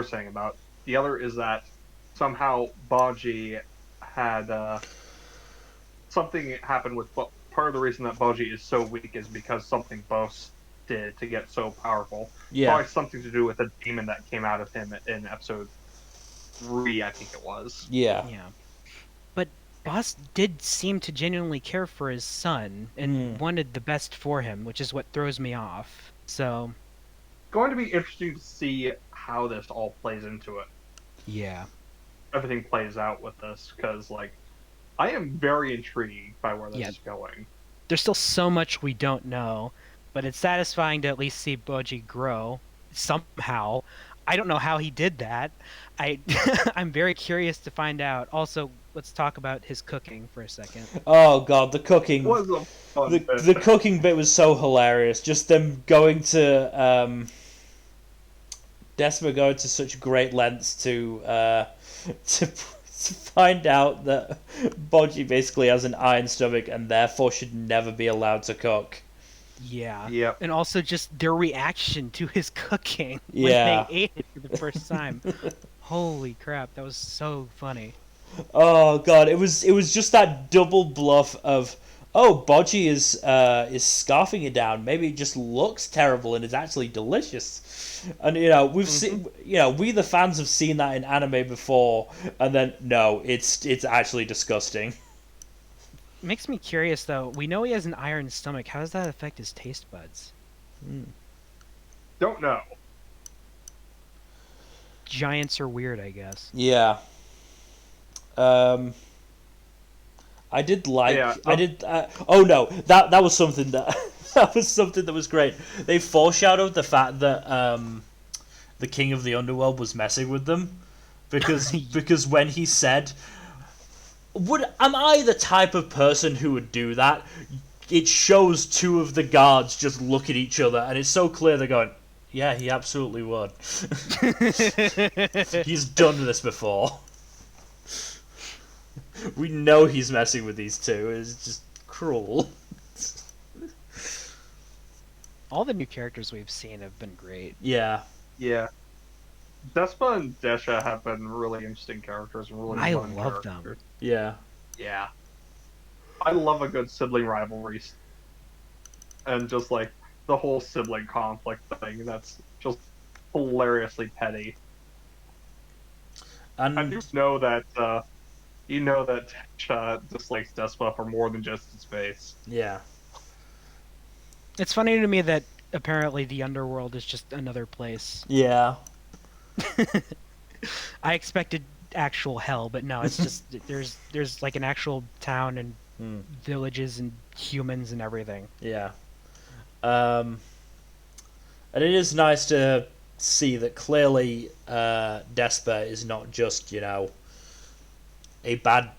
saying about. The other is that somehow Baji had something happened with. But part of the reason that Baji is so weak is because something Boss did to get so powerful. Yeah. Probably something to do with a demon that came out of him in episode 3, I think it was. Yeah. Yeah. But Boss did seem to genuinely care for his son and wanted the best for him, which is what throws me off. So. Going to be interesting to see how this all plays into it. Yeah. Everything plays out with this, because, like, I am very intrigued by where this is going. There's still so much we don't know, but it's satisfying to at least see Boji grow somehow. I don't know how he did that. I'm very curious to find out. Also, let's talk about his cooking for a second. Oh god, the cooking. It was a fun bit. The cooking bit was so hilarious. Just them going to Decima going to such great lengths to find out that Boji basically has an iron stomach and therefore should never be allowed to cook. Yeah. Yep. And also just their reaction to his cooking when Yeah. they ate it for the first time. Holy crap, that was so funny. Oh god, it was just that double bluff of, oh, Boji is scarfing it down. Maybe it just looks terrible and is actually delicious. And we've seen, we the fans have seen that in anime before, and then no, it's actually disgusting. Makes me curious though. We know he has an iron stomach. How does that affect his taste buds? Don't know. Giants are weird, I guess. Yeah. I did like. Yeah. I did. Oh no, that was something that that was something that was great. They foreshadowed the fact that the King of the Underworld was messing with them, because when he said, am I the type of person who would do that? It shows two of the guards just look at each other, and it's so clear they're going, yeah, he absolutely would. He's done this before. We know he's messing with these two. It's just cruel. All the new characters we've seen have been great. Yeah. Yeah. Despa and Desha have been really interesting characters, really I fun love characters. them. Yeah. Yeah. I love a good sibling rivalry. And just like the whole sibling conflict thing, that's just hilariously petty. And I do know that Desha dislikes Despa for more than just his face. yeah. It's funny to me that apparently the underworld is just another place. Yeah. I expected actual hell, but no, it's just there's like an actual town and villages and humans and everything. Yeah. And it is nice to see that clearly Despa is not just, a bad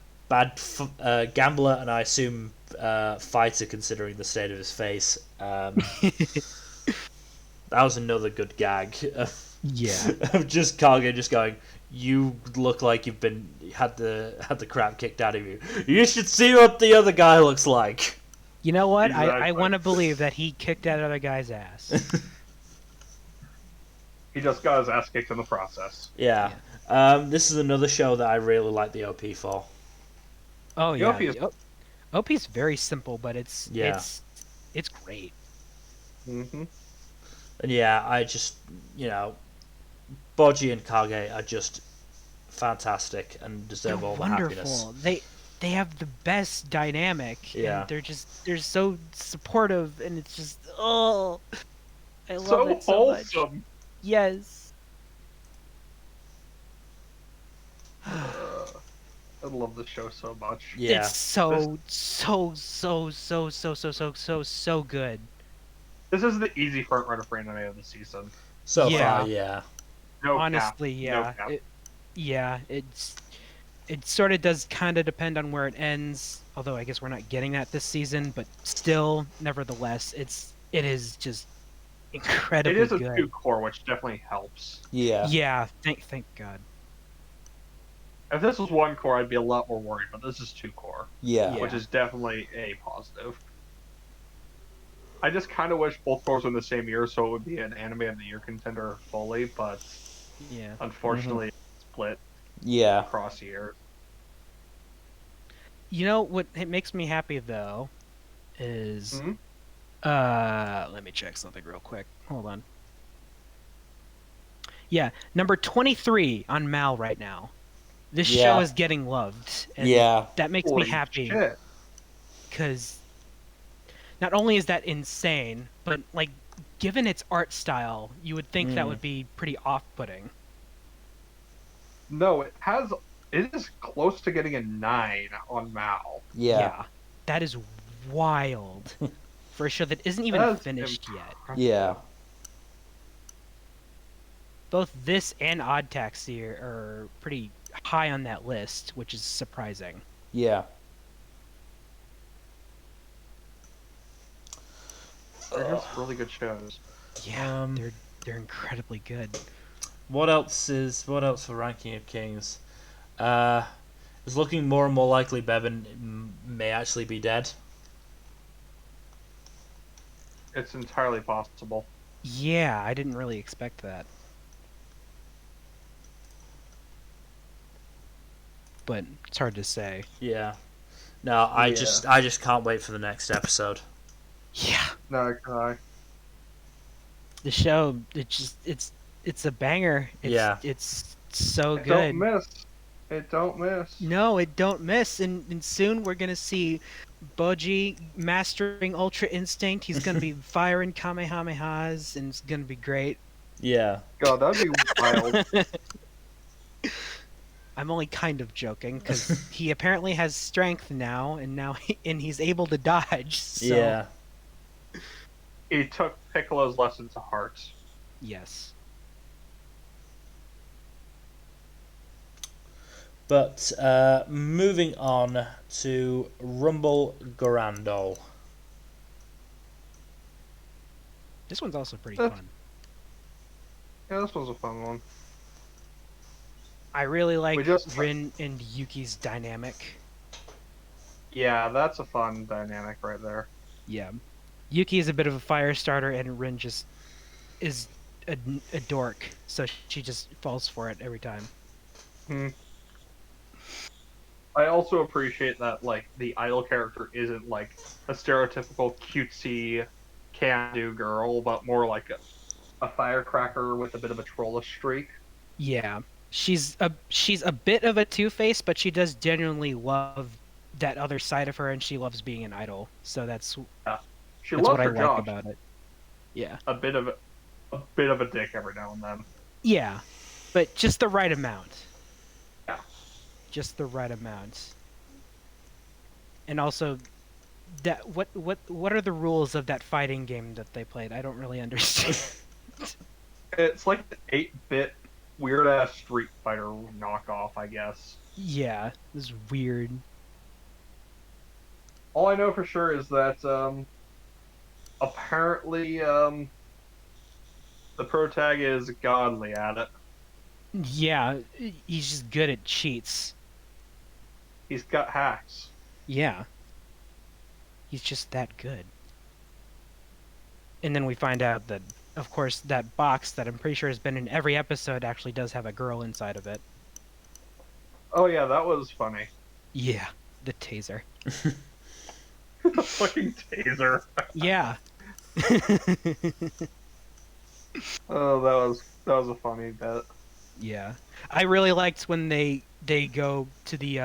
gambler, and I assume fighter, considering the state of his face. That was another good gag. Yeah. Of just Kage just going, "You look like you've had the crap kicked out of you. You should see what the other guy looks like." You know what? Exactly. I want to believe that he kicked that other guy's ass. He just got his ass kicked in the process. Yeah. This is another show that I really like the OP for. Oh yeah. OP is... OP's very simple, but it's great. Mm-hmm. And yeah, I just, Boji and Kage are just fantastic and deserve all the happiness. They have the best dynamic. Yeah. And they're so supportive, and it's just I love So it so much. wholesome. Yes. I love the show so much. Yeah. It's so good. This is the easy front runner for anime of the season. So Yeah. far, yeah. No Honestly, cap. yeah. No cap. It sort of does kind of depend on where it ends, although I guess we're not getting that this season, but still, nevertheless, it is just incredibly It is a good. 2 core, which definitely helps. Yeah. Yeah, thank God. If this was 1 core, I'd be a lot more worried, but this is 2 core. Yeah. Which is definitely a positive. I just kind of wish both cores were in the same year, so it would be an anime of the year contender fully, but Yeah. unfortunately, it's split Yeah. across years. You know what it makes me happy though is Mhm. Let me check something real quick. Hold on. Yeah, number 23 on Mal right now. This show is getting loved. And that makes me happy. Because not only is that insane, but like given its art style, you would think that would be pretty off-putting. No, it is close to getting a 9 on Mal. Yeah. That is wild. For a show that isn't even finished yet. Yeah. Both this and Odd Taxi are pretty high on that list, which is surprising. Yeah. They're just really good shows. Yeah, they're incredibly good. What else for Ranking of Kings? It's looking more and more likely Bevan may actually be dead. It's entirely possible. Yeah, I didn't really expect that. But it's hard to say. Yeah. No, I just can't wait for the next episode. Yeah. No, can I? The show, it's a banger. It's so good. Don't miss. It don't miss. No, it don't miss. And soon we're gonna see Boji mastering Ultra Instinct. He's gonna be firing Kamehamehas, and it's gonna be great. Yeah. God, that'd be wild. I'm only kind of joking because he apparently has strength now, and he's able to dodge. So. Yeah. He took Piccolo's lesson to heart. Yes. But moving on to Rumble Garandoll. This one's also pretty fun. Yeah, this was a fun one. I really like Rin and Yuki's dynamic. Yeah, that's a fun dynamic right there. Yeah. Yuki is a bit of a fire starter, and Rin just is a dork, so she just falls for it every time. I also appreciate that like the idol character isn't like a stereotypical cutesy can-do girl, but more like a firecracker with a bit of a trollish streak. Yeah, she's a bit of a two-face, but she does genuinely love that other side of her, and she loves being an idol. So that's She what loves I her like job. about it. Yeah, A bit of a dick every now and then. yeah, but just the right amount. Yeah, just the right amount. And also, that what are the rules of that fighting game that they played? I don't really understand. it's like an 8-bit weird ass Street Fighter knockoff, I guess. Yeah, it was weird. All I know for sure is that apparently the protag is godly at it. Yeah, he's just good at cheats. He's got hacks. Yeah. He's just that good. And then we find out that, of course, that box that I'm pretty sure has been in every episode actually does have a girl inside of it. Oh yeah, that was funny. Yeah, the taser. The fucking taser. Yeah. Oh, that was a funny bit. Yeah. I really liked when they go to the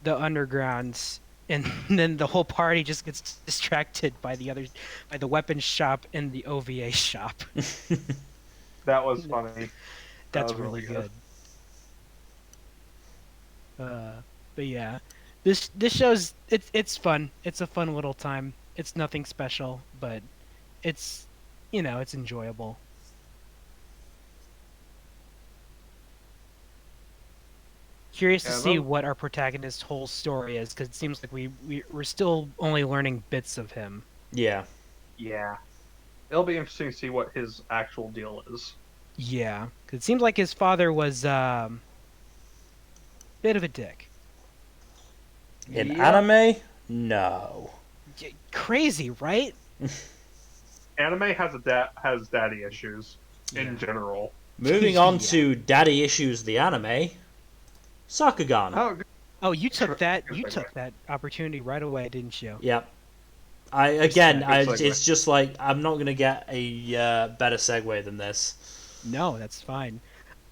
undergrounds, and then the whole party just gets distracted by the weapons shop and the OVA shop. That was funny. That's was really good. But yeah, this show's it's fun. It's a fun little time. It's nothing special, but it's it's enjoyable. Curious to see what our protagonist's whole story is, because it seems like we're still only learning bits of him. Yeah. Yeah. It'll be interesting to see what his actual deal is. Yeah, because it seems like his father was a bit of a dick. In anime? No. Crazy, right? Anime has daddy issues in general. Moving on to daddy issues, the anime. Sakugan. Oh, you took that opportunity right away, didn't you? Yep. It's just like I'm not gonna get a better segue than this. No, that's fine.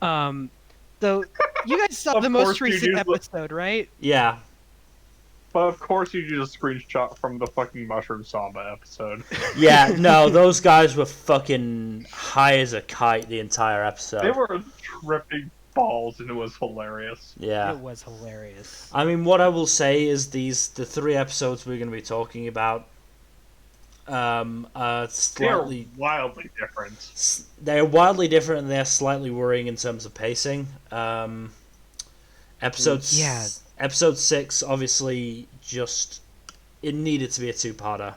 Though you guys saw the most recent episode, right? Yeah. But of course you just screenshot from the fucking Mushroom Samba episode. Yeah, no, those guys were fucking high as a kite the entire episode. They were tripping balls, and it was hilarious. Yeah. It was hilarious. I mean, what I will say is the 3 episodes we're going to be talking about are slightly... They're wildly different. They're wildly different, and they're slightly worrying in terms of pacing. Episode 6, obviously, it needed to be a 2-parter.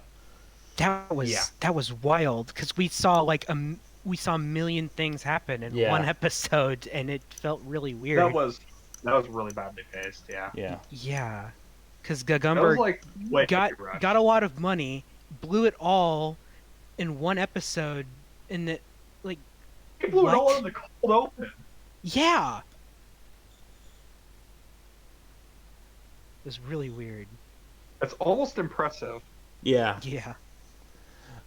That was wild, because we saw a million things happen in one episode, and it felt really weird. That was really badly paced. Yeah. Yeah, because Gagumber got a lot of money, blew it all in one episode, and that he blew it all in the cold open. Yeah. It was really weird. It's almost impressive. Yeah. Yeah.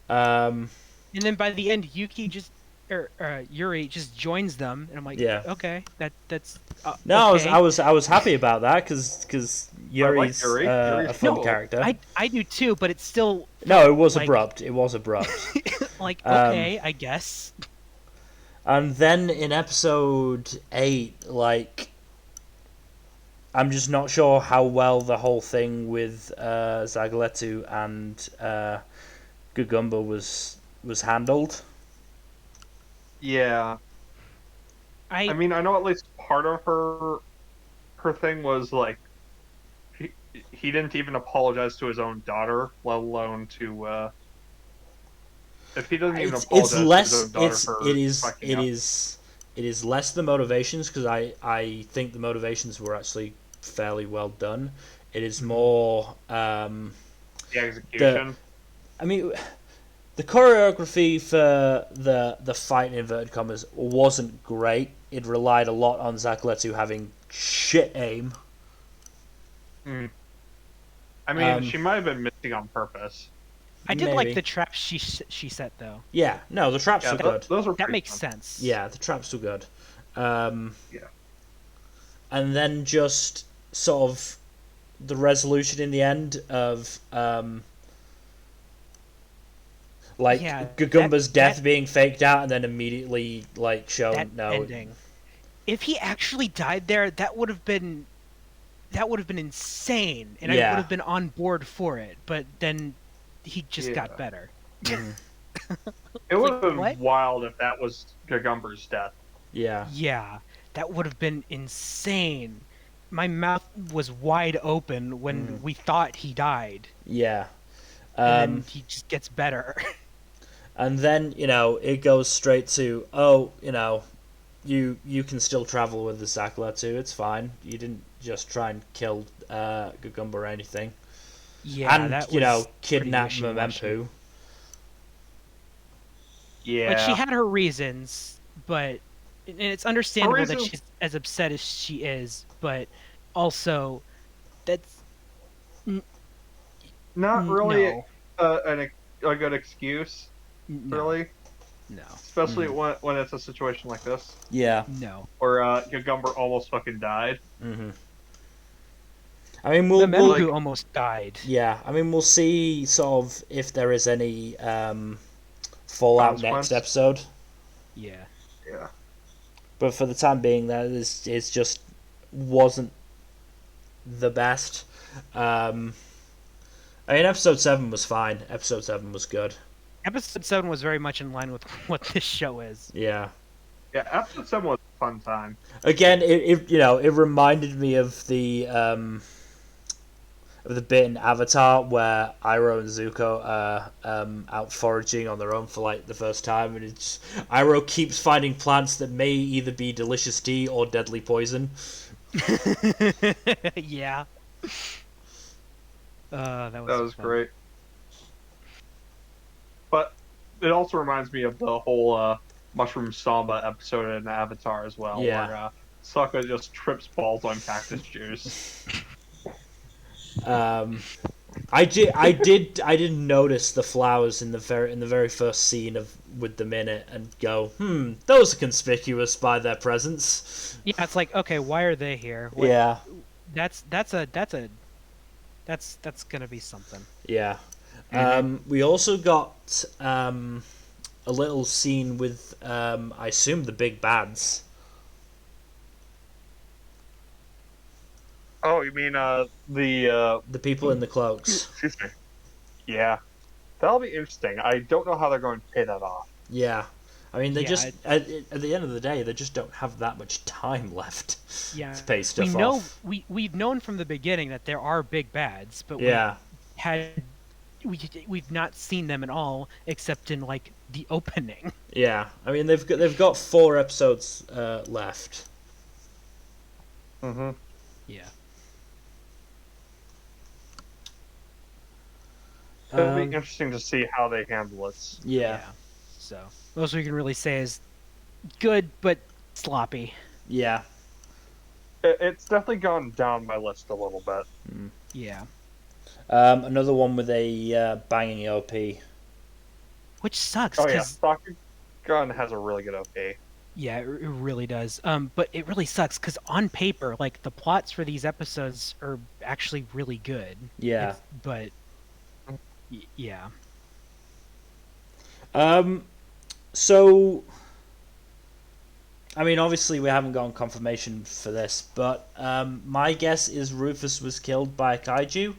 And then by the end, Yuri just joins them, and I'm like, okay, that's. No, okay. I was happy about that because Yuri's a fun character. I do too, but it's still. No, it was abrupt. It was abrupt. Okay, I guess. And then in episode 8, I'm just not sure how well the whole thing with Zagaletu and Gagumba was handled. Yeah. I mean, I know at least part of her thing was he didn't even apologize to his own daughter, let alone to if he doesn't even apologize to his own daughter it is less the motivations, because I think the motivations were actually fairly well done. It is more the execution. I mean, the choreography for the fight in inverted commas wasn't great. It relied a lot on Zakuletu having shit aim. I mean, she might have been missing on purpose. I did Maybe. like the traps she set though. Yeah, no, the traps were good. Those were that makes fun. sense. Yeah, the traps were good. Yeah. And then just sort of the resolution in the end of Gagumba's death being faked out and then immediately like shown. That No, ending. If he actually died there, that would have been insane, and I would have been on board for it. But then he just got better. It would have been wild if that was Gagumba's death. Yeah. Yeah, that would have been insane. My mouth was wide open when we thought he died. Yeah. And then he just gets better. And then, it goes straight to, you can still travel with the Zakuletu, it's fine. You didn't just try and kill Gagumba or anything. Yeah, and, that was kidnap Memempu. Yeah. Like, she had her reasons, but... And it's understandable that she's as upset as she is, but also, that's... Not really a good excuse, really. No. Especially when it's a situation like this. Yeah. No. Where Gagumba almost fucking died. Mm-hmm. I mean, Memempu almost died. Yeah, I mean, we'll see sort of if there is any fallout next episode. Yeah. Yeah. But for the time being, it just wasn't the best. I mean, episode 7 was fine. Episode 7 was good. Episode 7 was very much in line with what this show is. Yeah. Yeah, episode 7 was a fun time. Again, it reminded me of the bit in Avatar where Iroh and Zuko are out foraging on their own for like the first time, and Iroh keeps finding plants that may either be delicious tea or deadly poison. Yeah. That was fun. Great. But it also reminds me of the whole Mushroom Samba episode in Avatar as well, where Sokka just trips balls on cactus juice. I did notice the flowers in the very first scene with them in it and go, those are conspicuous by their presence. Yeah, it's like, okay, why are they here? Yeah. That's gonna be something. Yeah. We also got a little scene with I assume the big bads. Oh, you mean the people in the cloaks? Excuse me. Yeah, that'll be interesting. I don't know how they're going to pay that off. Yeah, I mean, just at the end of the day, they just don't have that much time left to pay stuff off. We've known from the beginning that there are big bads, but we've not seen them at all except in like the opening. Yeah, I mean they've got 4 episodes left. Mm-hmm. Yeah. It'll be interesting to see how they handle it. Yeah. So, most we can really say is good, but sloppy. Yeah. It's definitely gone down my list a little bit. Yeah. Another one with a banging OP. Which sucks. Oh, yeah. Sakugan has a really good OP. Yeah, it really does. But it really sucks because on paper, like, the plots for these episodes are actually really good. Yeah. But... Yeah. So, I mean, obviously we haven't gotten confirmation for this, but my guess is Rufus was killed by a kaiju.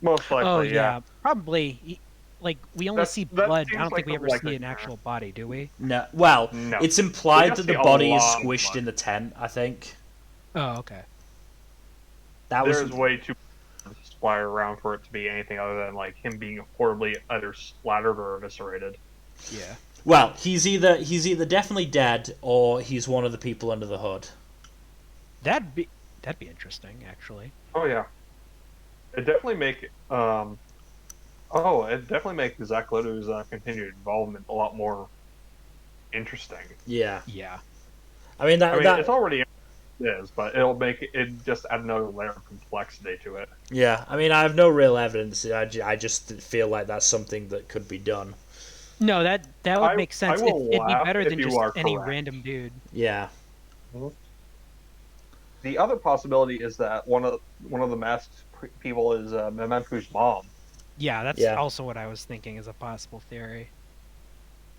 Most likely, oh yeah, probably. Like, we only see blood. I don't think we ever see an actual body, do we? No. Well, it's implied that the body is squished in the tent, I think. Oh, okay. There's way too splatter around for it to be anything other than like him being horribly either splattered or eviscerated. Yeah. Well, he's either definitely dead or he's one of the people under the hood. That'd be interesting, actually. Oh yeah. It definitely make Oh, it definitely makes Zach Lito's continued involvement a lot more interesting. Yeah. Yeah. I mean I mean, it's that already is, but it'll make it just add another layer of complexity to it. yeah. I mean, I have no real evidence. I just feel like that's something that could be done. No, that would make I sense. will It'd be laugh better if than you just are any correct. random dude. Yeah. Mhm. The other possibility is that one of the masked people is Memento's mom. Yeah, that's Yeah. also what I was thinking as a possible theory.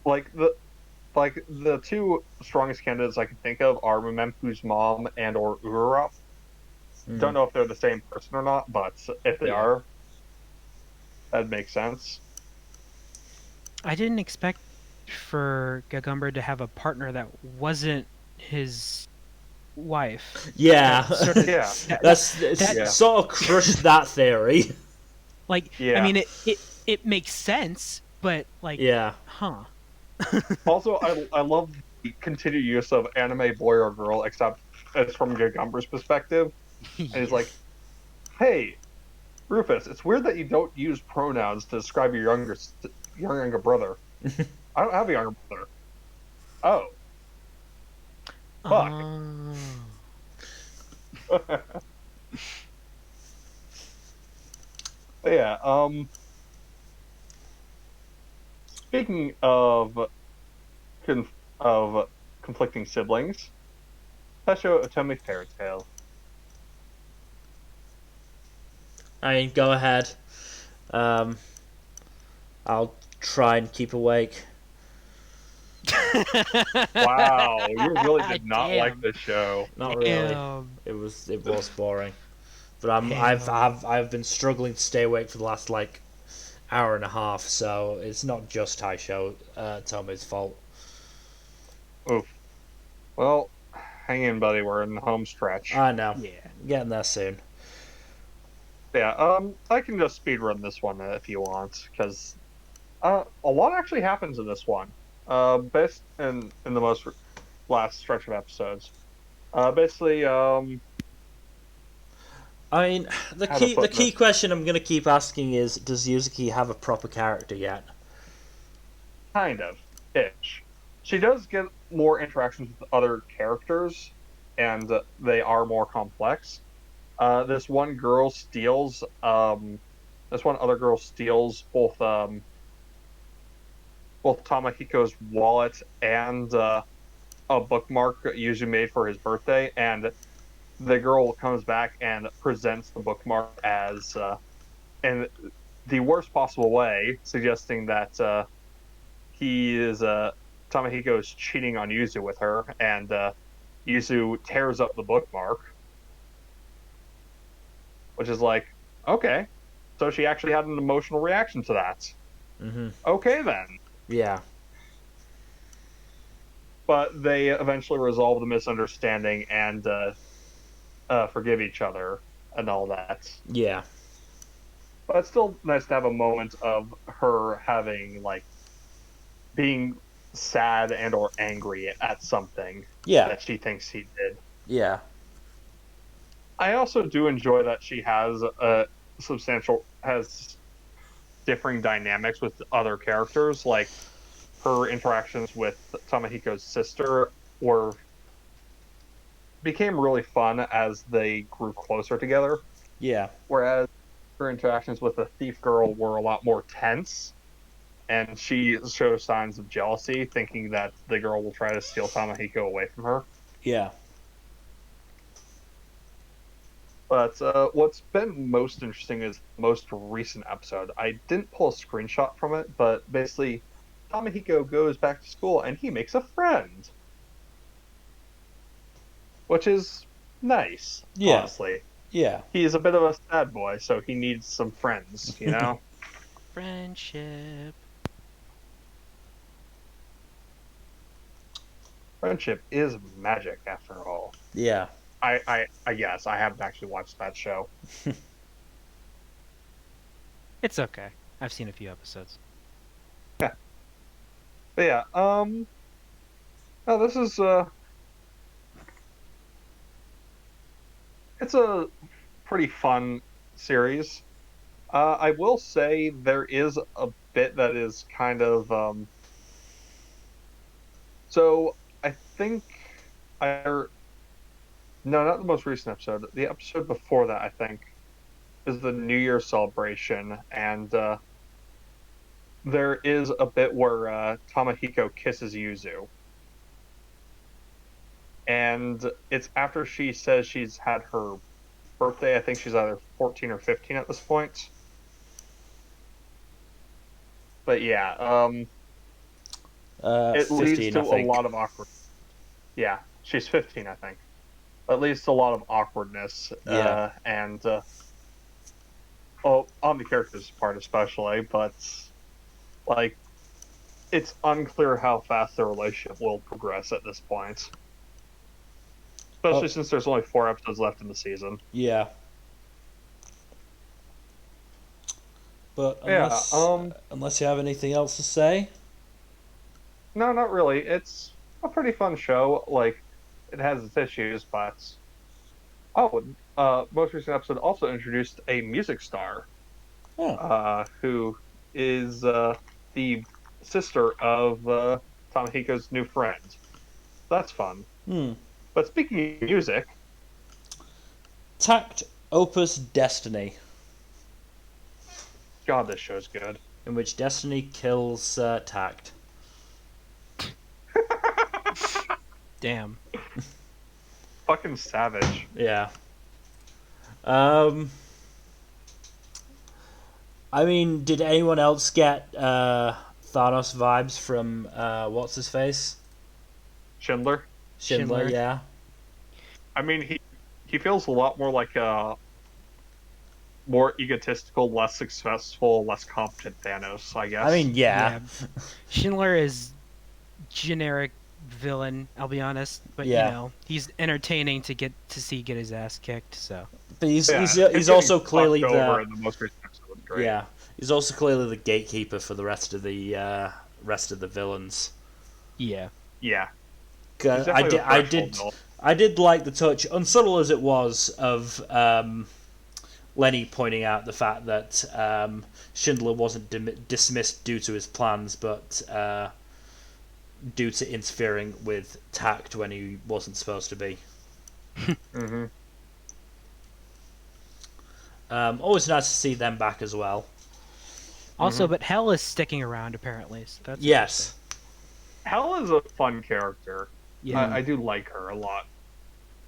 Like the two strongest candidates I can think of are Memento's mom and or Urarop. Mm. Don't know if they're the same person or not, but if they Yeah. are, that makes sense. I didn't expect for Gagumber to have a partner that wasn't his wife. Yeah. That sort of Yeah, That's yeah, sort of crushed that theory. like I yeah. mean it makes sense, but like Yeah. huh. Also, I love the continued use of anime boy or girl, except it's from Gagumber's perspective, and he's Yeah. like, "Hey, Rufus, it's weird that you don't use pronouns to describe your younger brother. I don't have a younger brother. Oh, fuck." Oh. Yeah. Speaking conf- of conflicting siblings, Taisho Otome Fairy Tale. I mean, go ahead. Um, I'll try and keep awake. Wow, you really did not like Damn. this show. Not really. Damn. It was boring. But Damn. I've been struggling to stay awake for the last like hour and a half. So it's not just Taisho Tome's fault. Oof. Well, hang in, buddy. We're in the home stretch. I know. Yeah. Getting there soon. Yeah. I can just speed run this one if you want, because a lot actually happens in this one. Best in the last stretch of episodes. Basically, I mean, how to the put key this? question I'm gonna keep asking is, does Yuzuki have a proper character yet? Kind of ish. She does get more interactions with other characters, and they are more complex. This one girl steals. This one other girl steals both Tamahiko's wallet and a bookmark Yuzu made for his birthday, and the girl comes back and presents the bookmark as in the worst possible way, suggesting that he is Tamahiko is cheating on Yuzu with her, and Yuzu tears up the bookmark, which is like, okay, so she actually had an emotional reaction to that. Mm-hmm. Okay then, Yeah. but they eventually resolve the misunderstanding and forgive each other and all that. Yeah. But it's still nice to have a moment of her having like being sad and or angry at something Yeah. that she thinks he did. Yeah. I also do enjoy that she has a has differing dynamics with other characters, like her interactions with Tamahiko's sister were became really fun as they grew closer together, Yeah. whereas her interactions with the thief girl were a lot more tense, and she shows signs of jealousy, thinking that the girl will try to steal Tamahiko away from her. Yeah. But what's been most interesting is the most recent episode. I didn't pull a screenshot from it, but basically, Tamahiko goes back to school and he makes a friend, which is nice, Yeah. honestly. Yeah. He's a bit of a sad boy, so he needs some friends, you know? Friendship. Friendship is magic, after all. Yeah. I guess. I haven't actually watched that show. It's okay. I've seen a few episodes. Yeah. But yeah, no, this is, it's a pretty fun series. I will say there is a bit that is kind of so I think I no, not the most recent episode. The episode before that, I think, is the New Year celebration, and there is a bit where Tamahiko kisses Yuzu, and it's after she says she's had her birthday. I think she's either 14 or 15 at this point. But yeah, it leads 15, to I a think. lot of awkward. Yeah, she's 15, I think. It leads to a lot of awkwardness, Yeah. and oh, on the character's part especially, but like it's unclear how fast the relationship will progress at this point. Especially since there's only 4 episodes left in the season. Yeah. But unless you have anything else to say, no, not really. It's a pretty fun show. Like, it has its issues, but most recent episode also introduced a music star, who is the sister of Tamahiko's new friend. That's fun. But speaking of music, Takt.Op.Destiny. God, this show's good. In which Destiny kills Takt. Damn. Fucking savage. Yeah. I mean, did anyone else get Thanos vibes from what's his face? Schindler. Schindler, yeah. I mean, he feels a lot more like a more egotistical, less successful, less competent Thanos, I guess. I mean, yeah. Schindler is generic villain, I'll be honest, but you know, he's entertaining to get his ass kicked, so. But he's also clearly the most recent episode was great. Yeah. He's also clearly the gatekeeper for the rest of the villains. Yeah. Yeah. I did like the touch, unsubtle as it was, of Lenny pointing out the fact that Schindler wasn't dismissed due to his plans, but due to interfering with Takt when he wasn't supposed to be. Mm-hmm. Always nice to see them back as well. Also, but Hell is sticking around apparently. So that's yes. Hell is a fun character. Yeah, I do like her a lot.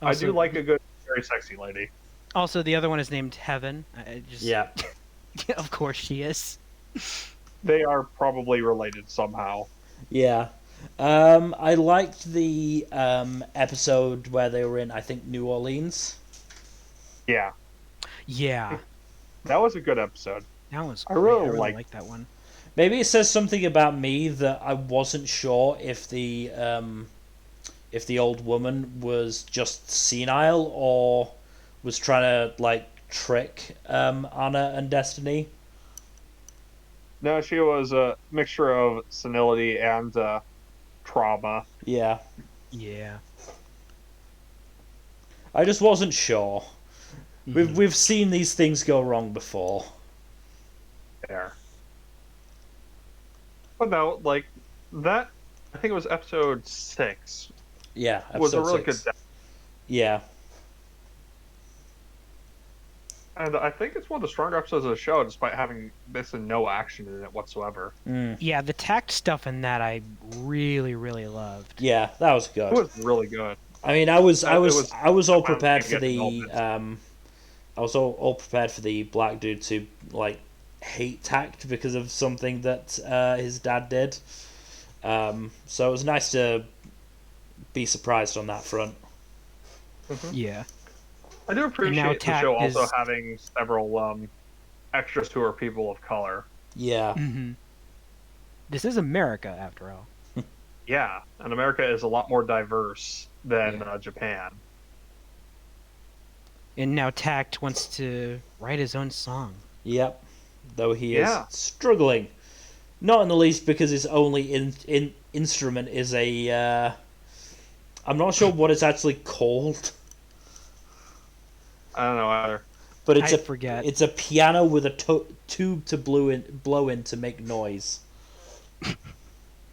Also, I do like a good, very sexy lady. Also, the other one is named Heaven. Yeah. Of course she is. They are probably related somehow. Yeah. I liked the episode where they were in, I think, New Orleans. Yeah. Yeah. That was a good episode. That was great. I really liked that one. Maybe it says something about me that I wasn't sure if the old woman was just senile or was trying to like trick Anna and Destiny. No, she was a mixture of senility and trauma. Yeah. Yeah. I just wasn't sure. We've seen these things go wrong before. There. But no, like that. I think it was episode 6. Yeah, episode was a really 6. good. Yeah. And I think it's one of the stronger episodes of the show, despite having basically no action in it whatsoever. Yeah, the Takt stuff in that I really, really loved. Yeah, that was good. It was really good. I mean, I was all prepared for the I was all prepared for the black dude to like hate Takt because of something that his dad did. So it was nice to be surprised on that front. Mm-hmm. Yeah. I do appreciate the show also having several extras who are people of color. Yeah. Mm-hmm. This is America, after all. Yeah, and America is a lot more diverse than Japan. And now Takt wants to write his own song. Yep. Though he is struggling. Not in the least because his only instrument is a... I'm not sure what it's actually called. I don't know either. but I forget. It's a piano with a tube to blow in to make noise.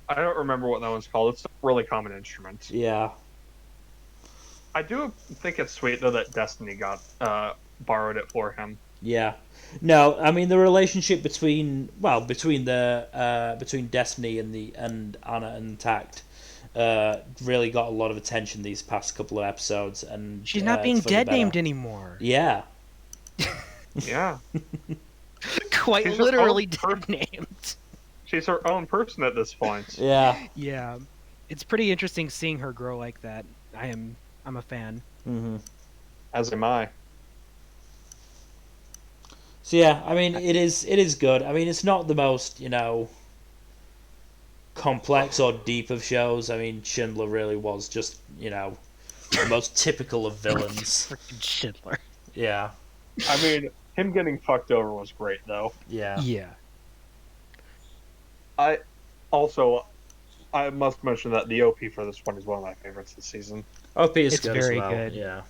I don't remember what that one's called. It's a really common instrument. Yeah. I do think it's sweet though that Destiny got borrowed it for him. Yeah. No, I mean the relationship between between Destiny and Anna and Takt really got a lot of attention these past couple of episodes, and she's not being dead named anymore. Yeah. Yeah. Quite she's literally dead named. She's her own person at this point. Yeah. Yeah. It's pretty interesting seeing her grow like that. I'm a fan. Mm-hmm. As am I. So yeah, I mean it is good. I mean it's not the most, complex or deep of shows. I mean Schindler really was just, the most typical of villains. Freaking Schindler. Yeah. I mean, him getting fucked over was great though. Yeah. Yeah. I must mention that the OP for this one is one of my favorites this season. OP is it's good very as well. good. Yeah.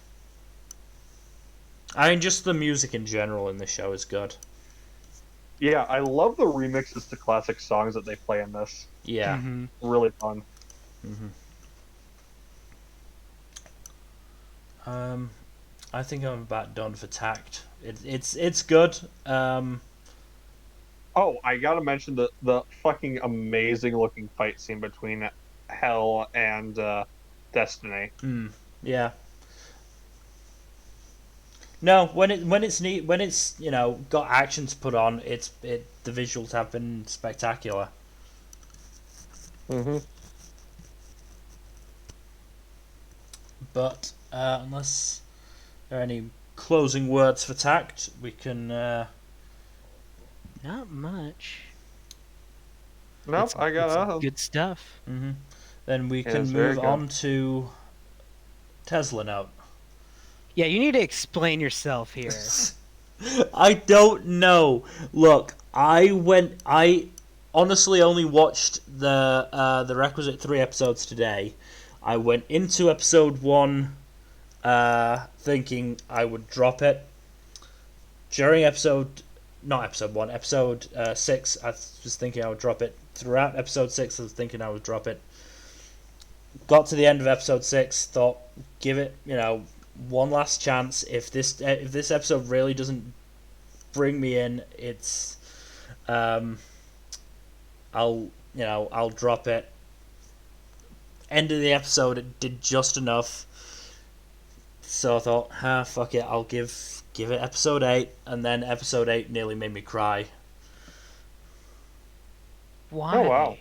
I mean, just the music in general in the show is good. Yeah, I love the remixes to classic songs that they play in this. Yeah. Mm-hmm. Really fun. Mm-hmm. I think I'm about done for Takt. It's good. Oh, I gotta mention the fucking amazing looking fight scene between Hell and Destiny. Yeah. No, when it's neat, when it's got actions put on, the visuals have been spectacular. Mm-hmm. But unless there are any closing words for Takt, we can. Not much. Nope, I got good stuff. Mm-hmm. Then we can move on to Tesla Note. Yeah, you need to explain yourself here. I don't know. Look, I honestly only watched the requisite 3 episodes today. I went into episode 1 thinking I would drop it. During episode 6, I was thinking I would drop it. Throughout episode 6, I was thinking I would drop it. Got to the end of episode 6, thought, give it, one last chance. If this episode really doesn't bring me in, it's I'll drop it. End of the episode, it did just enough, so I thought, fuck it, I'll give it episode 8, and then episode 8 nearly made me cry. Why? Oh wow.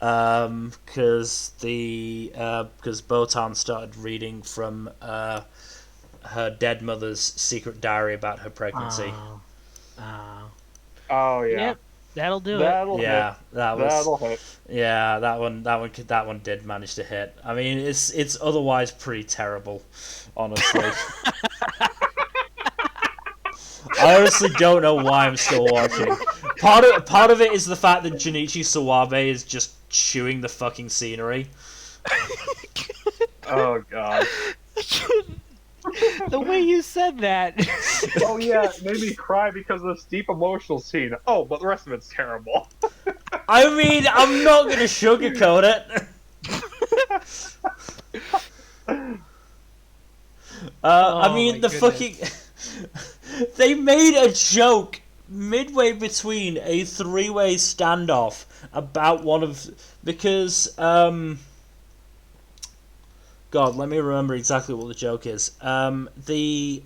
Because Botan started reading from her dead mother's secret diary about her pregnancy. Oh yeah. Yep, that'll do That'll it. Yeah, hit. that'll hit. Yeah, that one did manage to hit. I mean, it's otherwise pretty terrible, honestly. I honestly don't know why I'm still watching. Part of it is the fact that Junichi Sawabe is just chewing the fucking scenery. Oh god. The way you said that. Oh yeah, it made me cry because of this deep emotional scene. Oh, but the rest of it's terrible. I mean, I'm not gonna sugarcoat it. I mean, the fucking... They made a joke midway between a 3-way standoff about one of... Because, God, let me remember exactly what the joke is. The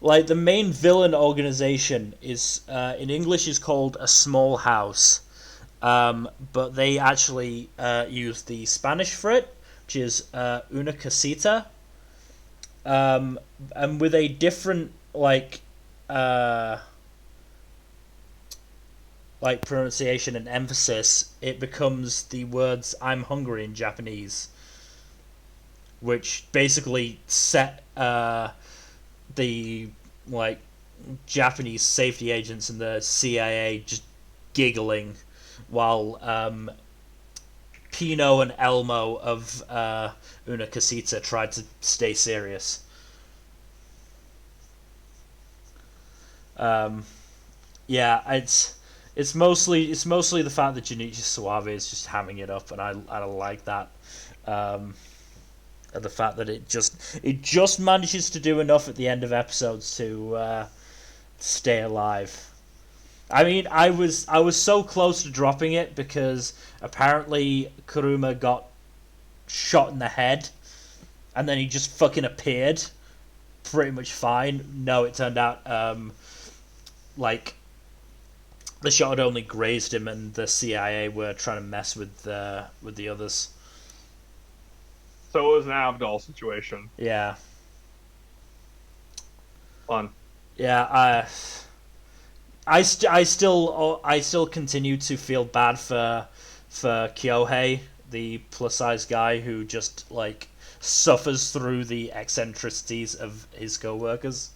main villain organization is, in English, is called a small house. But they actually use the Spanish for it, which is una casita. And with a different pronunciation and emphasis, it becomes the words "I'm hungry" in Japanese, which basically set the Japanese safety agents and the CIA just giggling, while Pino and Elmo of Una Casita tried to stay serious. Yeah, it's mostly the fact that Junichi Suave is just hamming it up, and I like that. And the fact that it just manages to do enough at the end of episodes to stay alive. I mean, I was so close to dropping it because apparently Kuruma got shot in the head, and then he just fucking appeared, pretty much fine. No, it turned out like the shot had only grazed him, and the CIA were trying to mess with the others. So it was an Abdul situation. Yeah. Fun. Yeah. I still continue to feel bad for Kyohei, the plus size guy who just like suffers through the eccentricities of his co-workers.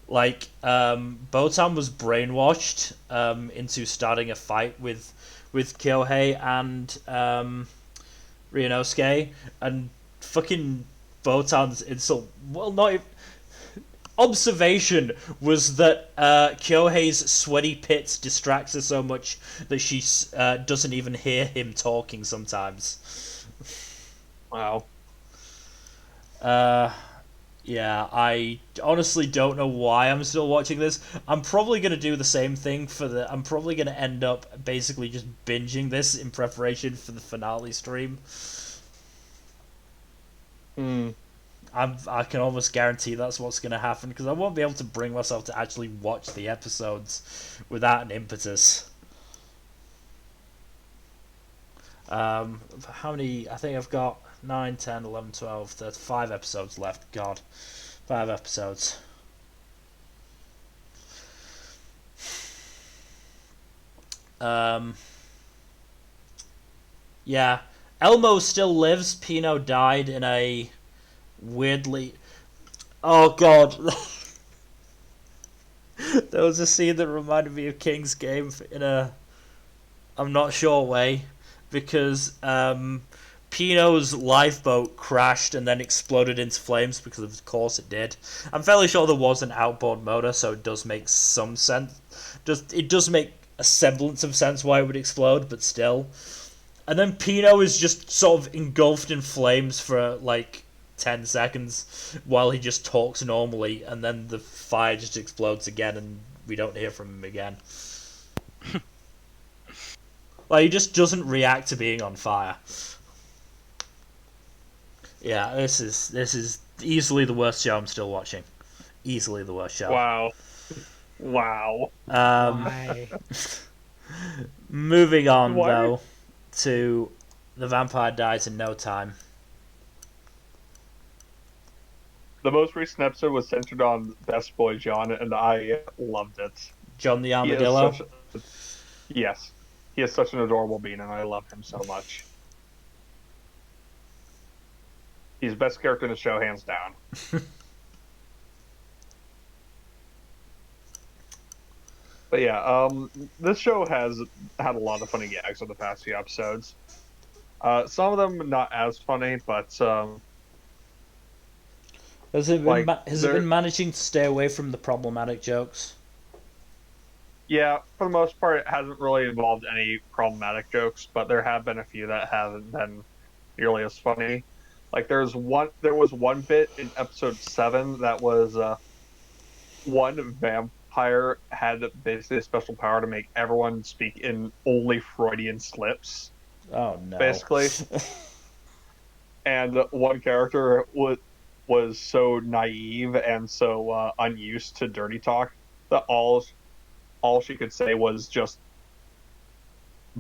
Like Botan was brainwashed into starting a fight with Kyohei and Ryunosuke, and fucking Botan's insult. Well, not even, observation was that Kyohei's sweaty pits distracts her so much that she doesn't even hear him talking sometimes. Wow. Yeah, I honestly don't know why I'm still watching this. I'm probably going to do the same thing I'm probably going to end up basically just binging this in preparation for the finale stream. I can almost guarantee that's what's going to happen, because I won't be able to bring myself to actually watch the episodes without an impetus. How many? I think I've got 9, 10, 11, 12, there's 5 episodes left. God. 5 episodes. Yeah. Elmo still lives. Pino died in a weirdly... Oh, God. There was a scene that reminded me of King's Game in a... I'm not sure way. Because Pino's lifeboat crashed and then exploded into flames, because of course it did. I'm fairly sure there was an outboard motor, so it does make some sense. It does make a semblance of sense why it would explode, but still. And then Pino is just sort of engulfed in flames for like 10 seconds while he just talks normally, and then the fire just explodes again and we don't hear from him again. Like, he just doesn't react to being on fire. Yeah, this is easily the worst show I'm still watching. Easily the worst show. Wow. Moving on, though, to The Vampire Dies in No Time. The most recent episode was centered on Best Boy John, and I loved it. John the Armadillo? Yes. He is such an adorable being, and I love him so much. He's the best character in the show, hands down. But yeah, this show has had a lot of funny gags on the past few episodes. Some of them not as funny, but has it been managing to stay away from the problematic jokes? Yeah, for the most part, it hasn't really involved any problematic jokes, but there have been a few that haven't been nearly as funny. Like there was one bit in episode 7 that was one vampire had basically a special power to make everyone speak in only Freudian slips. Oh no! Basically, and one character was so naive and so unused to dirty talk that all she could say was just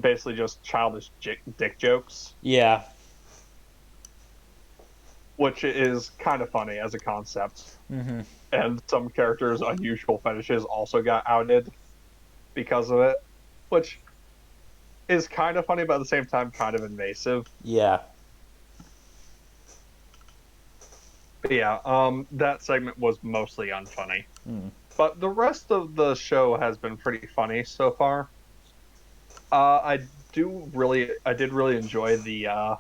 basically just childish dick jokes. Yeah. Which is kind of funny as a concept. Mm-hmm. And some characters' unusual fetishes also got outed because of it, which is kind of funny, but at the same time kind of invasive. Yeah. But yeah, that segment was mostly unfunny. But the rest of the show has been pretty funny so far. I did really enjoy the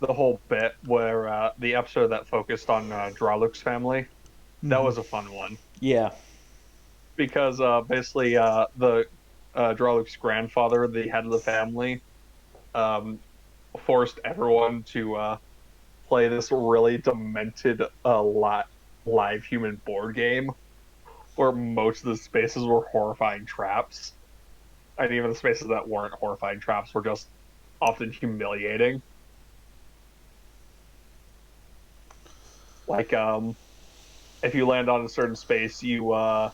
the whole bit where the episode that focused on Draluk's family. That was a fun one. Yeah. Because basically the Draluk's grandfather, the head of the family, um, forced everyone to play this really demented live human board game where most of the spaces were horrifying traps. And even the spaces that weren't horrifying traps were just often humiliating. Like, if you land on a certain space, you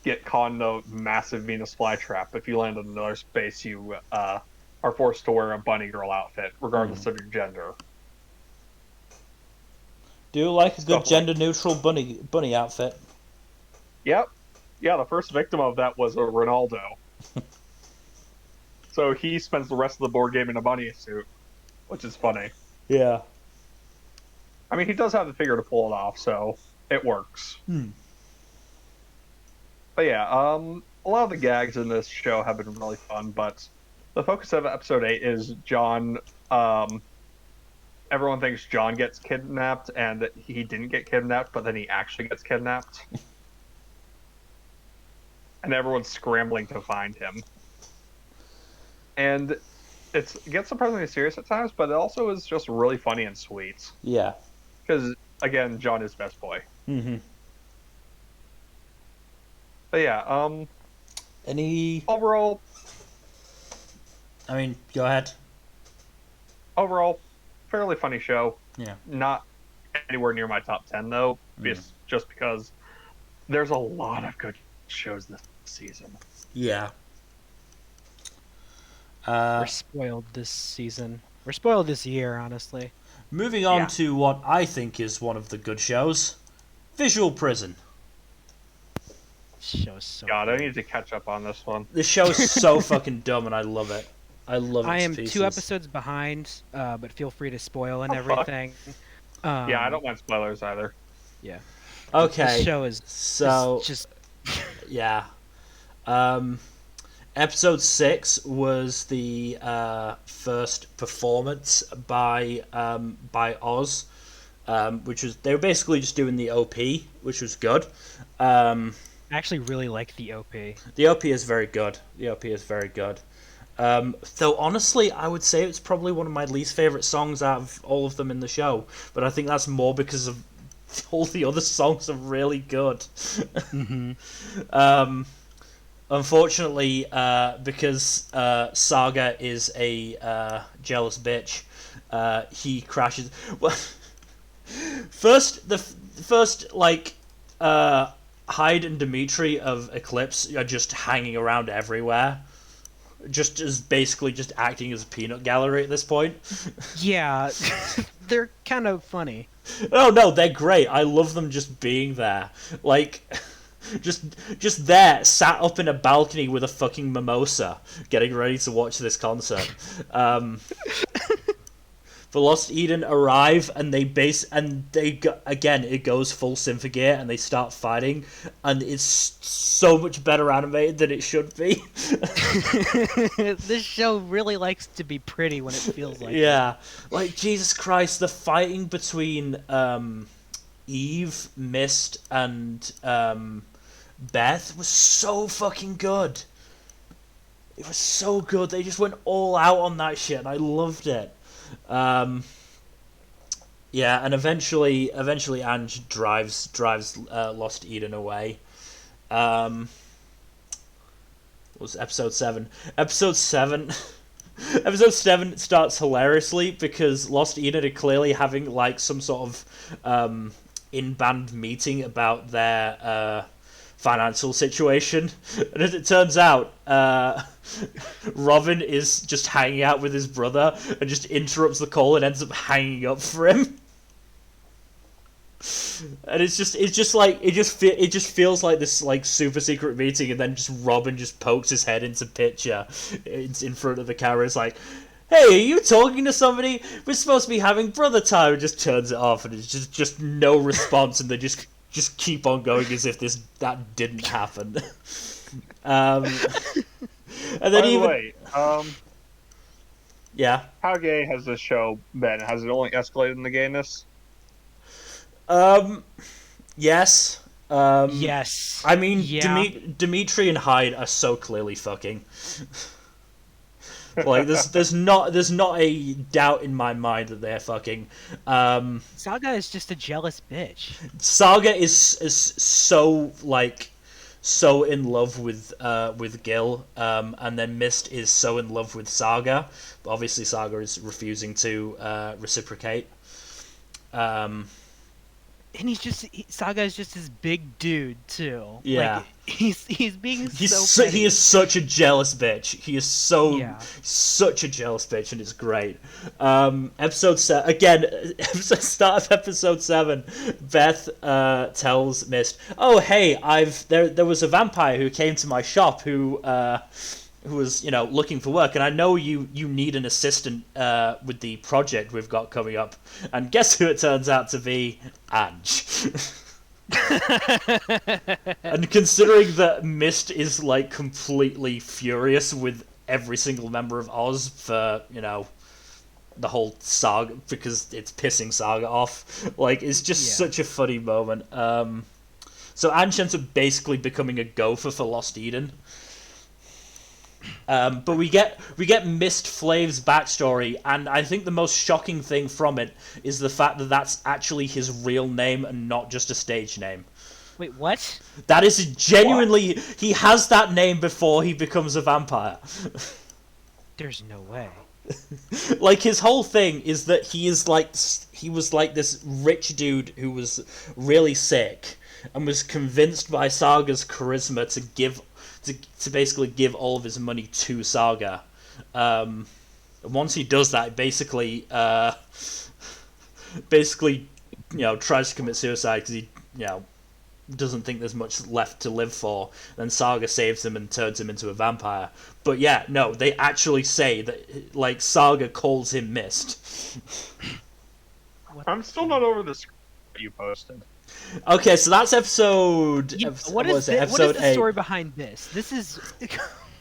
get caught in a massive Venus flytrap. If you land in another space, you are forced to wear a bunny girl outfit, regardless of your gender. Do you like a good gender-neutral bunny outfit? Yep. Yeah, the first victim of that was a Ronaldo. So he spends the rest of the board game in a bunny suit, which is funny. Yeah. I mean, he does have the figure to pull it off, so it works. But yeah, a lot of the gags in this show have been really fun, but the focus of episode 8 is John. Everyone thinks John gets kidnapped, and he didn't get kidnapped, but then he actually gets kidnapped. And everyone's scrambling to find him. And it gets surprisingly serious at times, but it also is just really funny and sweet. Yeah. Because, again, John is best boy. Mm-hmm. But yeah, any... Overall... I mean, go ahead. Overall, fairly funny show. Yeah. Not anywhere near my top 10, though, just because there's a lot of good shows this season. Yeah. We're spoiled this season. We're spoiled this year, honestly. Moving on to what I think is one of the good shows, Visual Prison. Show's so God, good. I need to catch up on this one. This show is so fucking dumb, and I love it. I love it. I am 2 episodes behind, but feel free to spoil and everything. Yeah, I don't mind spoilers either. Yeah. Okay. This show is just yeah. Episode 6 was the first performance by Oz, which was they were basically just doing the OP, which was good. I actually really like the OP. The OP is very good. Though honestly, I would say it's probably one of my least favorite songs out of all of them in the show. But I think that's more because of all the other songs are really good. Mm-hmm. Unfortunately, because Saga is a jealous bitch, he crashes. Well, first Hyde and Dimitri of Eclipse are just hanging around everywhere. Just as basically just acting as a peanut gallery at this point. Yeah, they're kind of funny. Oh no, they're great. I love them just being there. Like, just there, sat up in a balcony with a fucking mimosa, getting ready to watch this concert. The Lost Eden arrive and again it goes full Symphogear and they start fighting and it's so much better animated than it should be. This show really likes to be pretty when it feels like it. Like Jesus Christ, the fighting between Eve, Mist, and Beth was so fucking good. It was so good. They just went all out on that shit and I loved it. And eventually Ange drives Lost Eden away. What was Episode 7? Episode 7 starts hilariously because Lost Eden are clearly having like some sort of in-band meeting about their financial situation, and as it turns out, Robin is just hanging out with his brother and just interrupts the call and ends up hanging up for him. And it just feels like this like super secret meeting, and then just Robin just pokes his head into picture in front of the camera. It's like, hey, are you talking to somebody? We're supposed to be having brother time. And just turns it off, and it's just no response, and they just keep on going as if that didn't happen. And then Yeah. How gay has this show been? Has it only escalated in the gayness? Um. Yes. Yes. I mean, Yeah. Dimitri and Hyde are so clearly fucking. Like, there's not a doubt in my mind that they're fucking. Saga is just a jealous bitch. Saga is so like so in love with Gil, and then Mist is so in love with Saga, but obviously Saga is refusing to reciprocate. Um, And Saga is just this big dude too. Yeah. Like he's being he is such a jealous bitch. He is such a jealous bitch, and it's great. Episode 7 again. Start of episode 7. Beth tells Mist, "Oh hey, there was a vampire who came to my shop who was looking for work, and I know you need an assistant with the project we've got coming up, and guess who it turns out to be? Ange." And considering that Mist is like completely furious with every single member of Oz for the whole saga because it's pissing Saga off, like it's just such a funny moment. So Ange ends up basically becoming a gopher for Lost Eden. But we get Mist Flav's backstory, and I think the most shocking thing from it is the fact that that's actually his real name and not just a stage name. Wait, what? That is genuinely... What? He has that name before he becomes a vampire. There's no way. Like, his whole thing is that he was like this rich dude who was really sick and was convinced by Saga's charisma to basically give all of his money to Saga. Once he does that, basically tries to commit suicide because he doesn't think there's much left to live for. Then Saga saves him and turns him into a vampire. But yeah, no, they actually say that like Saga calls him Mist. I'm still not over this you posted. Okay, so that's episode. What is the story behind this? This is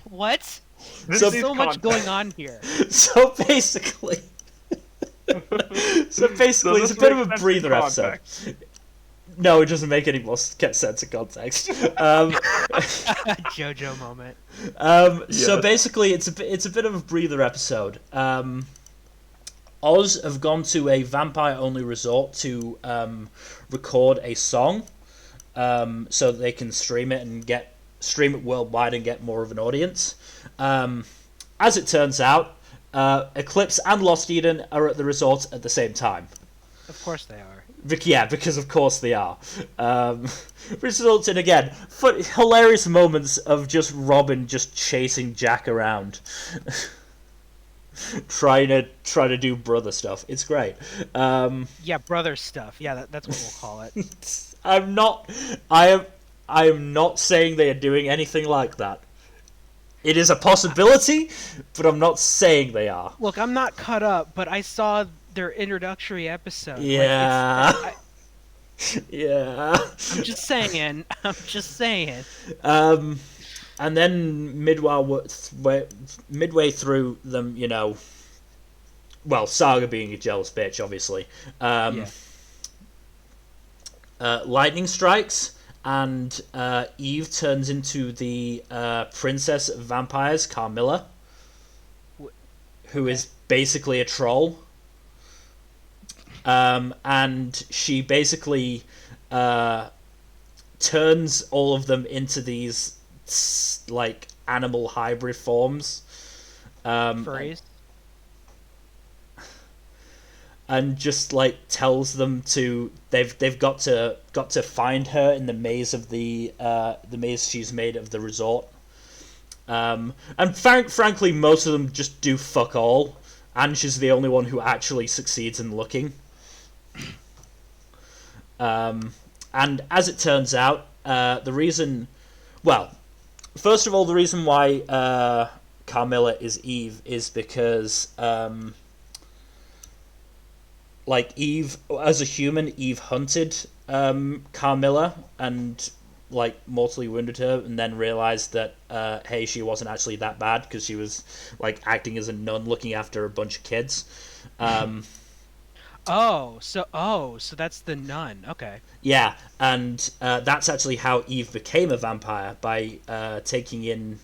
what? There's so much going on here. So basically, it's a bit of a breather episode. No, it doesn't make any more sense of context. JoJo moment. So basically, it's a bit of a breather episode. Oz have gone to a vampire-only resort to record a song, so that they can stream it worldwide and get more of an audience. As it turns out, Eclipse and Lost Eden are at the resort at the same time. Of course they are. Yeah, because of course they are. Results in, again, hilarious moments of just Robin just chasing Jack around. trying to do brother stuff. It's great. Yeah, brother stuff. Yeah, that's what we'll call it. I am not saying they are doing anything like that. It is a possibility, but I'm not saying they are. Look, I'm not caught up, but I saw their introductory episode. Yeah. Yeah. I'm just saying. And then midway through them, Saga being a jealous bitch, obviously. Lightning strikes, and Eve turns into the princess of vampires, Carmilla, who is basically a troll. And she basically turns all of them into these like animal hybrid forms. Furries. And just like tells them they've got to find her in the maze of the maze she's made of the resort. And frankly, most of them just do fuck all. Ange is the only one who actually succeeds in looking. And as it turns out, first of all, the reason why Carmilla is Eve is because, Eve, as a human, Eve hunted Carmilla and like mortally wounded her, and then realized that hey, she wasn't actually that bad because she was like acting as a nun looking after a bunch of kids. So that's the nun. Okay. Yeah, and that's actually how Eve became a vampire, by taking in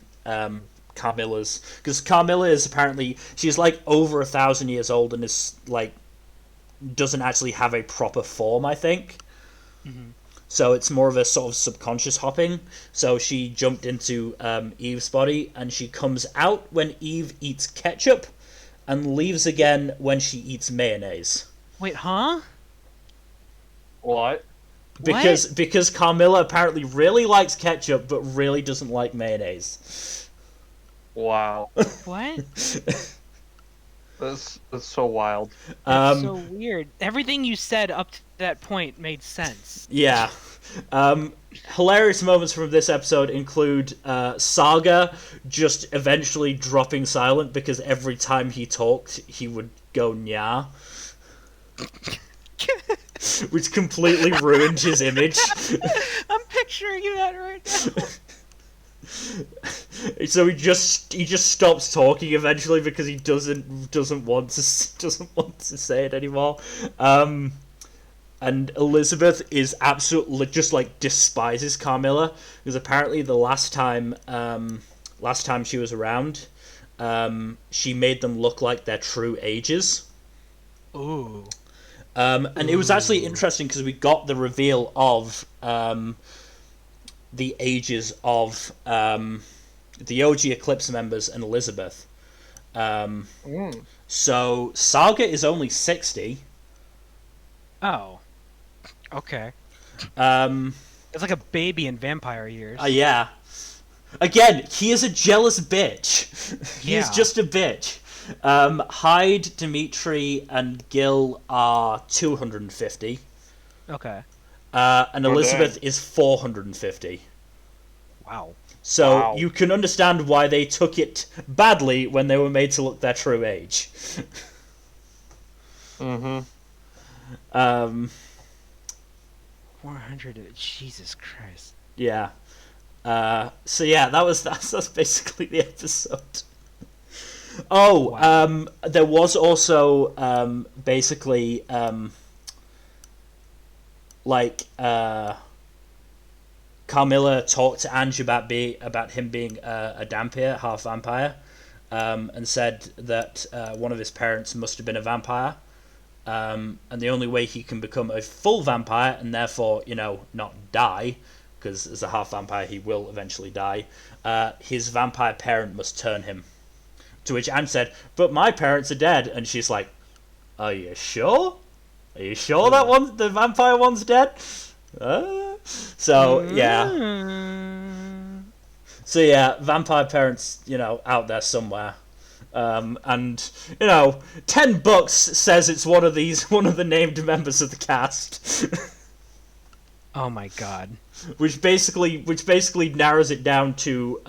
Carmilla's, because Carmilla is apparently, she's like over 1,000 years old and is like doesn't actually have a proper form, I think. Mm-hmm. So it's more of a sort of subconscious hopping. So she jumped into Eve's body, and she comes out when Eve eats ketchup, and leaves again when she eats mayonnaise. Wait, huh? What? Because Carmilla apparently really likes ketchup, but really doesn't like mayonnaise. Wow. What? That's so wild. That's so weird. Everything you said up to that point made sense. Yeah. Hilarious moments from this episode include Saga just eventually dropping silent because every time he talked, he would go nya. Which completely ruined his image. I'm picturing that right now. So he just stops talking eventually because he doesn't want to say it anymore. And Elizabeth is absolutely just like despises Carmilla, because apparently the last time she was around, she made them look like their true ages. Ooh. And it was actually interesting because we got the reveal of the ages of the OG Eclipse members and Elizabeth. So Saga is only 60. Oh. Okay. It's like a baby in vampire years. Yeah. Again, he is a jealous bitch. He is Yeah. just a bitch. Hyde, Dimitri, and Gil are 250. Okay. And Elizabeth is 450. Wow. So you can understand why they took it badly when they were made to look their true age. Mm-hmm. 400. Jesus Christ. Yeah. So yeah, that's basically the episode. Oh, Wow. there was also basically Carmilla talked to Ange about him being a Dhampir, half vampire, and said that one of his parents must have been a vampire, and the only way he can become a full vampire and therefore, not die, because as a half vampire he will eventually die, his vampire parent must turn him. To which Anne said, "But my parents are dead," and she's like, "Are you sure? Are you sure that the vampire one's dead?" So yeah. So yeah, vampire parents, out there somewhere. And $10 says it's one of the named members of the cast. Oh my god. Which basically narrows it down to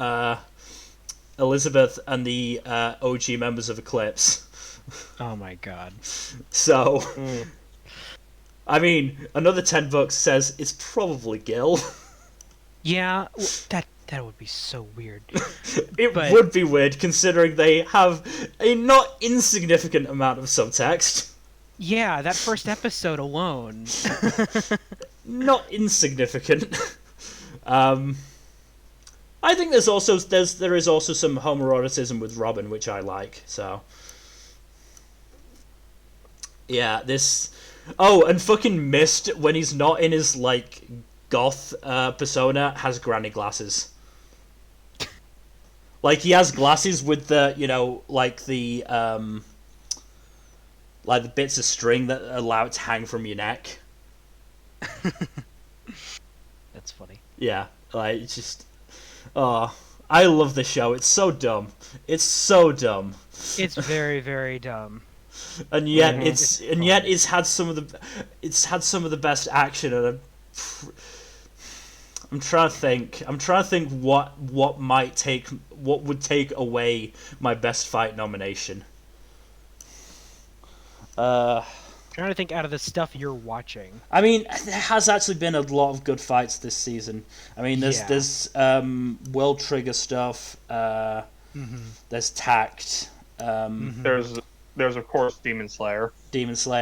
Elizabeth and the OG members of Eclipse. Oh my god. So, I mean, another $10 says it's probably Gil. Yeah, that would be so weird. It would be weird considering they have a not insignificant amount of subtext. Yeah, that first episode alone. Not insignificant. I think there is also some homoeroticism with Robin, which I like. So, yeah, this. Oh, and fucking Mist, when he's not in his like goth persona, has granny glasses. Like he has glasses with the like the bits of string that allow it to hang from your neck. That's funny. Yeah, like it's just. Oh, I love this show. It's so dumb. It's so dumb. It's very, very dumb. And yet it's had some of the best action, and I'm trying to think what would take away my best fight nomination. Can trying to think out of the stuff you're watching. I mean, there has actually been a lot of good fights this season. I mean, there's World Trigger stuff. There's Takt. There's of course Demon Slayer.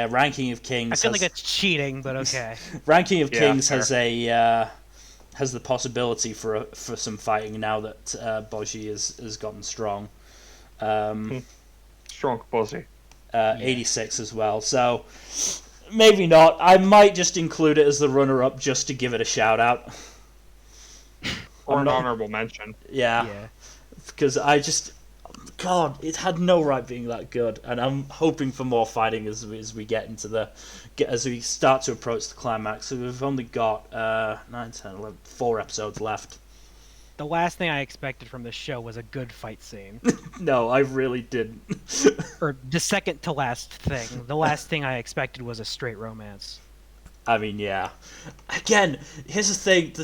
Ranking of Kings. I feel like that's cheating, but okay. Ranking of Kings has has the possibility for some fighting now that Boji has gotten strong. Strong Boji. 86 as well. So maybe not. I might just include it as the runner-up just to give it a shout out. Or an honorable mention. Yeah. Because God, it had no right being that good, and I'm hoping for more fighting as we get into as we start to approach the climax. So we've only got 9, 10, 11, 4 episodes left. The last thing I expected from this show was a good fight scene. No, I really didn't. Or the second to last thing. The last thing I expected was a straight romance. I mean, yeah. Again, here's the thing: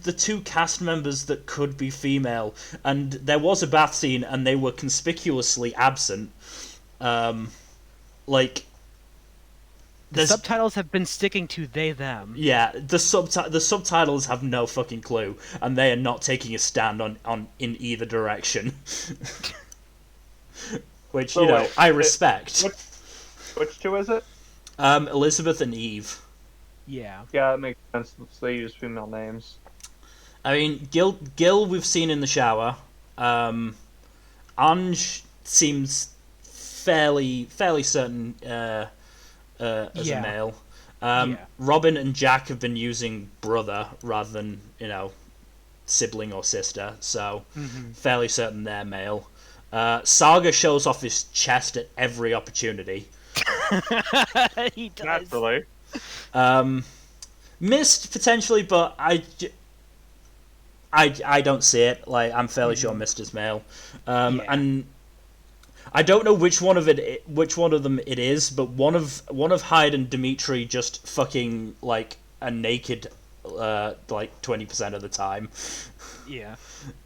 the two cast members that could be female, and there was a bath scene, and they were conspicuously absent. The subtitles have been sticking to they them. Yeah, the subtitles have no fucking clue, and they are not taking a stand on in either direction. Which I respect. Which two is it? Elizabeth and Eve. Yeah. Yeah, that makes sense. They use female names. I mean, Gil we've seen in the shower. Ange seems fairly certain as a male. Robin and Jack have been using brother rather than sibling or sister, so fairly certain they're male. Saga shows off his chest at every opportunity. He does. Naturally. Mist potentially, but I don't see it. Like, I'm fairly sure Mist is male, and I don't know which one of them it is, but one of Hyde and Dimitri just fucking like a naked, like 20% of the time. Yeah.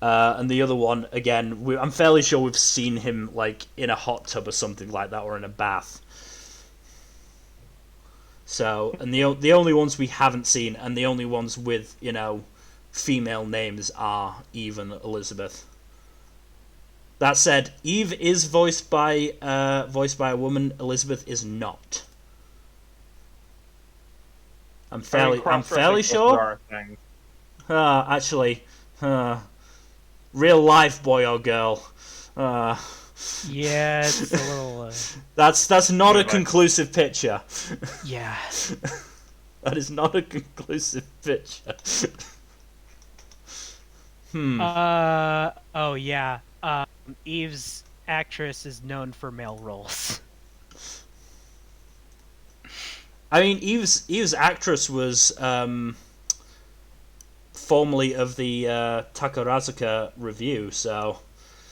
And the other one again, I'm fairly sure we've seen him like in a hot tub or something like that, or in a bath. So, and the only ones we haven't seen, and the only ones with female names are Eve and Elizabeth. That said, Eve is voiced by a woman. Elizabeth is not. I'm fairly sure. Actually, real life boy or girl. Yeah, it's a little. That's not a conclusive picture. Yeah. That is not a conclusive picture. Oh yeah. Eve's actress is known for male roles. I mean, Eve's actress was formerly of the Takarazuka Review, so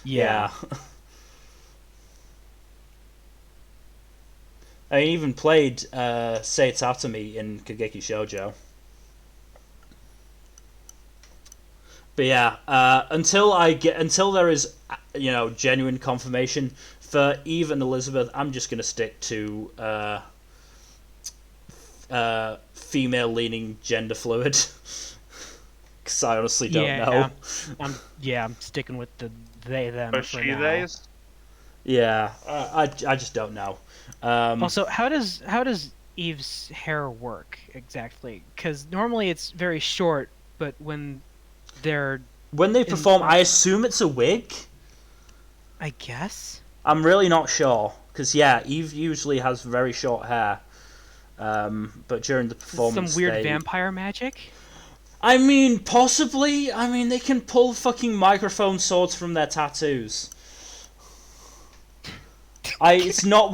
yeah. I even played Otome in Kageki Shoujo. But yeah, until there is genuine confirmation for Eve and Elizabeth, I'm just gonna stick to female leaning gender fluid. Because I honestly don't know. I'm sticking with the they them. But for she now. theys? Yeah, I just don't know. Also, how does Eve's hair work exactly? Because normally it's very short, but when they perform, I assume it's a wig. I guess. I'm really not sure because Eve usually has very short hair, but during the performance, some weird vampire magic. I mean, possibly. I mean, they can pull fucking microphone swords from their tattoos. It's not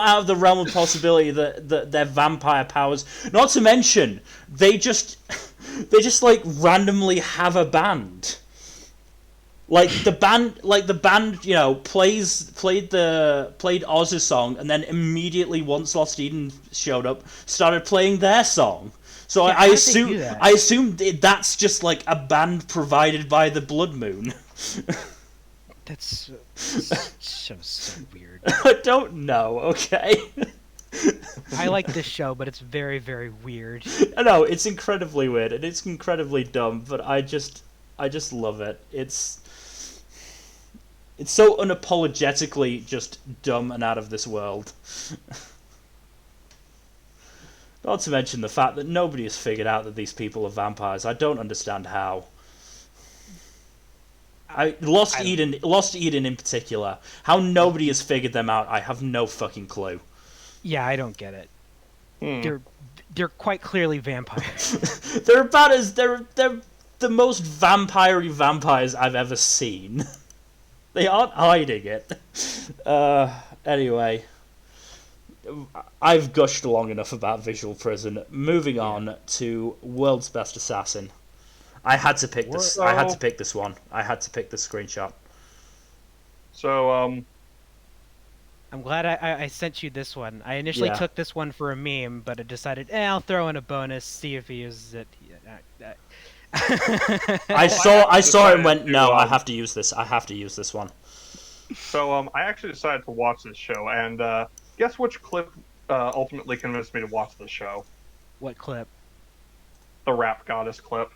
out of the realm of possibility that their vampire powers. Not to mention, they just like randomly have a band. Like the band, played Oz's song, and then immediately once Lost Eden showed up, started playing their song. So I assume that's just like a band provided by the Blood Moon. That's so weird. I don't know. Okay. I like this show, but it's very, very weird. I know it's incredibly weird and it's incredibly dumb, but I just love it. It's so unapologetically just dumb and out of this world. Not to mention the fact that nobody has figured out that these people are vampires. I don't understand how. Lost Eden in particular. How nobody has figured them out, I have no fucking clue. Yeah, I don't get it. They're quite clearly vampires. they're the most vampire-y vampires I've ever seen. They aren't hiding it. Anyway, I've gushed long enough about Visual Prison. Moving on to World's Best Assassin. I had to pick this. I had to pick this one. I had to pick this screenshot. So, I'm glad I sent you this one. I initially took this one for a meme, but I decided, I'll throw in a bonus, see if he uses it. I saw it and went, no, I have to use this. I have to use this one. So, I actually decided to watch this show, and guess which clip ultimately convinced me to watch the show? What clip? The rap goddess clip.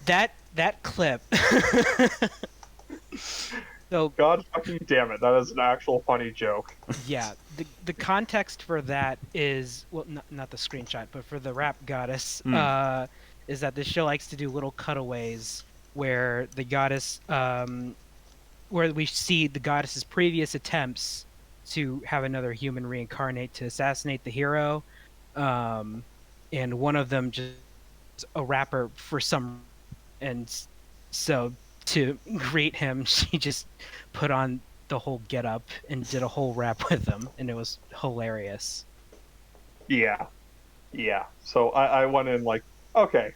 That clip. So, God fucking damn it, that is an actual funny joke. Yeah, the context for that is, well, not the screenshot, but for the rap goddess, is that this show likes to do little cutaways where the goddess, where we see the goddess's previous attempts to have another human reincarnate to assassinate the hero, and one of them just a rapper for some, and so to greet him, she just put on the whole getup and did a whole rap with him, and it was hilarious. Yeah. So I went in like, okay,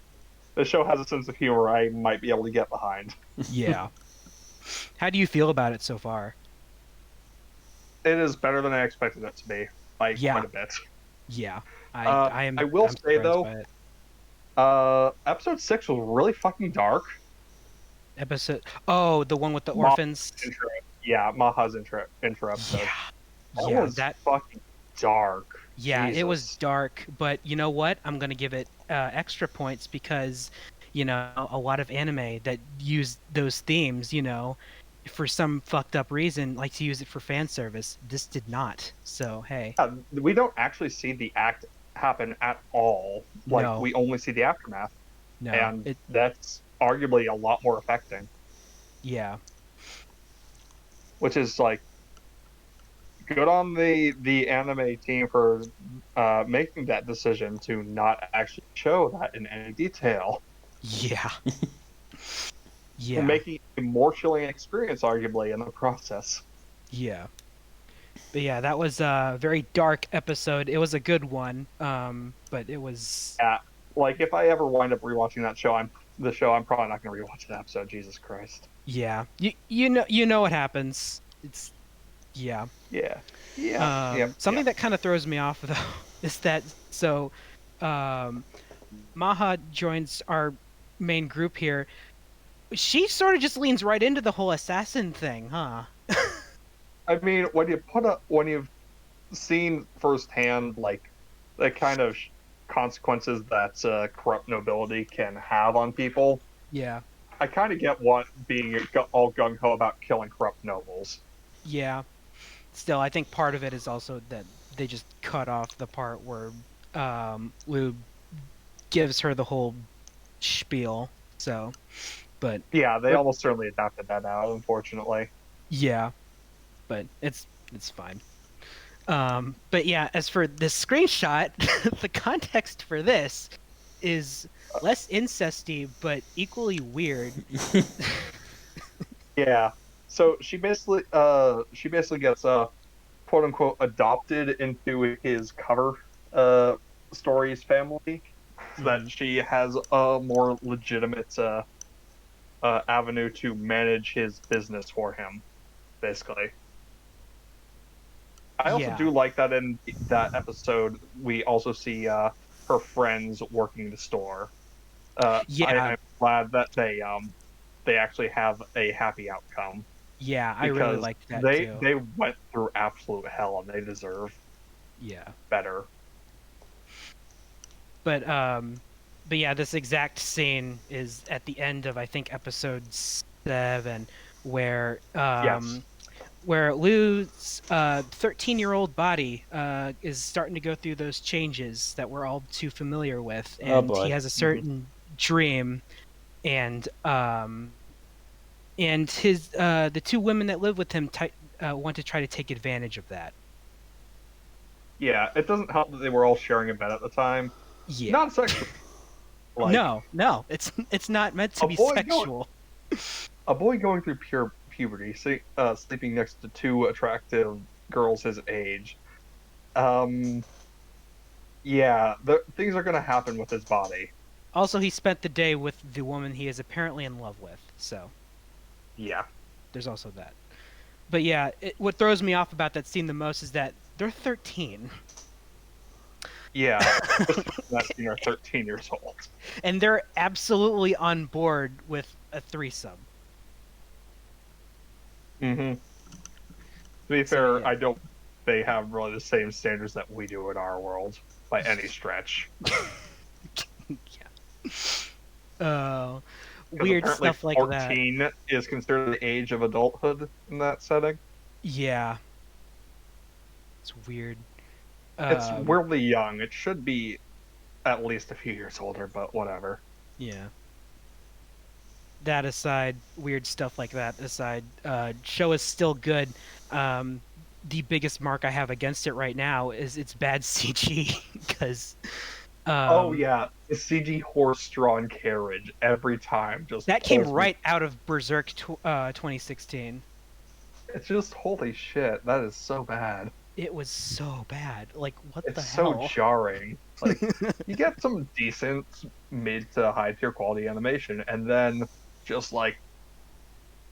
the show has a sense of humor I might be able to get behind. Yeah. How do you feel about it so far? It is better than I expected it to be, by quite a bit. Yeah. I will say though, episode 6 was really fucking dark. The one with the orphans. Maha's intro episode. That was fucking dark. Yeah, Jesus. It was dark, but you know what? I'm gonna give it extra points because, a lot of anime that use those themes, for some fucked up reason, like to use it for fan service. This did not. So hey. We don't actually see the act happen at all. We only see the aftermath. No, and that's arguably a lot more affecting. Yeah. Which is good on the anime team for making that decision to not actually show that in any detail. Yeah. Yeah. And making a more chilling experience, arguably, in the process. Yeah. But yeah, that was a very dark episode. It was a good one, but it was... Yeah, if I ever wind up rewatching that show, I'm probably not going to rewatch that episode. Jesus Christ. Yeah, you know what happens. It's yeah. Something that kind of throws me off though is that Maha joins our main group here. She sort of just leans right into the whole assassin thing, huh? I mean, when you've seen firsthand the kind of consequences that corrupt nobility can have on people. Yeah. I kind of get what being all gung-ho about killing corrupt nobles. Yeah. Still, I think part of it is also that they just cut off the part where Lou gives her the whole spiel. So, but... Yeah, they almost certainly adapted that out, unfortunately. Yeah. But it's fine. But yeah, as for this screenshot, the context for this is less incesty, but equally weird. Yeah. So she basically gets quote unquote adopted into his cover stories family, so that she has a more legitimate avenue to manage his business for him, basically. I also do like that in that episode we also see her friends working the store. I'm glad that they actually have a happy outcome. Yeah, I really like that they, too. They went through absolute hell and they deserve better. But yeah, this exact scene is at the end of I think episode 7, where where Lu's 13-year-old body is starting to go through those changes that we're all too familiar with, and he has a certain dream, and his the two women that live with him want to try to take advantage of that. Yeah, it doesn't help that they were all sharing a bed at the time. Yeah. Not sexual. Like, no, it's not meant to be sexual. A boy going through puberty, sleeping next to two attractive girls his age. Yeah, things are going to happen with his body. Also, he spent the day with the woman he is apparently in love with, so... Yeah. There's also that. But yeah, what throws me off about that scene the most is that they're 13. Yeah, that scene are 13 years old. And they're absolutely on board with a threesome. Mm-hmm. To be fair, yeah. I don't they have really the same standards that we do in our world, by any stretch. Yeah. Weird stuff like 14 that. 14 is considered the age of adulthood in that setting. Yeah. It's weird. It's weirdly young. It should be at least a few years older, but whatever. Yeah. That aside, weird stuff like that aside, show is still good. The biggest mark I have against it right now is its bad CG, because... oh yeah, the CG horse-drawn carriage every time just... That came right out of Berserk 2016. It's just, holy shit, that is so bad. It was so bad. Like, what the hell? It's so jarring. Like, you get some decent mid to high tier quality animation, and then just like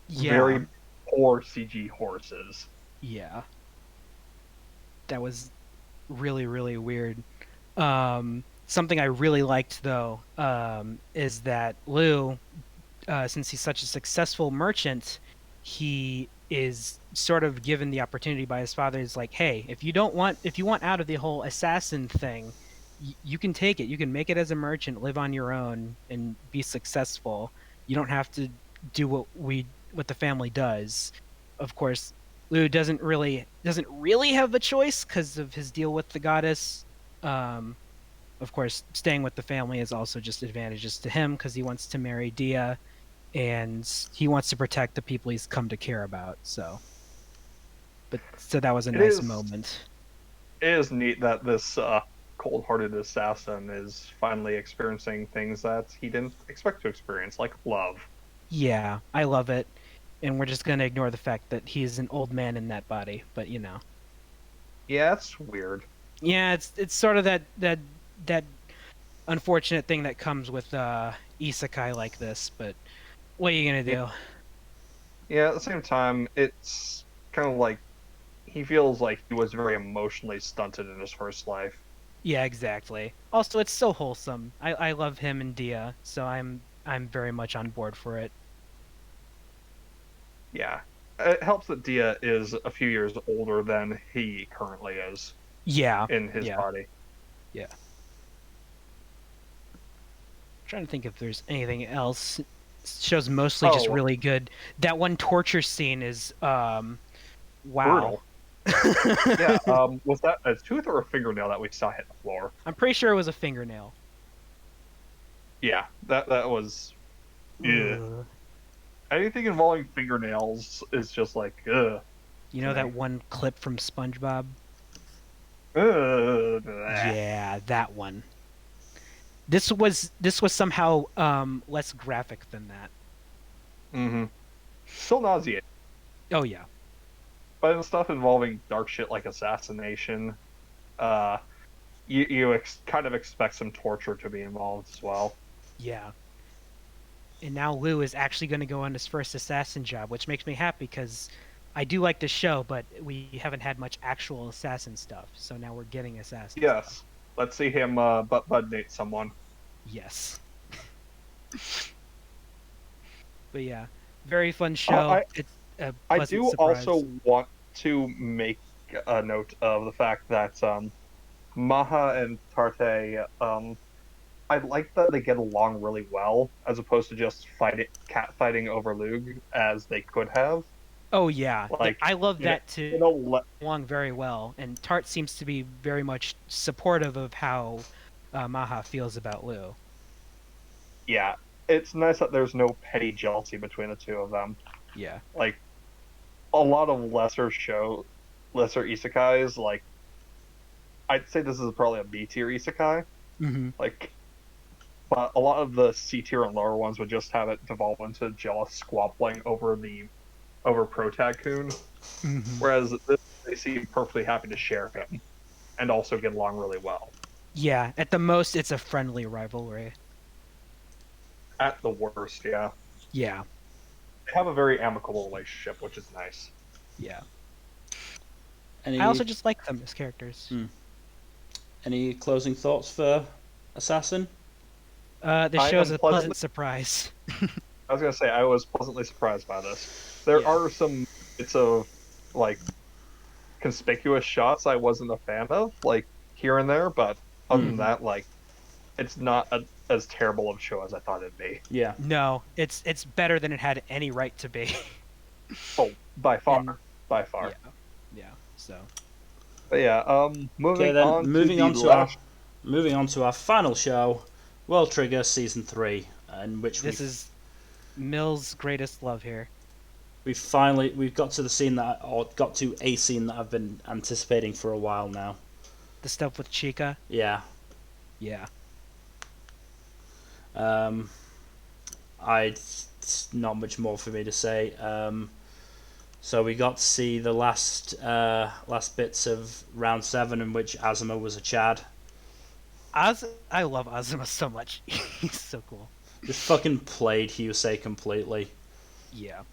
very poor CG horses. Yeah. That was really, really weird. Something I really liked though is that Lu, since he's such a successful merchant, he is sort of given the opportunity by his father. Is like, hey, if you want out of the whole assassin thing, you can take it. You can make it as a merchant, live on your own, and be successful. You don't have to do what the family does. Of course, Lu doesn't really have a choice because of his deal with the goddess. Of course, staying with the family is also just advantages to him because he wants to marry Dia, and he wants to protect the people he's come to care about. So that was a nice moment. It is neat that this cold-hearted assassin is finally experiencing things that he didn't expect to experience, like love. Yeah, I love it. And we're just going to ignore the fact that he's an old man in that body, but you know. Yeah, it's weird. Yeah, it's sort of that unfortunate thing that comes with isekai like this, but what are you going to do? Yeah, at the same time, it's kind of like he feels like he was very emotionally stunted in his first life. Yeah, exactly. Also, it's so wholesome. I love him and Dia, so I'm very much on board for it. Yeah. It helps that Dia is a few years older than he currently is. Yeah. In his body. Yeah. I'm trying to think if there's anything else. This show's mostly just really good. That one torture scene is wow. Brutal. Yeah, was that a tooth or a fingernail that we saw hit the floor? I'm pretty sure it was a fingernail. Yeah, that was... Anything involving fingernails is just like, ugh. You know that one clip from SpongeBob? Yeah, that one. This was somehow less graphic than that. Mm-hmm. Still nauseating. Oh yeah. But in stuff involving dark shit like assassination, you kind of expect some torture to be involved as well. Yeah. And now Lu is actually going to go on his first assassin job, which makes me happy because I do like this show, but we haven't had much actual assassin stuff. So now we're getting assassin stuff. Let's see him bud date someone. Yes. But yeah, very fun show. It's I do surprise. also want to make a note of the fact that Maha and Tarte, I like that they get along really well, as opposed to just catfighting over Lug as they could have. Oh yeah, yeah. Like, I love you know, that they too. don't let. Along very well, and Tart seems to be very much supportive of how Maha feels about Lou. Yeah, it's nice that there's no petty jealousy between the two of them. Yeah. Like a lot of lesser isekais, like I'd say this is probably a B tier isekai. Mm-hmm. Like, but a lot of the C tier and lower ones would just have it devolve into jealous squabbling over Protag-kun, Mm-hmm. whereas this they seem perfectly happy to share him and also get along really well. Yeah, at the most, it's a friendly rivalry. At the worst, yeah. Yeah, They have a very amicable relationship, which is nice. yeah. I Any also just like them as characters. any closing thoughts for Assassin? This I show's am a pleasant surprise. I was gonna say I was pleasantly surprised by this. There Yeah. are some bits of like conspicuous shots I wasn't a fan of, like here and there, but other than that, like it's not as terrible of a show as I thought it'd be. Yeah. No, it's better than it had any right to be. Oh, by far, And- by far. Yeah, yeah. So But yeah, Okay, moving then on moving to on the to last. moving on to our final show, World Trigger Season 3, in which this is Mill's greatest love here. we've got to the scene got to a scene that I've been anticipating for a while now. The stuff with Chica. Yeah. Yeah. It's not much more for me to say. So we got to see the last bits of round 7 in which Azuma was a Chad. I love Azuma so much. He's so cool. Just fucking played Hyusei completely. Yeah.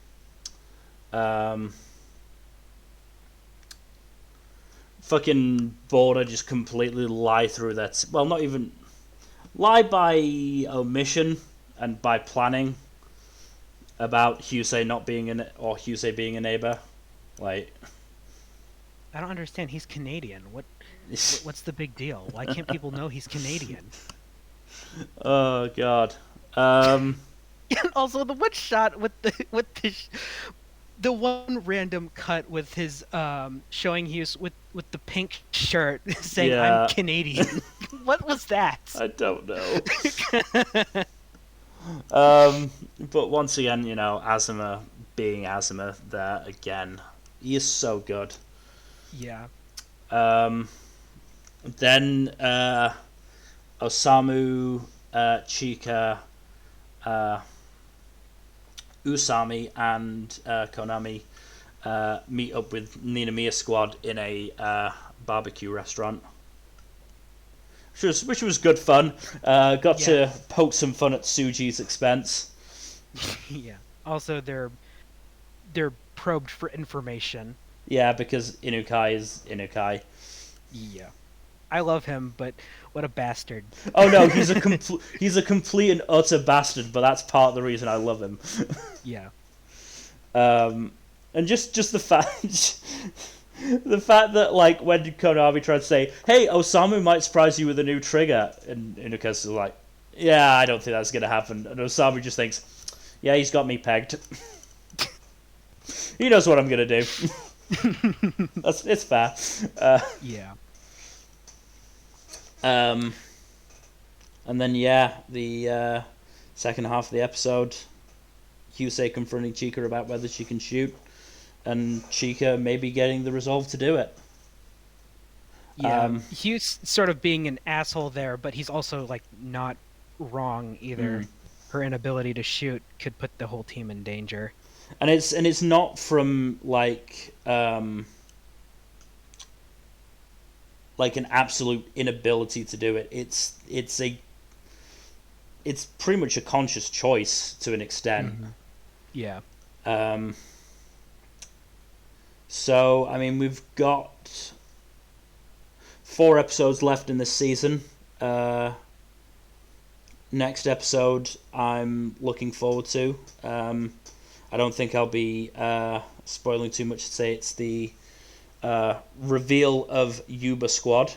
Fucking Border just completely lie through that. Well, not even lie by omission and by planning about Hyusei not being or Hyusei being a neighbor. Like, I don't understand. He's Canadian. What's the big deal? Why can't people know he's Canadian? Oh god. And also the one shot with the one random cut with his showing Hughes with the pink shirt saying Yeah. I'm Canadian. What was that? I don't know. But once again, Azuma being Azuma there again. He is so good. Yeah. Then Osamu, Chika, Usami, and Konami meet up with Ninamiya Squad in a barbecue restaurant, which was good fun. Got to poke some fun at Tsuji's expense. Yeah. Also, they're probed for information. Yeah, because Inukai is Inukai. Yeah. I love him, but what a bastard. Oh no, he's a complete and utter bastard, but that's part of the reason I love him. Yeah. And just the fact that like when Konami tried to say, "Hey, Osamu might surprise you with a new trigger," and Inuka's like, "Yeah, I don't think that's gonna happen," and Osamu just thinks, "Yeah, he's got me pegged. He knows what I'm gonna do." It's fair. Yeah. And then the second half of the episode, Hyusei confronting Chika about whether she can shoot, and Chika maybe getting the resolve to do it. Yeah, Hughes sort of being an asshole there, but he's also like not wrong either. Her inability to shoot could put the whole team in danger. And it's not from like an absolute inability to do it. It's pretty much a conscious choice to an extent. Mm-hmm. Yeah. So I mean, we've got 4 episodes left in this season. Next episode I'm looking forward to. I don't think I'll be spoiling too much to say it's the reveal of Yuba Squad.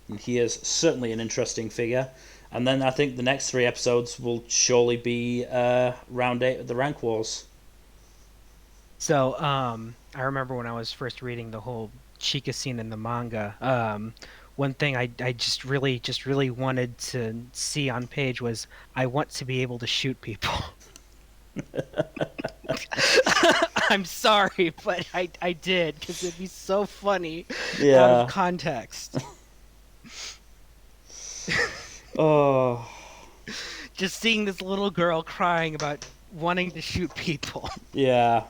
And he is certainly an interesting figure. And then I think the next 3 episodes will surely be round 8 of the rank wars. So, I remember when I was first reading the whole Chica scene in the manga, one thing I just really wanted to see on page was I want to be able to shoot people. I'm sorry, but I did, because it'd be so funny out of context. Oh. Just seeing this little girl crying about wanting to shoot people. Yeah.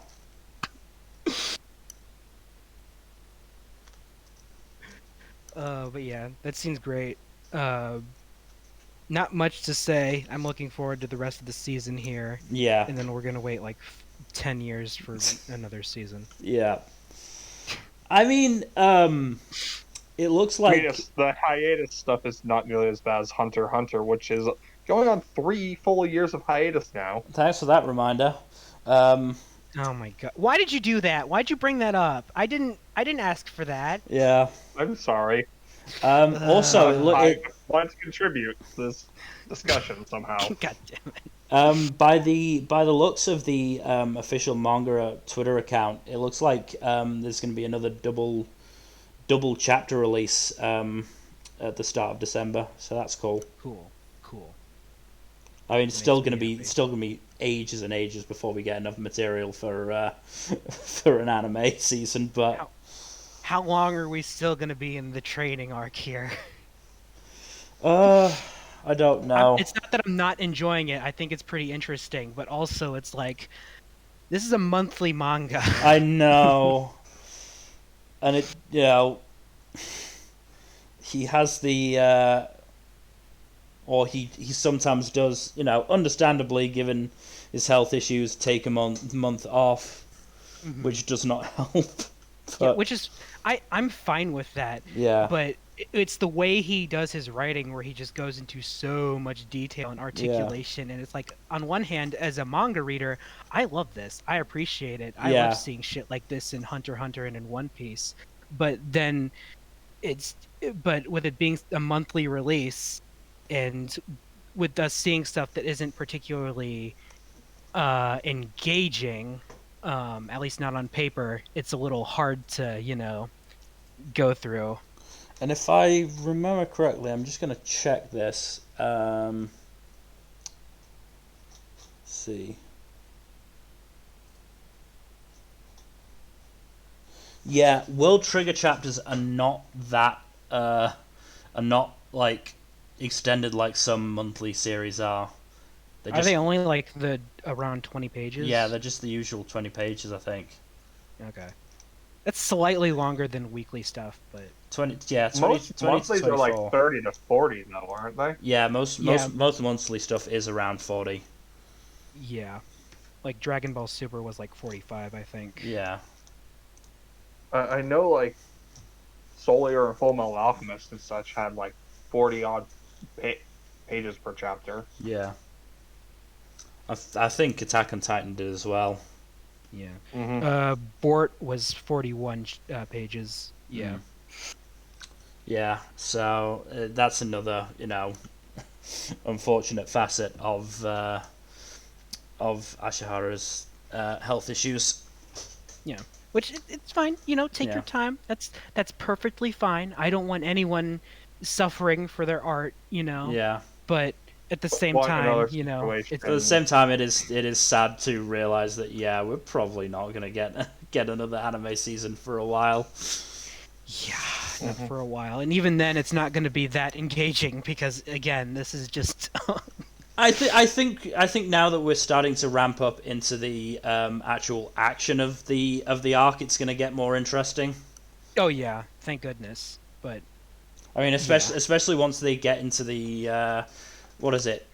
But yeah, that seems great. Not much to say. I'm looking forward to the rest of the season here. Yeah. And then we're gonna wait like 10 years for another season. Yeah. I mean, it looks like the hiatus stuff is not nearly as bad as Hunter x Hunter, which is going on 3 full years of hiatus now. Thanks for that reminder. Oh my god! Why did you do that? Why'd you bring that up? I didn't ask for that. Yeah. I'm sorry. Also, I want to contribute to this discussion somehow. God damn it. By the looks of the official manga Twitter account, it looks like there's going to be another double chapter release at the start of December. So that's cool. Cool. I mean, it's still going to be ages and ages before we get enough material for for an anime season. But how long are we still going to be in the training arc here? I don't know. It's not that I'm not enjoying it. I think it's pretty interesting, but also it's like this is a monthly manga. I know, and it he has the. Or he sometimes does, understandably, given his health issues, take a month off, which does not help. But, yeah, which is, I'm fine with that. Yeah. But it's the way he does his writing where he just goes into so much detail and articulation. Yeah. And it's like, on one hand, as a manga reader, I love this. I appreciate it. I love seeing shit like this in Hunter x Hunter and in One Piece. But then but with it being a monthly release, and with us seeing stuff that isn't particularly engaging, at least not on paper, it's a little hard to, go through. And if I remember correctly, I'm just going to check this. Let's see. Yeah, World Trigger chapters are not that, are not like extended like some monthly series are. Are they only like around 20 pages? Yeah, they're just the usual 20 pages, I think. Okay. That's slightly longer than weekly stuff, but 20 most monthlies are like 30 to 40 though, aren't they? Yeah, most monthly stuff is around 40. Yeah. Like Dragon Ball Super was like 45, I think. Yeah. I know like Soul Eater and Full Metal Alchemist and such had like 40 odd pages per chapter. Yeah. I think Attack on Titan did as well. Yeah. Mm-hmm. Bort was 41 pages. Yeah. Mm. Yeah. So that's another, unfortunate facet of Ashihara's health issues. Yeah. Which it's fine. Take your time. That's perfectly fine. I don't want anyone suffering for their art. Yeah. But at the same time, at the same time, it is sad to realize that we're probably not gonna get another anime season for a while. Yeah, not for a while, and even then, it's not going to be that engaging because again, this is just. I think now that we're starting to ramp up into the actual action of the arc, it's going to get more interesting. Oh yeah, thank goodness. But I mean, especially once they get into the what is it?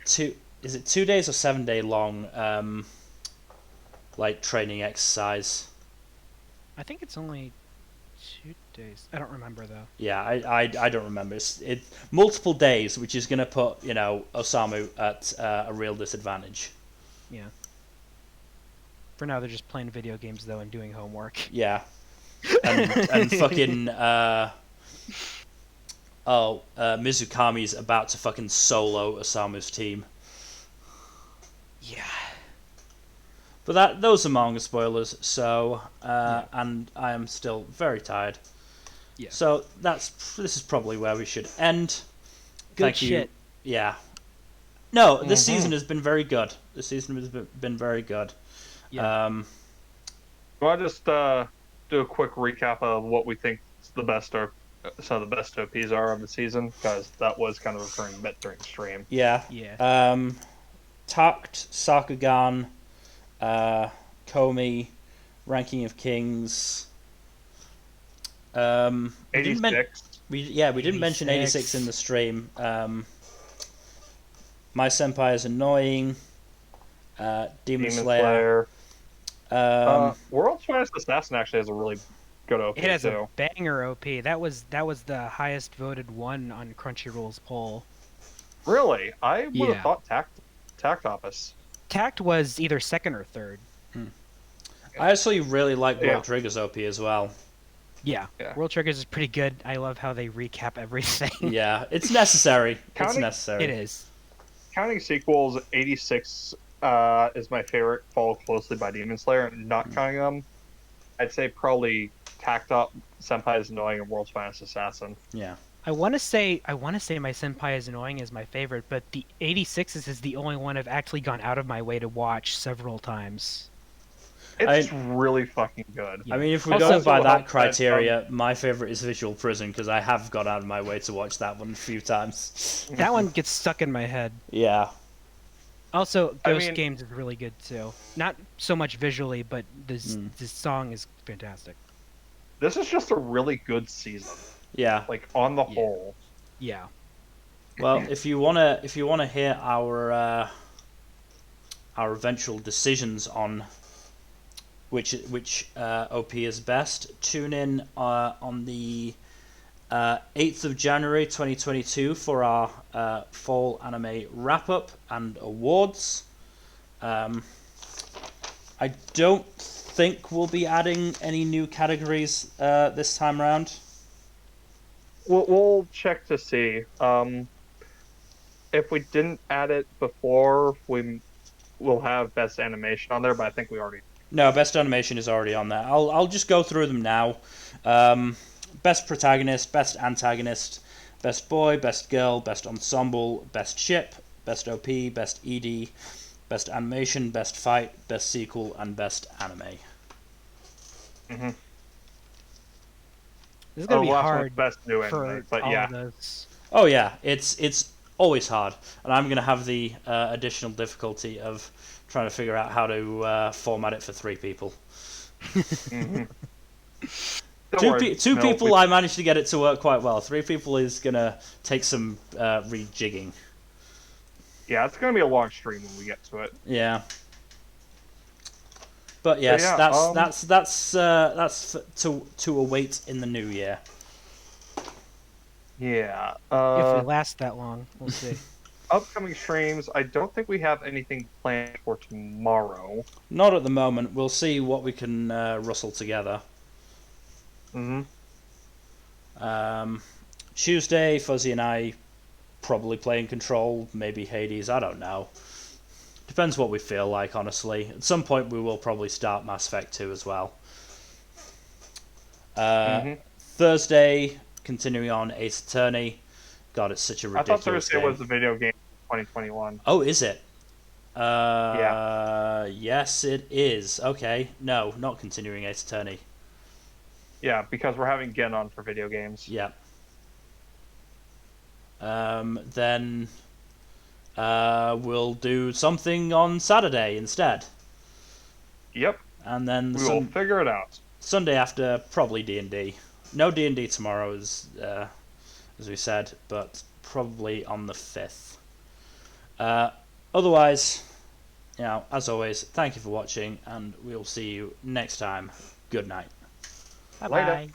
Is it 2 days or 7 day long like training exercise? I think it's only 2 days. I don't remember though. Yeah, I don't remember. It's multiple days, which is going to put Osamu at a real disadvantage. Yeah. For now, they're just playing video games though and doing homework. Yeah, and fucking Mizukami's about to fucking solo Osamu's team. Yeah. But those are manga spoilers, so and I am still very tired. Yeah. So this is probably where we should end. Good Thank shit. you. Yeah. No, this season has been very good. This season has been very good. Yeah. I'll just do a quick recap of what we think the best some of the best OPs are of the season, because that was kind of a recurring bit during the stream. Yeah. Yeah. Takt, Sakugan, Komi, Ranking of Kings. 86. We didn't mention 86 in the stream. My Senpai is annoying. Demon Slayer. World's Finest Assassin actually has a really good OP It has too. a banger OP. That was the highest voted one on Crunchyroll's poll. Really? I would have thought Takt.Op.Destiny. Takt was either second or third. I actually really like World Trigger's OP as well. Yeah. World Triggers is pretty good. I love how they recap everything. Yeah, it's necessary. It's necessary. It is. Counting sequels, 86 is my favorite, followed closely by Demon Slayer. Not counting them, I'd say probably Takt-Op, Senpai is Annoying, and World's Finest Assassin. Yeah. I want to say my Senpai is Annoying is my favorite, but the 86 is the only one I've actually gone out of my way to watch several times. It's really fucking good. I mean, if we go by that criteria, my favorite is Visual Prison, because I have gone out of my way to watch that one a few times. That one gets stuck in my head. Yeah. Also, Ghost Games is really good too. Not so much visually, but this song is fantastic. This is just a really good season. Yeah. Like on the whole. Yeah. Well, if you wanna hear our eventual decisions on which OP is best, tune in on the 8th of January 2022 for our fall anime wrap up and awards. I don't think we'll be adding any new categories this time around. We'll check to see. If we didn't add it before, we'll have best animation on there, but I think we already. No, best animation is already on there. I'll just go through them now. Best protagonist, best antagonist, best boy, best girl, best ensemble, best ship, best OP, best ED, best animation, best fight, best sequel, and best anime. Mm-hmm. This is gonna be hard best new for anime, but all of those. Oh yeah, it's always hard, and I'm gonna have the additional difficulty of trying to figure out how to format it for 3 people. Mm-hmm. Two people, I managed to get it to work quite well. 3 people is gonna take some rejigging. Yeah, it's gonna be a long stream when we get to it. Yeah. But yes, that's to await in the new year. Yeah. If it lasts that long, we'll see. Upcoming streams, I don't think we have anything planned for tomorrow. Not at the moment. We'll see what we can rustle together. Tuesday, Fuzzy and I probably playing Control, maybe Hades, I don't know. Depends what we feel like, honestly. At some point we will probably start Mass Effect 2 as well. Thursday, continuing on Ace Attorney. God, it's such a ridiculous I thought Thursday game. was the video game 2021. Oh, is it? Yeah. Yes, it is. Okay. No, not continuing Ace Attorney. Yeah, because we're having Gen on for video games. Yeah. Then we'll do something on Saturday instead. Yep. And then we will figure it out. Sunday after, probably D&D. No D&D tomorrow, as we said, but probably on the 5th. Otherwise, as always, thank you for watching, and we'll see you next time. Good night. Bye-bye.